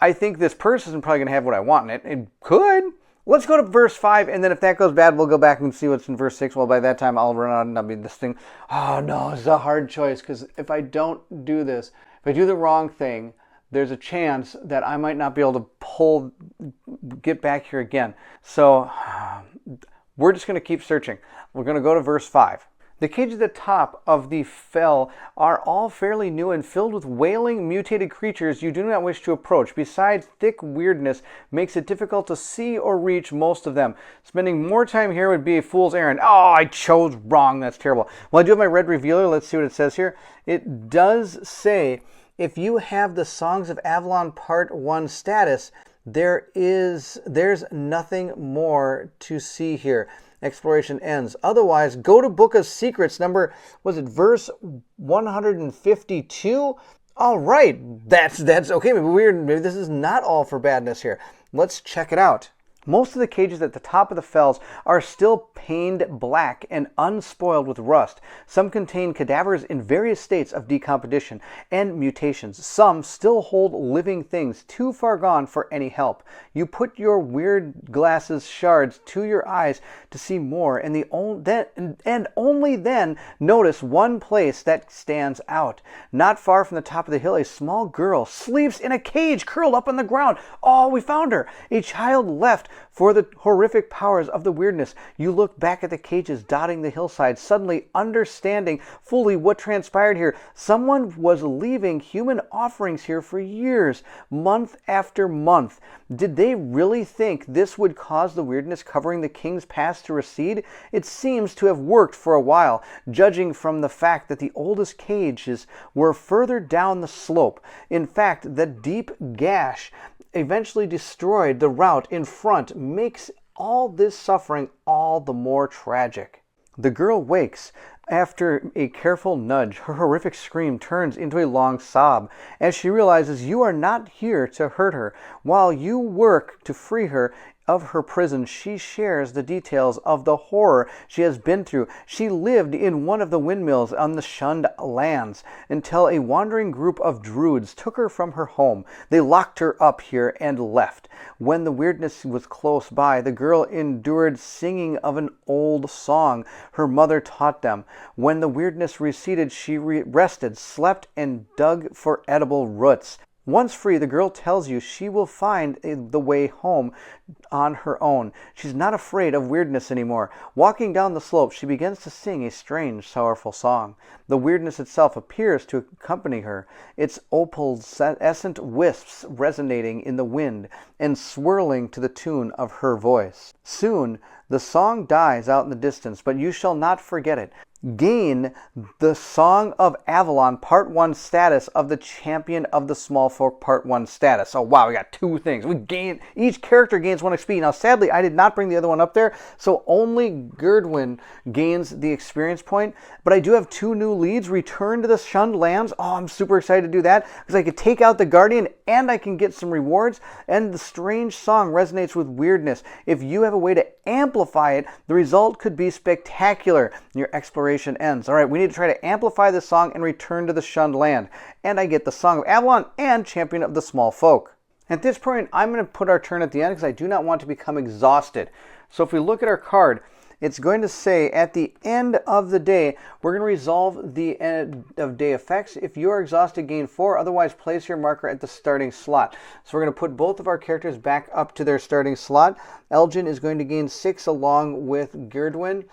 I think this purse isn't probably going to have what I want in it. It could. Let's go to verse 5, and then if that goes bad, we'll go back and see what's in verse 6. Well, by that time, I'll run out and I'll be this thing. Oh, no, it's a hard choice, because if I don't do this, if I do the wrong thing, there's a chance that I might not be able to get back here again. So we're just going to keep searching. We're going to go to verse 5. The cages at the top of the fell are all fairly new and filled with wailing, mutated creatures you do not wish to approach. Besides, thick weirdness makes it difficult to see or reach most of them. Spending more time here would be a fool's errand. Oh, I chose wrong. That's terrible. Well, I do have my red revealer. Let's see what it says here. It does say, if you have the Songs of Avalon Part 1 status, there's nothing more to see here. Exploration ends. Otherwise, go to Book of Secrets, verse 152? All right, that's okay. Maybe this is not all for badness here. Let's check it out. Most of the cages at the top of the fells are still paned black and unspoiled with rust. Some contain cadavers in various states of decomposition and mutations. Some still hold living things too far gone for any help. You put your weird glasses shards to your eyes to see more, and only then notice one place that stands out. Not far from the top of the hill, a small girl sleeps in a cage curled up on the ground. Oh, we found her! A child left for the horrific powers of the weirdness. You look back at the cages dotting the hillside, suddenly understanding fully what transpired here. Someone was leaving human offerings here for years, month after month. Did they really think this would cause the weirdness covering the king's past to recede? It seems to have worked for a while, judging from the fact that the oldest cages were further down the slope. In fact, the deep gash eventually destroyed the route in front, makes all this suffering all the more tragic. The girl wakes. After a careful nudge, her horrific scream turns into a long sob as she realizes you are not here to hurt her. While you work to free her of her prison, she shares the details of the horror she has been through. She lived in one of the windmills on the shunned lands until a wandering group of druids took her from her home. They locked her up here and left. When the weirdness was close by, the girl endured singing of an old song her mother taught them. When the weirdness receded, she rested, slept, and dug for edible roots. Once free, the girl tells you she will find the way home on her own. She's not afraid of weirdness anymore. Walking down the slope, she begins to sing a strange, sorrowful song. The weirdness itself appears to accompany her, its opalescent wisps resonating in the wind and swirling to the tune of her voice. Soon, the song dies out in the distance, but you shall not forget it. Gain the Song of Avalon Part 1 status of the Champion of the Small Folk Part 1 status. Oh wow, we got two things. Each character gains 1 XP. Now sadly, I did not bring the other one up there, so only Gerdwin gains the experience point. But I do have 2 new leads. Return to the Shunned Lands. Oh, I'm super excited to do that because I could take out the Guardian and I can get some rewards. And the strange song resonates with weirdness. If you have a way to amplify it, the result could be spectacular. Your exploration ends. All right, we need to try to amplify this song and return to the Shunned Land. And I get the Song of Avalon and Champion of the Small Folk. At this point, I'm going to put our turn at the end because I do not want to become exhausted. So if we look at our card, it's going to say at the end of the day, we're going to resolve the end of day effects. If you are exhausted, gain 4. Otherwise, place your marker at the starting slot. So we're going to put both of our characters back up to their starting slot. Elgin is going to gain 6 along with Gerdwin.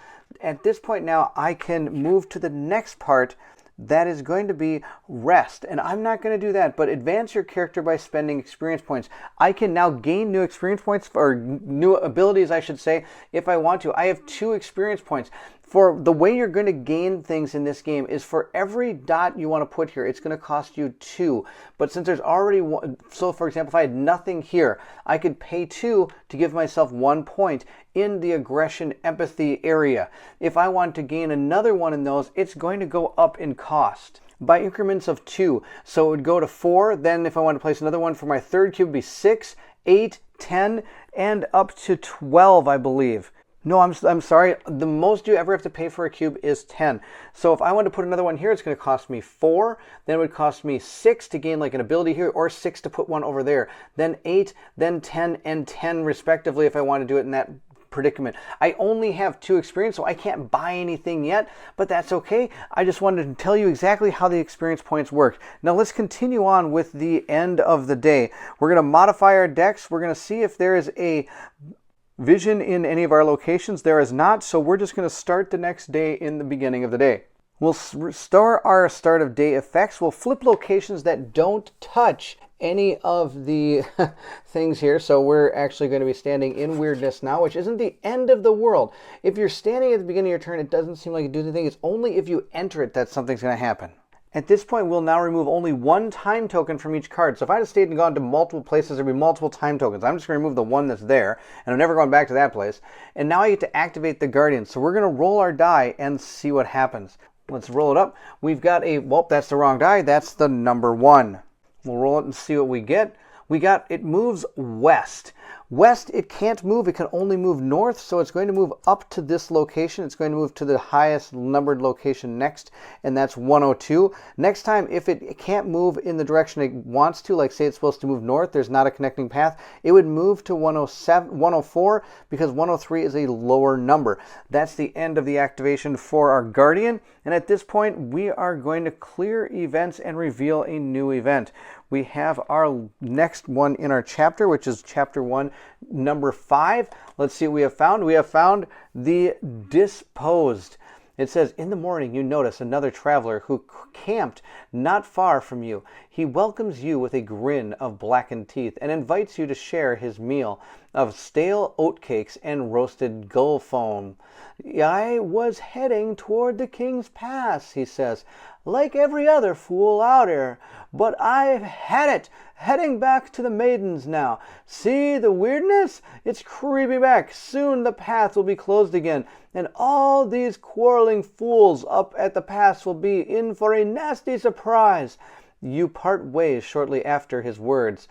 At this point now, I can move to the next part. That is going to be rest. And I'm not going to do that, but advance your character by spending experience points. I can now gain new experience points, or new abilities, I should say, if I want to. I have 2 experience points. For the way you're going to gain things in this game is for every dot you want to put here, it's going to cost you 2. But since there's already one, so for example, if I had nothing here, I could pay 2 to give myself 1 point in the aggression empathy area. If I want to gain another one in those, it's going to go up in cost by increments of 2. So it would go to 4. Then if I want to place another one for my third cube, it would be 6, 8, 10, and up to 12, I believe. No, I'm sorry. The most you ever have to pay for a cube is 10. So if I want to put another one here, it's going to cost me 4. Then it would cost me 6 to gain like an ability here, or 6 to put one over there. Then 8, then 10, and 10 respectively if I want to do it in that predicament. I only have 2 experience, so I can't buy anything yet, but that's okay. I just wanted to tell you exactly how the experience points work. Now let's continue on with the end of the day. We're going to modify our decks. We're going to see if there is a vision in any of our locations. There is not, so we're just going to start the next day in the beginning of the day. We'll restore our start of day effects. We'll flip locations that don't touch any of the things here. So we're actually going to be standing in weirdness now, which isn't the end of the world. If you're standing at the beginning of your turn, it doesn't seem like you do anything. It's only if you enter it that something's going to happen. At this point, we'll now remove only 1 time token from each card. So if I had stayed and gone to multiple places, there'd be multiple time tokens. I'm just going to remove the one that's there, and I'm never going back to that place. And now I get to activate the Guardian. So we're going to roll our die and see what happens. Let's roll it up. We've got a, well, that's the wrong die. That's the number 1. We'll roll it and see what we get. We got, it moves west. West, it can't move. It can only move north, so it's going to move up to this location. It's going to move to the highest numbered location next, and that's 102. Next time, if it can't move in the direction it wants to, like say it's supposed to move north, there's not a connecting path, it would move to 104, because 103 is a lower number. That's the end of the activation for our Guardian, and at this point, we are going to clear events and reveal a new event. We have our next one in our chapter, which is chapter 1, number 5. Let's see what we have found. We have found the Disposed. It says, in the morning you notice another traveler who camped not far from you. He welcomes you with a grin of blackened teeth and invites you to share his meal of stale oatcakes and roasted gull foam. I was heading toward the King's Pass, he says, like every other fool out here, but I've had it, heading back to the maidens now. See the weirdness? It's creeping back. Soon the path will be closed again, and all these quarreling fools up at the pass will be in for a nasty surprise. You part ways shortly after his words,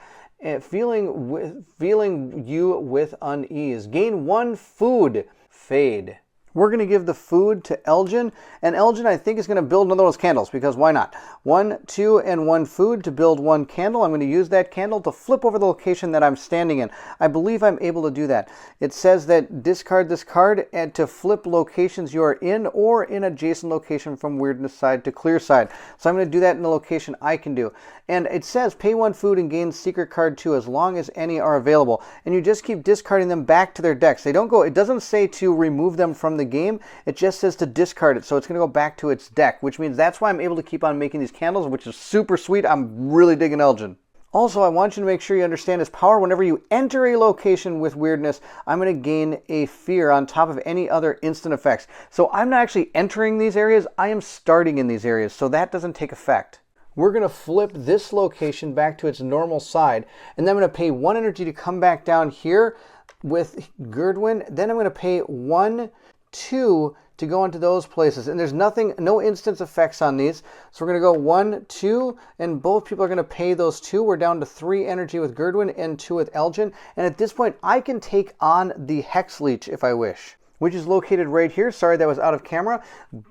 feeling you with unease. Gain 1 food. Fade. We're going to give the food to Elgin, and Elgin, I think, is going to build another one of those candles, because why not? 1, 2, and 1 food to build 1 candle. I'm going to use that candle to flip over the location that I'm standing in. I believe I'm able to do that. It says that discard this card and to flip locations you are in or in adjacent location from weirdness side to clear side. So I'm going to do that in the location I can do. And it says pay 1 food and gain secret card 2 as long as any are available. And you just keep discarding them back to their decks. They don't go, it doesn't say to remove them from the game. It just says to discard it. So it's going to go back to its deck, which means that's why I'm able to keep on making these candles, which is super sweet. I'm really digging Elgin. Also, I want you to make sure you understand his power. Whenever you enter a location with weirdness, I'm going to gain a fear on top of any other instant effects. So I'm not actually entering these areas. I am starting in these areas. So that doesn't take effect. We're going to flip this location back to its normal side, and then I'm going to pay 1 energy to come back down here with Gerdwin. Then I'm going to pay 1, 2 to go into those places. And there's nothing, no instance effects on these. So we're going to go 1, 2, and both people are going to pay those 2. We're down to 3 energy with Gerdwin and 2 with Elgin. And at this point, I can take on the Hex Leech if I wish, which is located right here. Sorry, that was out of camera.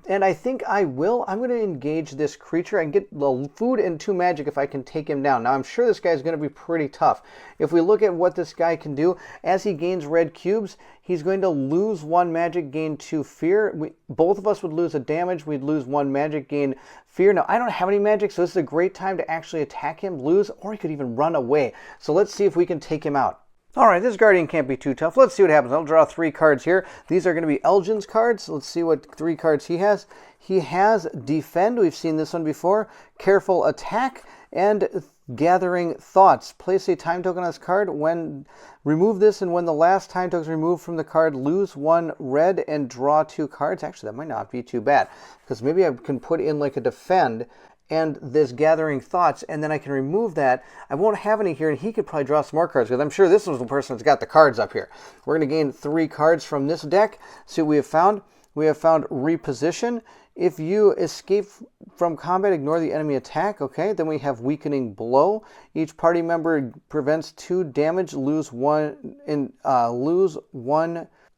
And I think I will. I'm going to engage this creature. I can get the food and 2 magic if I can take him down. Now, I'm sure this guy is going to be pretty tough. If we look at what this guy can do, as he gains red cubes, he's going to lose 1 magic, gain 2 fear. Both of us would lose a damage. We'd lose 1 magic, gain fear. Now, I don't have any magic, so this is a great time to actually attack him, lose, or he could even run away. So let's see if we can take him out. All right, this Guardian can't be too tough. Let's see what happens. I'll draw 3 cards here. These are going to be Elgin's cards. Let's see what 3 cards he has. He has Defend. We've seen this one before. Careful Attack and Gathering Thoughts. Place a time token on this card. Remove this, and when the last time token is removed from the card, lose 1 red and draw 2 cards. Actually, that might not be too bad, because maybe I can put in like a Defend and this Gathering Thoughts, and then I can remove that. I won't have any here, and he could probably draw some more cards, because I'm sure this was the person that's got the cards up here. We're going to gain 3 cards from this deck. See what we have found. We have found Reposition. If you escape from combat, ignore the enemy attack. Okay, then we have Weakening Blow. Each party member prevents 2 damage, lose 1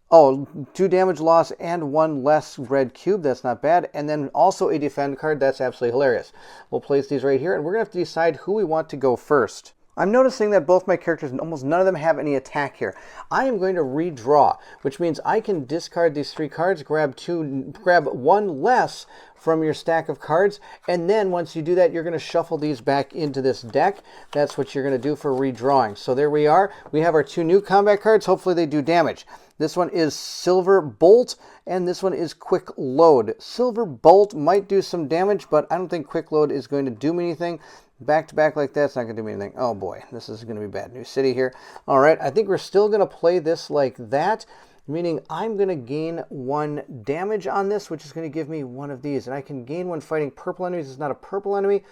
Oh, 2 damage loss and 1 less red cube. That's not bad. And then also a defend card. That's absolutely hilarious. We'll place these right here, and we're going to have to decide who we want to go first. I'm noticing that both my characters, almost none of them have any attack here. I am going to redraw, which means I can discard these 3 cards, grab 1 less from your stack of cards, and then once you do that, you're going to shuffle these back into this deck. That's what you're going to do for redrawing. So there we are. We have our 2 new combat cards. Hopefully they do damage. This one is Silver Bolt, and this one is Quick Load. Silver Bolt might do some damage, but I don't think Quick Load is going to do me anything. Back to back like that's not going to do me anything. Oh boy, this is going to be bad news city here. All right, I think we're still going to play this like that, meaning I'm going to gain 1 damage on this, which is going to give me 1 of these. And I can gain 1 fighting purple enemies. It's not a purple enemy.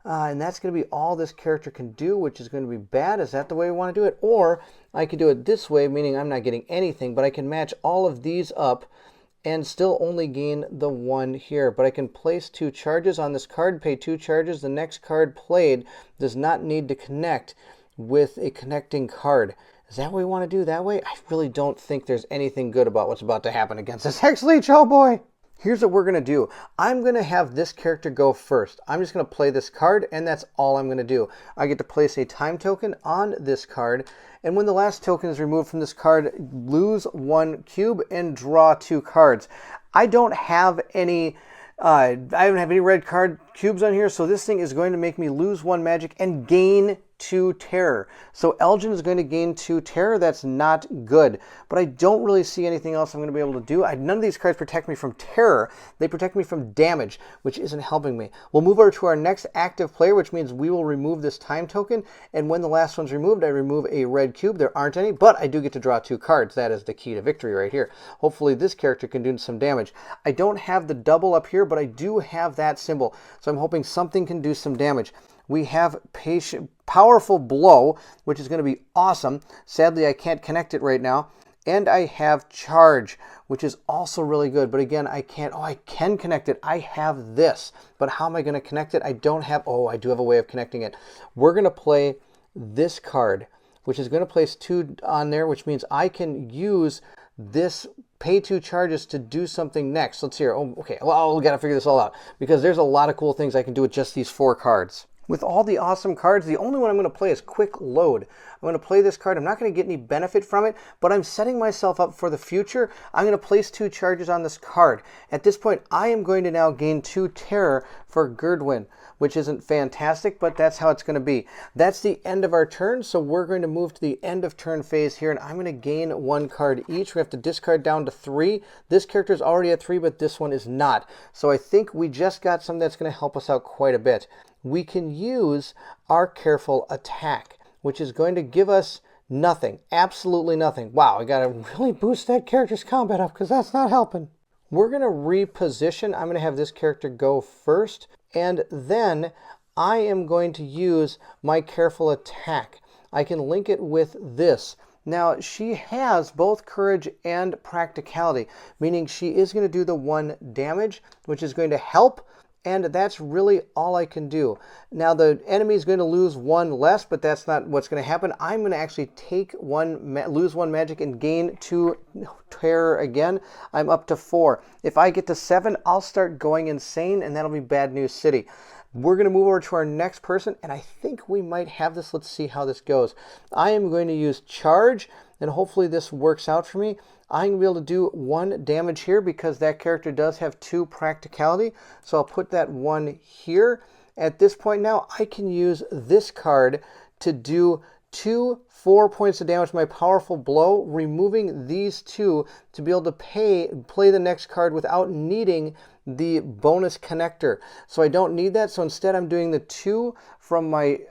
And that's going to be all this character can do, which is going to be bad. Is that the way we want to do it? Or I could do it this way, meaning I'm not getting anything, but I can match all of these up and still only gain the 1 here. But I can place 2 charges on this card, pay 2 charges. The next card played does not need to connect with a connecting card. Is that what we want to do that way? I really don't think there's anything good about what's about to happen against this X-Leech. Oh boy! Here's what we're going to do. I'm going to have this character go first. I'm just going to play this card, and that's all I'm going to do. I get to place a time token on this card, and when the last token is removed from this card, lose 1 cube and draw 2 cards. I don't have any... I don't have any red card cubes on here, so this thing is going to make me lose 1 magic and gain 2 terror. So Elgin is going to gain 2 terror. That's not good. But I don't really see anything else I'm going to be able to do. None of these cards protect me from terror. They protect me from damage, which isn't helping me. We'll move over to our next active player, which means we will remove this time token. And when the last one's removed, I remove a red cube. There aren't any, but I do get to draw 2 cards. That is the key to victory right here. Hopefully this character can do some damage. I don't have the double up here, but I do have that symbol. So I'm hoping something can do some damage. We have Powerful Blow, which is going to be awesome. Sadly, I can't connect it right now. And I have Charge, which is also really good. But again, I can't. Oh, I can connect it. I have this. But how am I going to connect it? I don't have. Oh, I do have a way of connecting it. We're going to play this card, which is going to place 2 on there, which means I can use this pay 2 charges to do something next. Let's hear. Oh, okay. Well, we got to figure this all out because there's a lot of cool things I can do with just these 4 cards. With all the awesome cards, the only one I'm going to play is Quick Load. I'm going to play this card. I'm not going to get any benefit from it, but I'm setting myself up for the future. I'm going to place 2 charges on this card. At this point, I am going to now gain 2 terror for Gerdwin, which isn't fantastic, but that's how it's going to be. That's the end of our turn, so we're going to move to the end of turn phase here, and I'm going to gain 1 card each. We have to discard down to 3. This character is already at 3, but this one is not. So I think we just got something that's going to help us out quite a bit. We can use our Careful Attack, which is going to give us nothing, absolutely nothing. Wow, I got to really boost that character's combat up because that's not helping. We're going to reposition. I'm going to have this character go first, and then I am going to use my Careful Attack. I can link it with this. Now, she has both courage and practicality, meaning she is going to do the 1 damage, which is going to help. And that's really all I can do. Now, the enemy is going to lose 1 less, but that's not what's going to happen. I'm going to actually take lose 1 magic and gain 2 terror again. I'm up to 4. If I get to 7, I'll start going insane, and that'll be Bad News City. We're going to move over to our next person, and I think we might have this. Let's see how this goes. I am going to use Charge, and hopefully this works out for me. I'm going to be able to do 1 damage here because that character does have 2 practicality. So I'll put that 1 here. At this point now, I can use this card to do 4 points of damage, my Powerful Blow, removing these 2 to be able to play the next card without needing the bonus connector. So I don't need that. So instead, I'm doing the 2 from my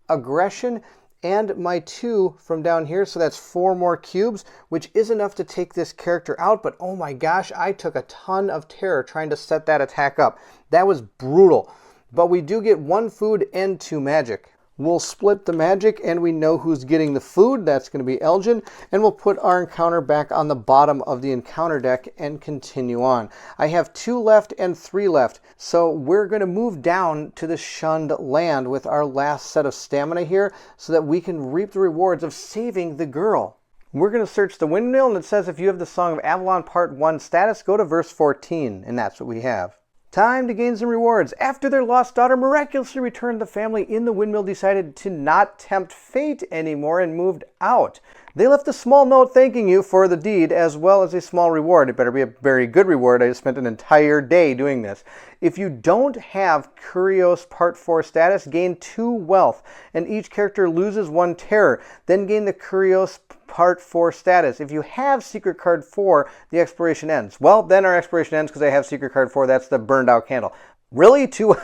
aggression and my 2 from down here, so that's 4 more cubes, which is enough to take this character out, but oh my gosh, I took a ton of terror trying to set that attack up. That was brutal, but we do get 1 food and 2 magic. We'll split the magic, and we know who's getting the food. That's going to be Elgin, and we'll put our encounter back on the bottom of the encounter deck and continue on. I have 2 left and 3 left, so we're going to move down to the Shunned Land with our last set of stamina here so that we can reap the rewards of saving the girl. We're going to search the windmill, and it says if you have the Song of Avalon Part 1 status, go to verse 14, and that's what we have. Time to gain some rewards. After their lost daughter miraculously returned, the family in the windmill decided to not tempt fate anymore and moved out. They left a small note thanking you for the deed as well as a small reward. It better be a very good reward. I just spent an entire day doing this. If you don't have Curios Part 4 status, gain 2 wealth, and each character loses 1 terror. Then gain the Curios Part 4 status. If you have Secret Card 4, the exploration ends. Well, then our exploration ends because I have Secret Card 4. That's the burned out candle. Really? 2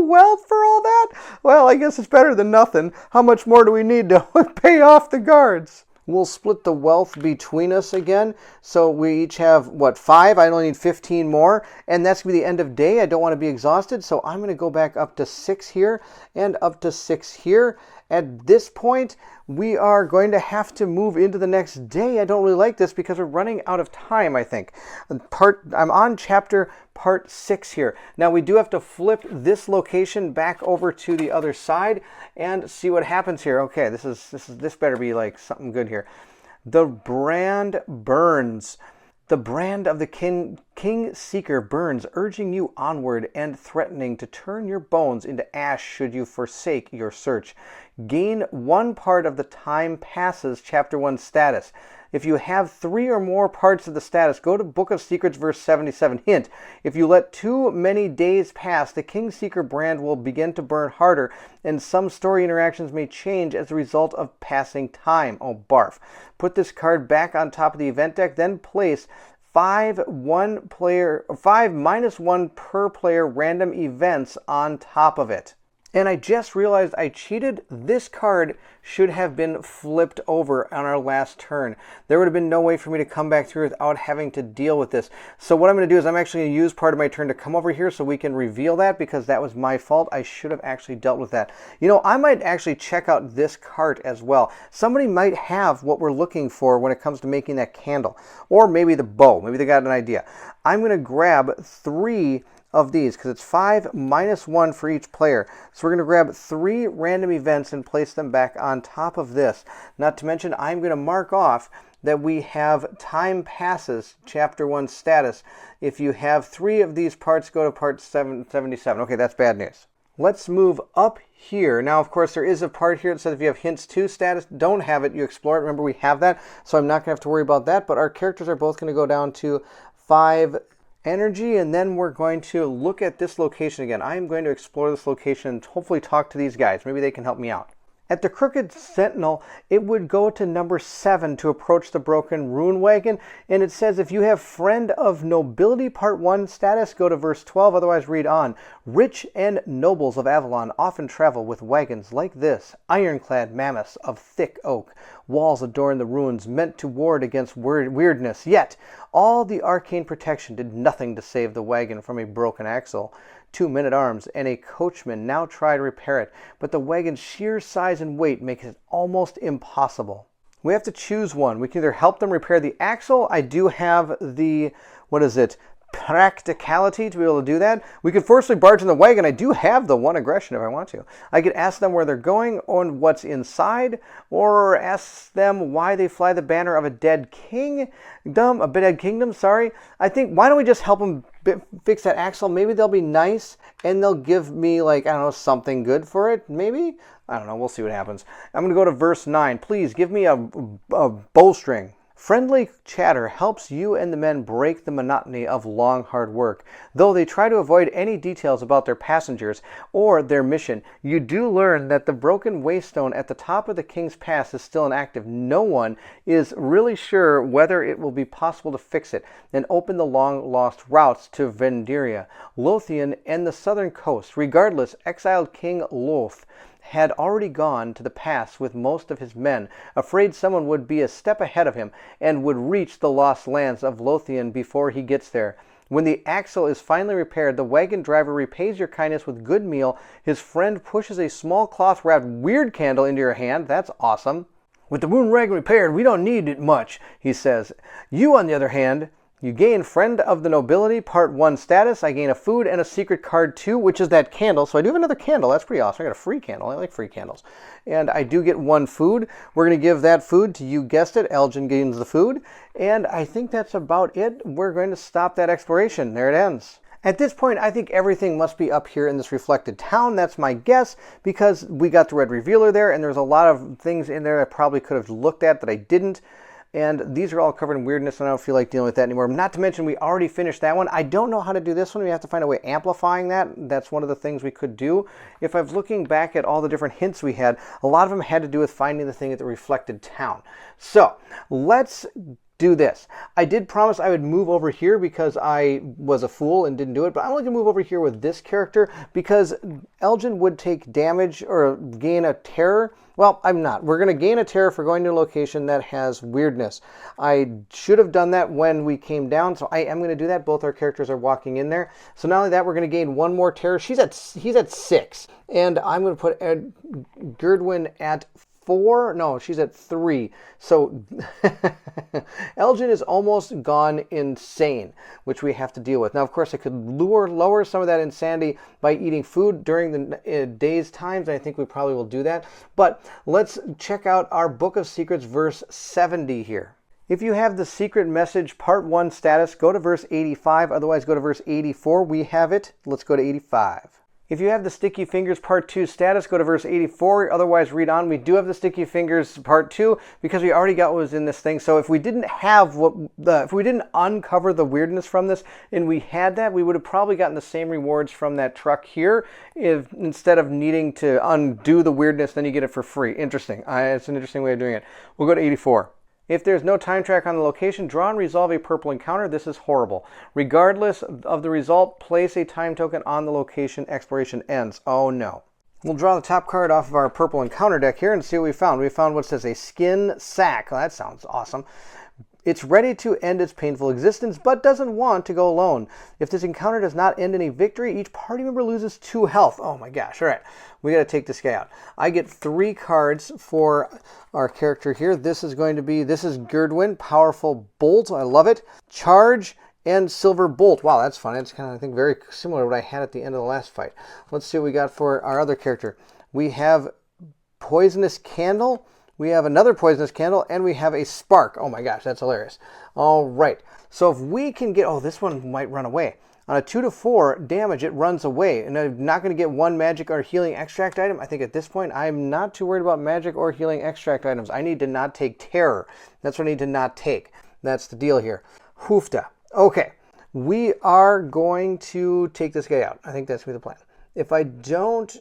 wealth for all that? Well, I guess it's better than nothing. How much more do we need to pay off the guards? We'll split the wealth between us again. So we each have, 5? I only need 15 more. And that's going to be the end of day. I don't want to be exhausted. So I'm going to go back up to 6 here and up to 6 here. At this point, we are going to have to move into the next day. I don't really like this because we're running out of time, I think. I'm on chapter part 6 here. Now, we do have to flip this location back over to the other side and see what happens here. Okay, this better be like something good here. The brand burns. The brand of the King Seeker burns, urging you onward and threatening to turn your bones into ash should you forsake your search. Gain 1 part of the Time Passes Chapter 1 status. If you have 3 or more parts of the status, go to Book of Secrets, verse 77. Hint, if you let too many days pass, the King Seeker brand will begin to burn harder, and some story interactions may change as a result of passing time. Oh, barf. Put this card back on top of the event deck, then place 5 -1 per player random events on top of it. And I just realized I cheated. This card should have been flipped over on our last turn. There would have been no way for me to come back through without having to deal with this. So what I'm going to do is I'm actually going to use part of my turn to come over here so we can reveal that, because that was my fault. I should have actually dealt with that. You know, I might actually check out this cart as well. Somebody might have what we're looking for when it comes to making that candle. Or maybe the bow. Maybe they got an idea. I'm going to grab 3 of these because it's 5 -1 for each player. So we're going to grab 3 random events and place them back on top of this. Not to mention, I'm going to mark off that we have Time Passes Chapter 1 status. If you have 3 of these parts, go to part 77. Okay, that's bad news. Let's move up here. Now, of course, there is a part here that says if you have Hints 2 status, don't have it, you explore it. Remember, we have that, so I'm not going to have to worry about that, but our characters are both going to go down to 5 energy, and then we're going to look at this location again. I'm going to explore this location and hopefully talk to these guys. Maybe they can help me out. At the Crooked Sentinel, it would go to number 7 to approach the Broken Rune Wagon, and it says if you have Friend of Nobility Part 1 status, go to verse 12, otherwise read on. Rich and nobles of Avalon often travel with wagons like this, ironclad mammoths of thick oak. Walls adorn the ruins meant to ward against weirdness, yet all the arcane protection did nothing to save the wagon from a broken axle. 2 men-at-arms and a coachman now try to repair it, but the wagon's sheer size and weight makes it almost impossible. We have to choose one. We can either help them repair the axle. I do have the, practicality to be able to do that. We could forcibly barge in the wagon. I do have the 1 aggression if I want to. I could ask them where they're going and what's inside, or ask them why they fly the banner of a dead kingdom, sorry. I think, why don't we just help them fix that axle? Maybe they'll be nice and they'll give me, something good for it, maybe? I don't know, we'll see what happens. I'm going to go to verse 9. Please give me a bowstring. Friendly chatter helps you and the men break the monotony of long, hard work. Though they try to avoid any details about their passengers or their mission, you do learn that the broken waystone at the top of the King's Pass is still inactive. No one is really sure whether it will be possible to fix it and open the long-lost routes to Vendiria, Lothian, and the southern coast. Regardless, exiled King Loth had already gone to the pass with most of his men, afraid someone would be a step ahead of him and would reach the lost lands of Lothian before he gets there. When the axle is finally repaired, the wagon driver repays your kindness with good meal. His friend pushes a small cloth-wrapped weird candle into your hand. That's awesome. With the rune wagon repaired, we don't need it much, he says. You, on the other hand, You gain Friend of the Nobility, Part 1 status. I gain a food and a secret card too, which is that candle. So I do have another candle. That's pretty awesome. I got a free candle. I like free candles. And I do get one food. We're going to give that food to, you guessed it, Elgin gains the food. And I think that's about it. We're going to stop that exploration. There it ends. At this point, I think everything must be up here in this reflected town. That's my guess, because we got the red revealer there, and there's a lot of things in there I probably could have looked at that I didn't. And these are all covered in weirdness, and I don't feel like dealing with that anymore. Not to mention, we already finished that one. I don't know how to do this one. We have to find a way amplifying that. That's one of the things we could do. If I'm looking back at all the different hints we had, a lot of them had to do with finding the thing at the reflected town. So let's do this. I did promise I would move over here because I was a fool and didn't do it, but I'm only going to move over here with this character because Elgin would take damage or gain a terror. Well, I'm not. We're going to gain a terror for going to a location that has weirdness. I should have done that when we came down, so I am going to do that. Both our characters are walking in there. So not only that, we're going to gain one more terror. He's at 6. And I'm going to put Gerdwin at 4. No, she's at 3. So Elgin is almost gone insane, which we have to deal with. Now, of course, I could lower some of that insanity by eating food during the day's times. I think we probably will do that. But let's check out our Book of Secrets, verse 70 here. If you have the secret message part 1 status, go to verse 85. Otherwise, go to verse 84. We have it. Let's go to 85. If you have the Sticky Fingers Part 2 status, go to verse 84. Otherwise, read on. We do have the Sticky Fingers Part 2 because we already got what was in this thing. So if we didn't have if we didn't uncover the weirdness from this and we had that, we would have probably gotten the same rewards from that truck here if instead of needing to undo the weirdness, then you get it for free. Interesting. It's an interesting way of doing it. We'll go to 84. If there's no time track on the location, draw and resolve a purple encounter. This is horrible. Regardless of the result, place a time token on the location. Exploration ends. Oh no. We'll draw the top card off of our purple encounter deck here and see what we found. We found what says a skin sack. Well, that sounds awesome. It's ready to end its painful existence, but doesn't want to go alone. If this encounter does not end in a victory, each party member loses 2 health. Oh my gosh. All right. We got to take this guy out. I get 3 cards for our character here. This is Gerdwin, Powerful Bolt. I love it. Charge and Silver Bolt. Wow, that's fun. It's kind of, I think, very similar to what I had at the end of the last fight. Let's see what we got for our other character. We have Poisonous Candle. We have another Poisonous Candle, and we have a Spark. Oh my gosh, that's hilarious. All right. So if we can get... Oh, this one might run away. On a 2 to 4 damage, it runs away. And I'm not going to get 1 magic or healing extract item. I think at this point, I'm not too worried about magic or healing extract items. I need to not take terror. That's what I need to not take. That's the deal here. Hoofda. Okay. We are going to take this guy out. I think that's going to be the plan. If I don't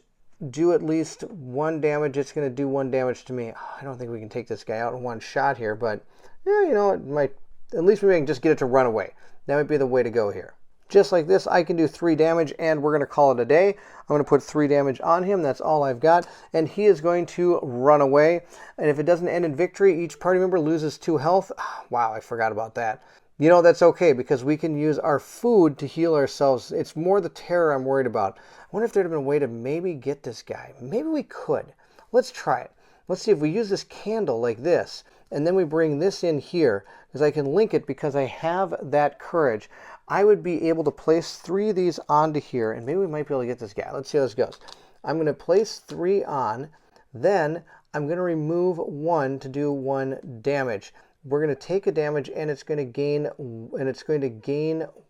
do at least 1 damage, it's going to do 1 damage to me. I don't think we can take this guy out in 1 shot here, but yeah, you know, it might, at least we can just get it to run away. That might be the way to go here. Just like this, I can do 3 damage, and we're going to call it a day. I'm going to put 3 damage on him. That's all I've got, and he is going to run away. And if it doesn't end in victory, each party member loses 2 health. Wow, I forgot about that. You know, that's okay, because we can use our food to heal ourselves. It's more the terror I'm worried about. I wonder if there'd have been a way to maybe get this guy. Maybe we could. Let's try it. Let's see if we use this candle like this, and then we bring this in here, because I can link it because I have that courage. I would be able to place 3 of these onto here, and maybe we might be able to get this guy. Let's see how this goes. I'm going to place 3 on, then I'm going to remove 1 to do 1 damage. We're going to take a damage, and it's going to gain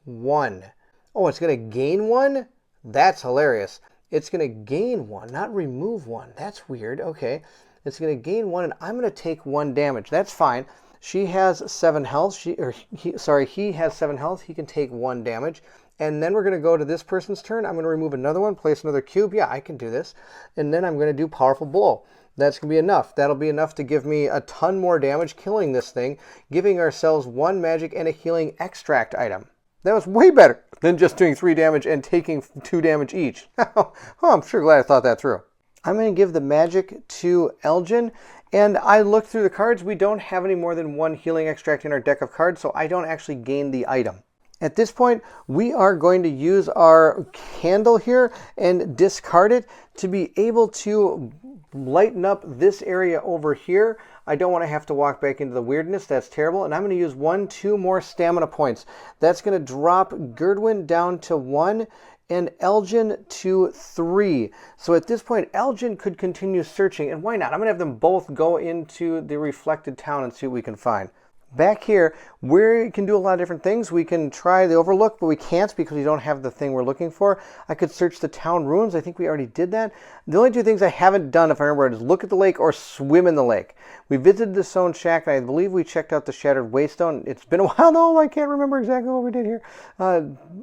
1. Oh, it's going to gain 1? That's hilarious. It's going to gain 1, not remove 1. That's weird. Okay. It's going to gain 1, and I'm going to take 1 damage. That's fine. She has 7 health. He has 7 health. He can take 1 damage. And then we're going to go to this person's turn. I'm going to remove another one, place another cube. Yeah, I can do this. And then I'm going to do Powerful Blow. That's going to be enough. That'll be enough to give me a ton more damage killing this thing, giving ourselves 1 magic and a healing extract item. That was way better than just doing 3 damage and taking 2 damage each. Oh, I'm sure glad I thought that through. I'm going to give the magic to Elgin, and I looked through the cards. We don't have any more than 1 healing extract in our deck of cards, so I don't actually gain the item. At this point, we are going to use our candle here and discard it to be able to lighten up this area over here. I don't want to have to walk back into the weirdness. That's terrible. And I'm going to use 2 more stamina points. That's going to drop Gerdwin down to 1 and Elgin to 3. So at this point, Elgin could continue searching. And why not? I'm going to have them both go into the reflected town and see what we can find. Back here, we can do a lot of different things. We can try the overlook, but we can't because we don't have the thing we're looking for. I could search the town ruins. I think we already did that. The only 2 things I haven't done, if I remember, is look at the lake or swim in the lake. We visited the stone shack, and I believe we checked out the shattered waystone. It's been a while, though. I can't remember exactly what we did here.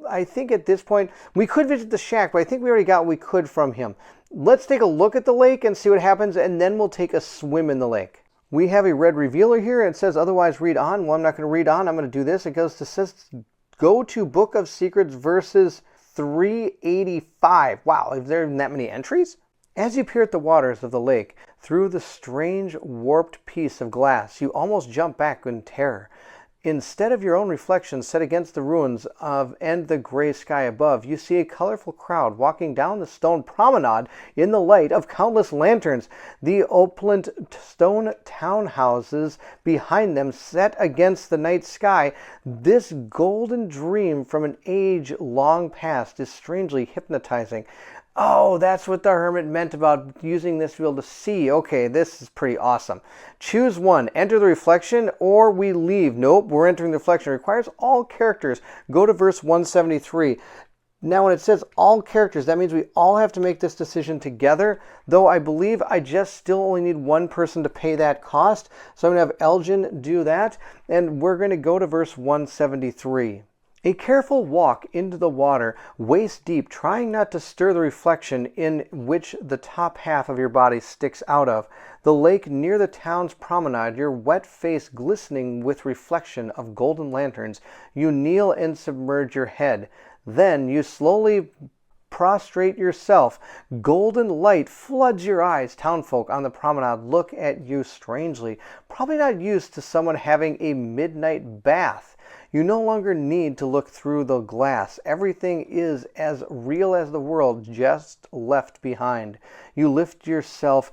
I think at this point, we could visit the shack, but I think we already got what we could from him. Let's take a look at the lake and see what happens, and then we'll take a swim in the lake. We have a red revealer here. It says otherwise read on. Well, I'm not going to read on. I'm going to do this. It says go to Book of Secrets verses 385. Wow, is there that many entries? As you peer at the waters of the lake through the strange warped piece of glass, you almost jump back in terror. Instead of your own reflection set against the ruins of and the gray sky above, you see a colorful crowd walking down the stone promenade in the light of countless lanterns. The opulent stone townhouses behind them set against the night sky. This golden dream from an age long past is strangely hypnotizing. Oh, that's what the hermit meant about using this to be able to see. Okay, this is pretty awesome. Choose one. Enter the reflection or we leave. Nope, we're entering the reflection. It requires all characters. Go to verse 173. Now, when it says all characters, that means we all have to make this decision together, though I believe I just still only need 1 person to pay that cost. So I'm going to have Elgin do that, and we're going to go to verse 173. A careful walk into the water, waist deep, trying not to stir the reflection in which the top half of your body sticks out of. The lake near the town's promenade, your wet face glistening with reflection of golden lanterns. You kneel and submerge your head. Then you slowly prostrate yourself. Golden light floods your eyes. Townfolk on the promenade look at you strangely, probably not used to someone having a midnight bath. You no longer need to look through the glass. Everything is as real as the world just left behind. You lift yourself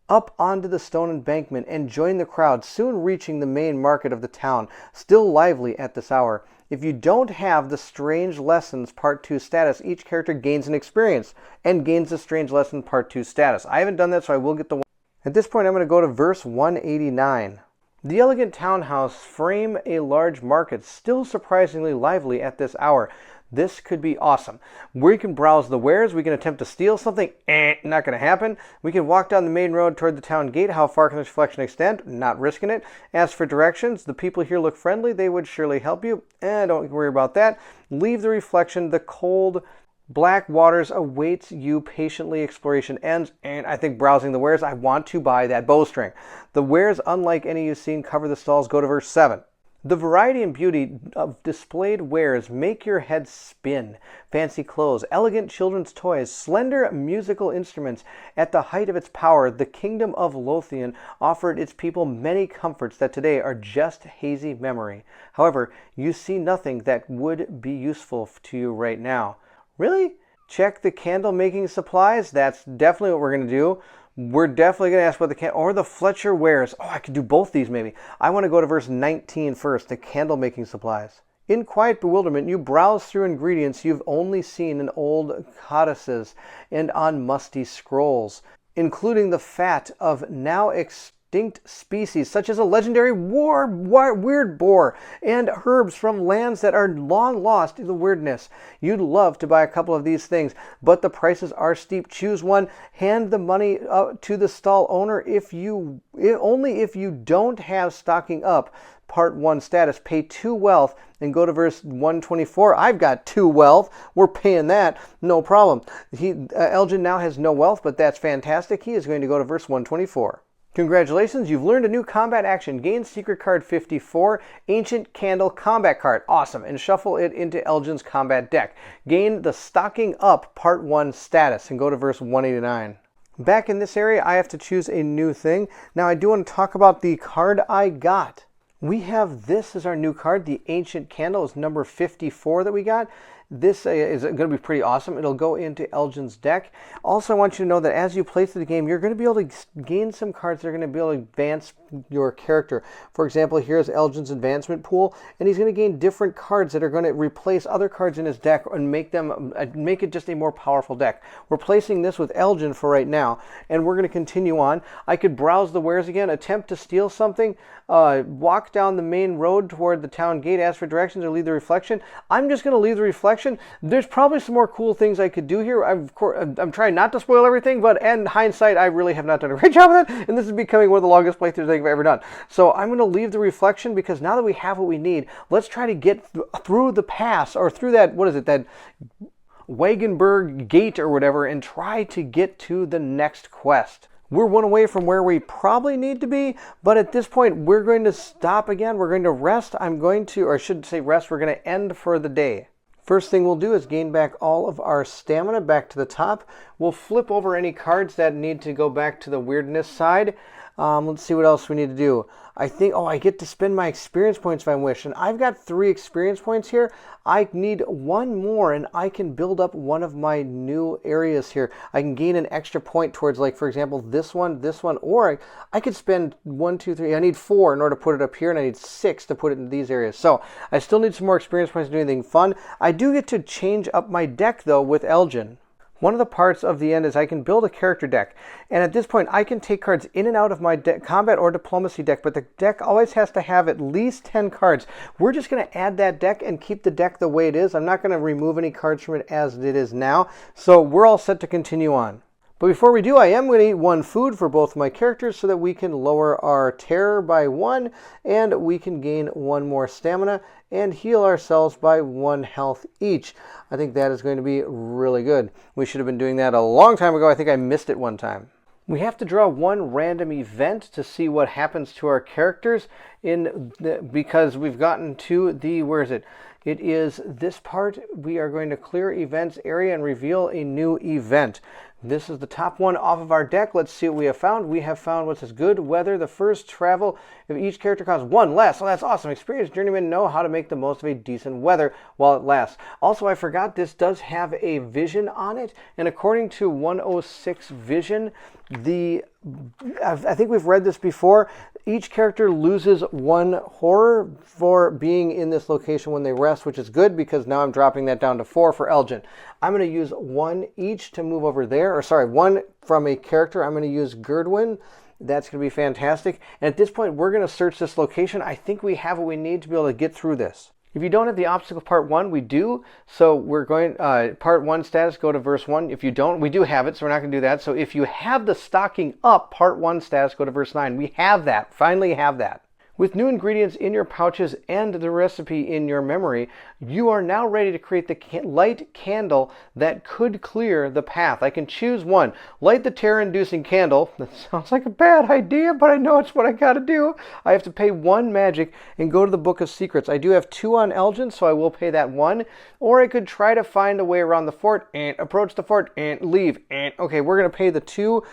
up onto the stone embankment and join the crowd, soon reaching the main market of the town, still lively at this hour. If you don't have the Strange Lessons Part 2 status, each character gains an experience and gains the Strange Lesson Part 2 status. I haven't done that, so I will get the one. At this point, I'm going to go to verse 189. The elegant townhouse frame a large market, still surprisingly lively at this hour. This could be awesome. We can browse the wares. We can attempt to steal something. Not going to happen. We can walk down the main road toward the town gate. How far can this reflection extend? Not risking it. As for directions, the people here look friendly. They would surely help you. Don't worry about that. Leave the reflection. The cold black waters awaits you patiently. Exploration ends, and I think browsing the wares, I want to buy that bowstring. The wares, unlike any you've seen, cover the stalls. Go to verse 7. The variety and beauty of displayed wares make your head spin. Fancy clothes, elegant children's toys, slender musical instruments. At the height of its power, the kingdom of Lothian offered its people many comforts that today are just hazy memory. However, you see nothing that would be useful to you right now. Really? Check the candle making supplies? That's definitely what we're going to do. We're definitely going to ask about the candle or the Fletcher wares. Oh, I could do both these maybe. I want to go to verse 19 first, the candle making supplies. In quiet bewilderment, you browse through ingredients you've only seen in old codices and on musty scrolls, including the fat of now extinct species such as a legendary weird boar and herbs from lands that are long lost in the weirdness. You'd love to buy a couple of these things, but the prices are steep. Choose one. Hand the money to the stall owner only if you don't have stocking up Part 1 status. Pay 2 wealth and go to verse 124. I've got 2 wealth. We're paying that. No problem. Elgin now has no wealth, but that's fantastic. He is going to go to verse 124. Congratulations, you've learned a new combat action. Gain secret card 54, Ancient Candle combat card. Awesome. And shuffle it into Elgin's combat deck. Gain the Stocking Up Part 1 status and go to verse 189. Back in this area, I have to choose a new thing. Now, I do want to talk about the card I got. We have this as our new card. The Ancient Candle is number 54 that we got. This is going to be pretty awesome. It'll go into Elgin's deck. Also, I want you to know that as you play through the game, you're going to be able to gain some cards that are going to be able to advance your character. For example, here's Elgin's advancement pool, and he's going to gain different cards that are going to replace other cards in his deck and make it just a more powerful deck. We're placing this with Elgin for right now, and we're going to continue on. I could browse the wares again, attempt to steal something, walk down the main road toward the town gate, ask for directions, or leave the reflection. I'm just going to leave the reflection. There's probably some more cool things I could do here. I'm trying not to spoil everything, but in hindsight, I really have not done a great job of it, and this is becoming one of the longest playthroughs I've ever done. So I'm going to leave the reflection because now that we have what we need, let's try to get through the pass, or through that, what is it, that Wagenburg gate or whatever, and try to get to the next quest. We're one away from where we probably need to be, but at this point, we're going to stop again. We're going to rest. Or I should say rest, we're going to end for the day. First thing we'll do is gain back all of our stamina back to the top. We'll flip over any cards that need to go back to the weirdness side. Let's see what else we need to do. I think, I get to spend my experience points if I wish. And I've got 3 experience points here. I need 1 more and I can build up one of my new areas here. I can gain an extra point towards, like, for example, this one, or I could spend 1, 2, 3. I need 4 in order to put it up here, and I need 6 to put it in these areas. So I still need some more experience points to do anything fun. I do get to change up my deck, though, with Elgin. One of the parts of the end is I can build a character deck, and at this point I can take cards in and out of my combat or diplomacy deck, but the deck always has to have at least 10 cards. We're just going to add that deck and keep the deck the way it is. I'm not going to remove any cards from it as it is now, so we're all set to continue on. But before we do, I am going to eat 1 food for both of my characters so that we can lower our terror by 1, and we can gain 1 more stamina and heal ourselves by 1 health each. I think that is going to be really good. We should have been doing that a long time ago. I think I missed it one time. We have to draw 1 random event to see what happens to our characters because we've gotten to the, where is it? It is this part. We are going to clear events area and reveal a new event. This is the top one off of our deck. Let's see what we have found. We have found what says good weather. The first travel of each character costs 1 less. Oh, that's awesome. Experienced journeymen know how to make the most of a decent weather while it lasts. Also, I forgot this does have a vision on it. And according to 106 vision, I think we've read this before. Each character loses 1 horror for being in this location when they rest, which is good because now I'm dropping that down to 4 for Elgin. I'm going to use 1 each to move over there. 1 from a character. I'm going to use Gerdwin. That's going to be fantastic. And at this point, we're going to search this location. I think we have what we need to be able to get through this. If you don't have the obstacle part 1, we do. So we're going, part 1 status, go to verse 1. If you don't, we do have it, so we're not going to do that. So if you have the stocking up part 1 status, go to verse 9. We have that, finally have that. With new ingredients in your pouches and the recipe in your memory, you are now ready to create the light candle that could clear the path. I can choose 1. Light the terror-inducing candle. That sounds like a bad idea, but I know it's what I gotta do. I have to pay 1 magic and go to the Book of Secrets. I do have 2 on Elgin, so I will pay that 1. Or I could try to find a way around the fort and approach the fort and leave. And okay, we're gonna pay the 2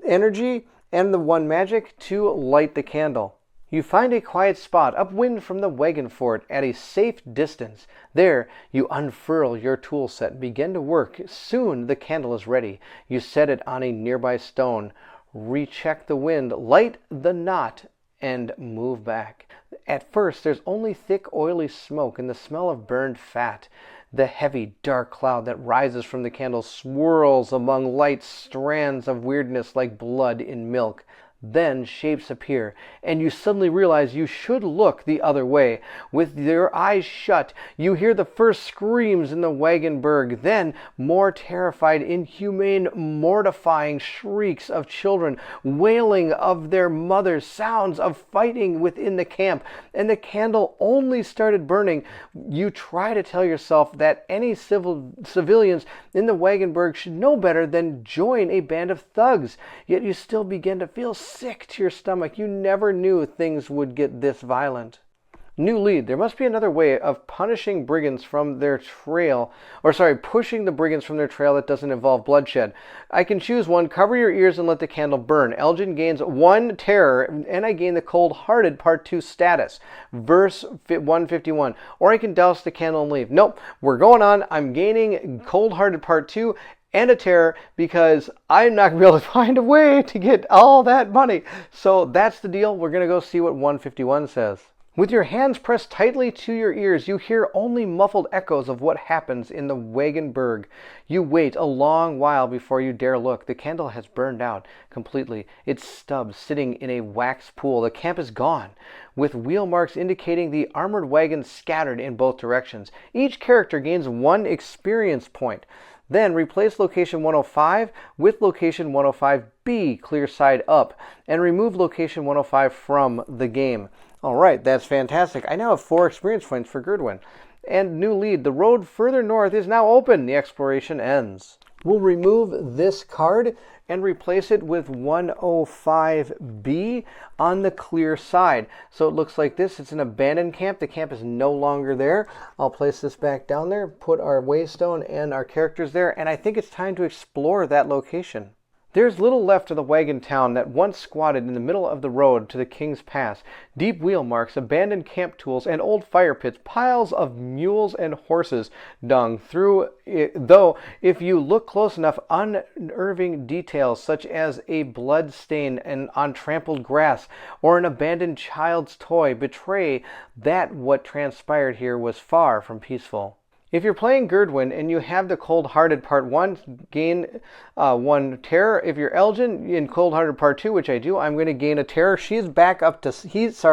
energy and the 1 magic to light the candle. You find a quiet spot upwind from the wagon fort at a safe distance. There, you unfurl your tool set and begin to work. Soon the candle is ready. You set it on a nearby stone. Recheck the wind, light the knot, and move back. At first, there's only thick, oily smoke and the smell of burned fat. The heavy, dark cloud that rises from the candle swirls among light strands of weirdness like blood in milk. Then shapes appear, and you suddenly realize you should look the other way. With your eyes shut, you hear the first screams in the Wagenburg, then more terrified, inhumane, mortifying shrieks of children, wailing of their mothers, sounds of fighting within the camp, and the candle only started burning. You try to tell yourself that any civilians in the Wagenburg should know better than join a band of thugs, yet you still begin to feel sick to your stomach. You never knew things would get this violent. New lead. There must be another way of punishing brigands from their trail, or sorry, pushing the brigands from their trail that doesn't involve bloodshed. I can choose one. Cover your ears and let the candle burn. Elgin gains 1 terror, and I gain the Cold-Hearted Part 2 status. Verse 151. Or I can douse the candle and leave. Nope, we're going on. I'm gaining Cold-Hearted Part 2 and a terror because I'm not going to be able to find a way to get all that money. So that's the deal. We're going to go see what 151 says. With your hands pressed tightly to your ears, you hear only muffled echoes of what happens in the Wagenburg. You wait a long while before you dare look. The candle has burned out completely, its stub sitting in a wax pool. The camp is gone, with wheel marks indicating the armored wagons scattered in both directions. Each character gains 1 experience point. Then replace location 105 with location 105B, clear side up, and remove location 105 from the game. Alright, that's fantastic. I now have 4 experience points for Gerdwin. And new lead. The road further north is now open. The exploration ends. We'll remove this card and replace it with 105B on the clear side. So it looks like this. It's an abandoned camp. The camp is no longer there. I'll place this back down there, put our waystone and our characters there, and I think it's time to explore that location. There's little left of the wagon town that once squatted in the middle of the road to the King's Pass. Deep wheel marks, abandoned camp tools, and old fire pits, piles of mules and horses dung through it, though if you look close enough, unnerving details such as a blood stain on trampled grass or an abandoned child's toy betray that what transpired here was far from peaceful. If you're playing Gerdwin and you have the Cold-Hearted Part 1, gain 1 terror. If you're Elgin in Cold-Hearted Part 2, which I do, I'm going to gain a terror. Is back up to 6.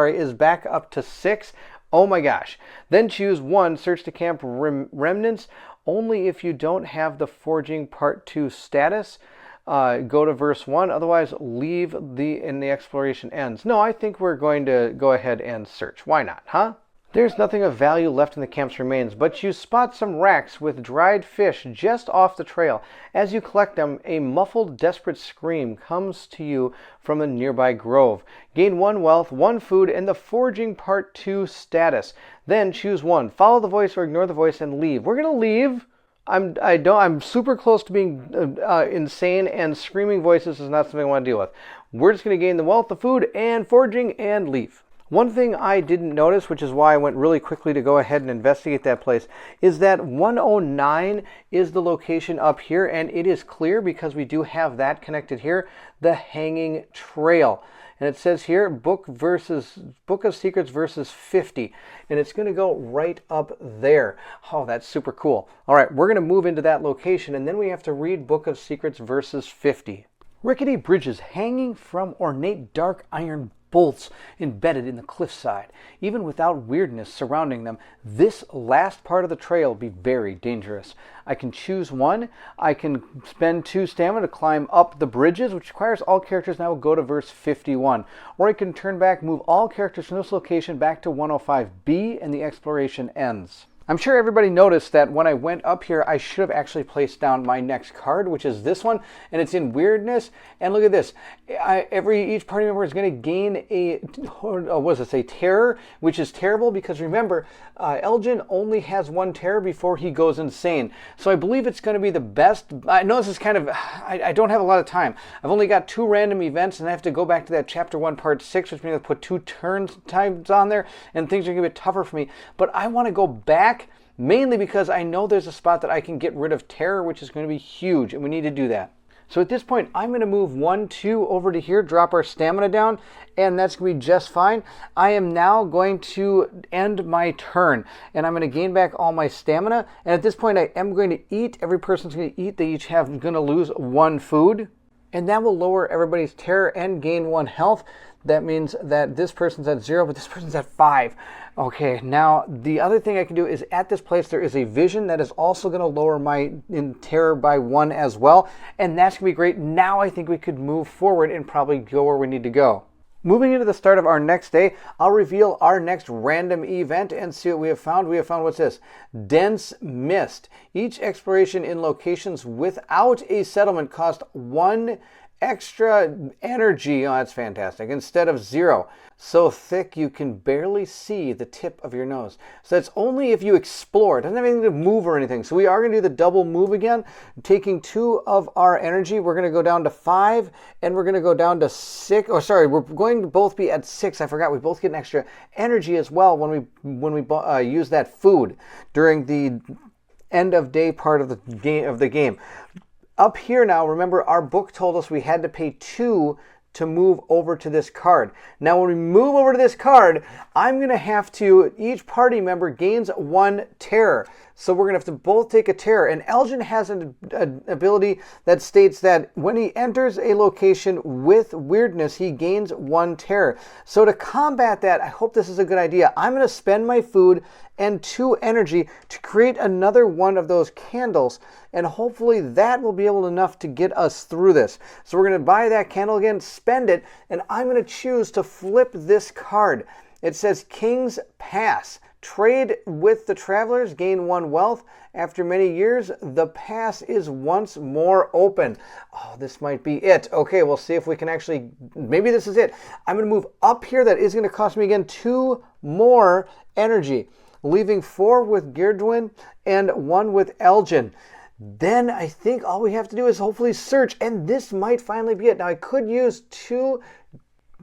Oh my gosh. Then choose 1, search the camp remnants. Only if you don't have the Forging Part 2 status. Go to verse 1. Otherwise, leave and the exploration ends. No, I think we're going to go ahead and search. Why not, huh? There's nothing of value left in the camp's remains, but you spot some racks with dried fish just off the trail. As you collect them, a muffled, desperate scream comes to you from a nearby grove. Gain 1 wealth, 1 food, and the Forging Part 2 status. Then choose 1. Follow the voice or ignore the voice and leave. We're going to leave. I'm super close to being insane, and screaming voices is not something I want to deal with. We're just going to gain the wealth, the food, and foraging, and leave. One thing I didn't notice, which is why I went really quickly to go ahead and investigate that place, is that 109 is the location up here, and it is clear because we do have that connected here, the Hanging Trail. And it says here, Book of Secrets versus 50. And it's going to go right up there. Oh, that's super cool. All right, we're going to move into that location, and then we have to read Book of Secrets versus 50. Rickety bridges hanging from ornate dark iron bolts embedded in the cliffside. Even without weirdness surrounding them, this last part of the trail will be very dangerous. I can choose 1. I can spend 2 stamina to climb up the bridges, which requires all characters now go to verse 51. Or I can turn back, move all characters from this location back to 105B, and the exploration ends. I'm sure everybody noticed that when I went up here, I should have actually placed down my next card, which is this one, and it's in weirdness. And look at this. Each party member is going to gain a terror, which is terrible because remember, Elgin only has 1 terror before he goes insane. So I believe it's going to be the best. I know this is kind of, I don't have a lot of time. I've only got 2 random events, and I have to go back to that chapter 1, part 6, which means I put 2 turn times on there, and things are going to get tougher for me. But I want to go back mainly because I know there's a spot that I can get rid of terror, which is going to be huge, and we need to do that. So at this point, I'm going to move 1, 2 over to here, drop our stamina down, and that's going to be just fine. I am now going to end my turn, and I'm going to gain back all my stamina. And at this point, I am going to eat. Every person's going to eat. They each going to lose 1 food, and that will lower everybody's terror and gain 1 health. That means that this person's at 0, but this person's at 5. Okay, now the other thing I can do is at this place there is a vision that is also going to lower my terror by 1 as well, and that's going to be great. Now I think we could move forward and probably go where we need to go. Moving into the start of our next day, I'll reveal our next random event and see what we have found. We have found, what's this? Dense Mist. Each exploration in locations without a settlement cost 1 extra energy. Oh, that's fantastic. Instead of 0. So thick you can barely see the tip of your nose. So that's only if you explore. It doesn't have anything to move or anything. So we are going to do the double move again. Taking 2 of our energy, we're going to go down to 5, and we're going to go down to 6. Oh, sorry, we're going to both be at 6. I forgot we both get an extra energy as well when we use that food during the end of day part of the game. Up here now, remember our book told us we had to pay 2 to move over to this card. Now when we move over to this card, I'm going to have to, each party member gains 1 terror. So we're going to have to both take a terror. And Elgin has an ability that states that when he enters a location with weirdness, he gains 1 terror. So to combat that, I hope this is a good idea. I'm going to spend my food and 2 energy to create another one of those candles, and hopefully that will be enough to get us through this. So we're going to buy that candle again, spend it, and I'm going to choose to flip this card. It says King's Pass. Trade with the travelers, gain 1 wealth. After many years, the pass is once more open. Oh, this might be it. Okay, we'll see if we can actually, maybe this is it. I'm going to move up here. That is going to cost me again 2 more energy, leaving 4 with Gerdwin and 1 with Elgin. Then I think all we have to do is hopefully search, and this might finally be it. Now I could use 2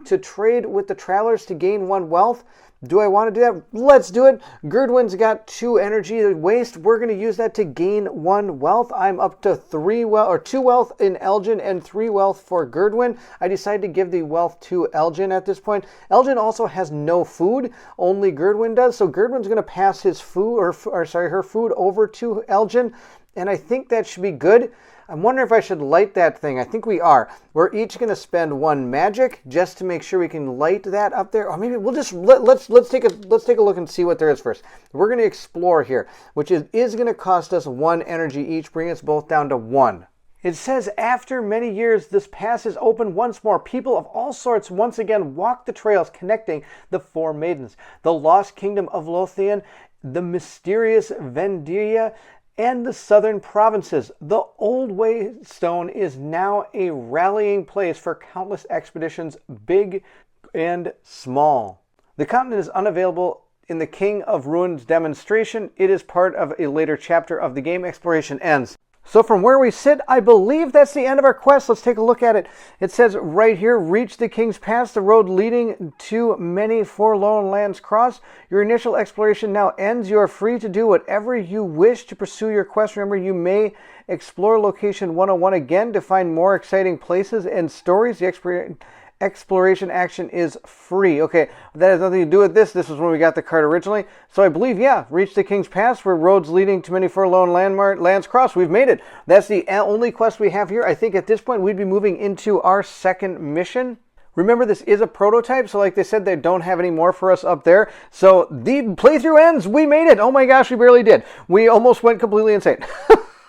to trade with the travelers to gain 1 wealth. Do I want to do that? Let's do it. Gerdwin's got 2 energy to waste. We're going to use that to gain 1 wealth. I'm up to 2 wealth in Elgin and 3 wealth for Gerdwin. I decided to give the wealth to Elgin at this point. Elgin also has no food. Only Gerdwin does. So Gerdwin's going to pass his food, her food over to Elgin. And I think that should be good. I'm wondering if I should light that thing. I think we are. We're each going to spend 1 magic just to make sure we can light that up there. Or maybe we'll just let's take a look and see what there is first. We're going to explore here, which is going to cost us 1 energy each, bring us both down to 1. It says, after many years, this pass is open once more. People of all sorts once again walk the trails connecting the 4 maidens, the lost kingdom of Lothian, the mysterious Vendiria, and the southern provinces. The Old Waystone is now a rallying place for countless expeditions, big and small. The continent is unavailable in the King of Ruins demonstration. It is part of a later chapter of the game. Exploration ends. So from where we sit, I believe that's the end of our quest. Let's take a look at it. It says right here, reach the King's Pass, the road leading to many forlorn lands cross. Your initial exploration now ends. You are free to do whatever you wish to pursue your quest. Remember, you may explore location 101 again to find more exciting places and stories. The exploration action is free. Okay, that has nothing to do with this. This was when we got the card originally. So I believe, yeah, reach the King's Pass where roads leading to many forlorn lands cross. We've made it. That's the only quest we have here. I think at this point we'd be moving into our second mission. Remember, this is a prototype, so like they said, they don't have any more for us up there. So the playthrough ends. We made it. Oh my gosh, we barely did. We almost went completely insane.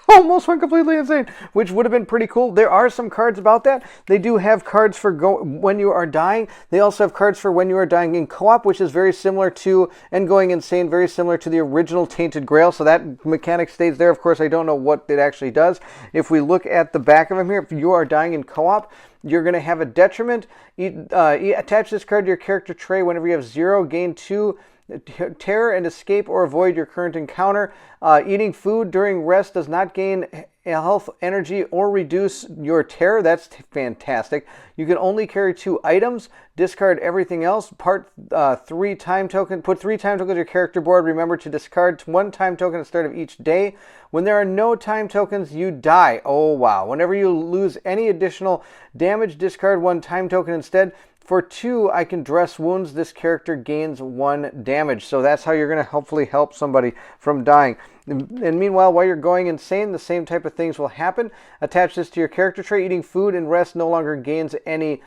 Almost went completely insane, which would have been pretty cool. There are some cards about that. They do have cards for when you are dying. They also have cards for when you are dying in co-op, which is very similar to, and going insane, very similar to the original Tainted Grail. So that mechanic stays there. Of course, I don't know what it actually does. If we look at the back of them here, if you are dying in co-op, you're going to have a detriment. Attach this card to your character tray. Whenever you have 0, gain 2 terror and escape or avoid your current encounter. Eating food during rest does not gain health, energy, or reduce your terror. That's fantastic. You can only carry 2 items. Discard everything else. Put 3 time tokens on your character board. Remember to discard 1 time token at the start of each day. When there are no time tokens, you die. Oh wow. Whenever you lose any additional damage, discard 1 time token instead. For 2, I can dress wounds. This character gains 1 damage. So that's how you're going to hopefully help somebody from dying. And meanwhile, while you're going insane, the same type of things will happen. Attach this to your character tray. Eating food and rest no longer gains any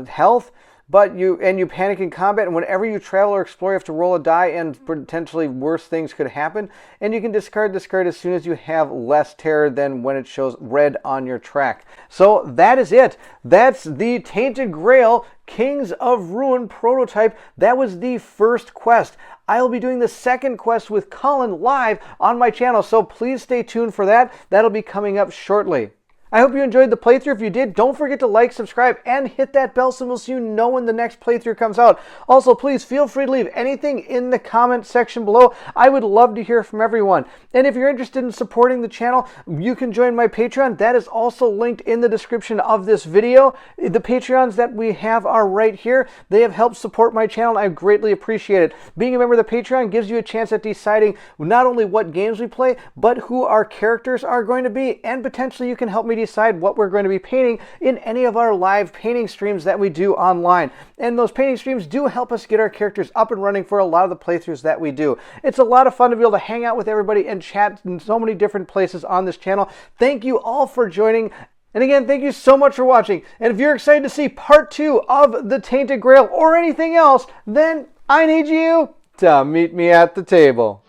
health. But you panic in combat, and whenever you travel or explore, you have to roll a die, and potentially worse things could happen. And you can discard this card as soon as you have less terror than when it shows red on your track. So that is it. That's the Tainted Grail Kings of Ruin prototype. That was the first quest. I'll be doing the second quest with Colin live on my channel, so please stay tuned for that. That'll be coming up shortly. I hope you enjoyed the playthrough. If you did, don't forget to like, subscribe, and hit that bell symbol so you know when the next playthrough comes out. Also, please feel free to leave anything in the comment section below. I would love to hear from everyone. And if you're interested in supporting the channel, you can join my Patreon. That is also linked in the description of this video. The Patreons that we have are right here. They have helped support my channel, and I greatly appreciate it. Being a member of the Patreon gives you a chance at deciding not only what games we play, but who our characters are going to be, and potentially you can help me decide what we're going to be painting in any of our live painting streams that we do online. And those painting streams do help us get our characters up and running for a lot of the playthroughs that we do. It's a lot of fun to be able to hang out with everybody and chat in so many different places on this channel. Thank you all for joining. And again, thank you so much for watching. And if you're excited to see part 2 of the Tainted Grail or anything else, then I need you to meet me at the table.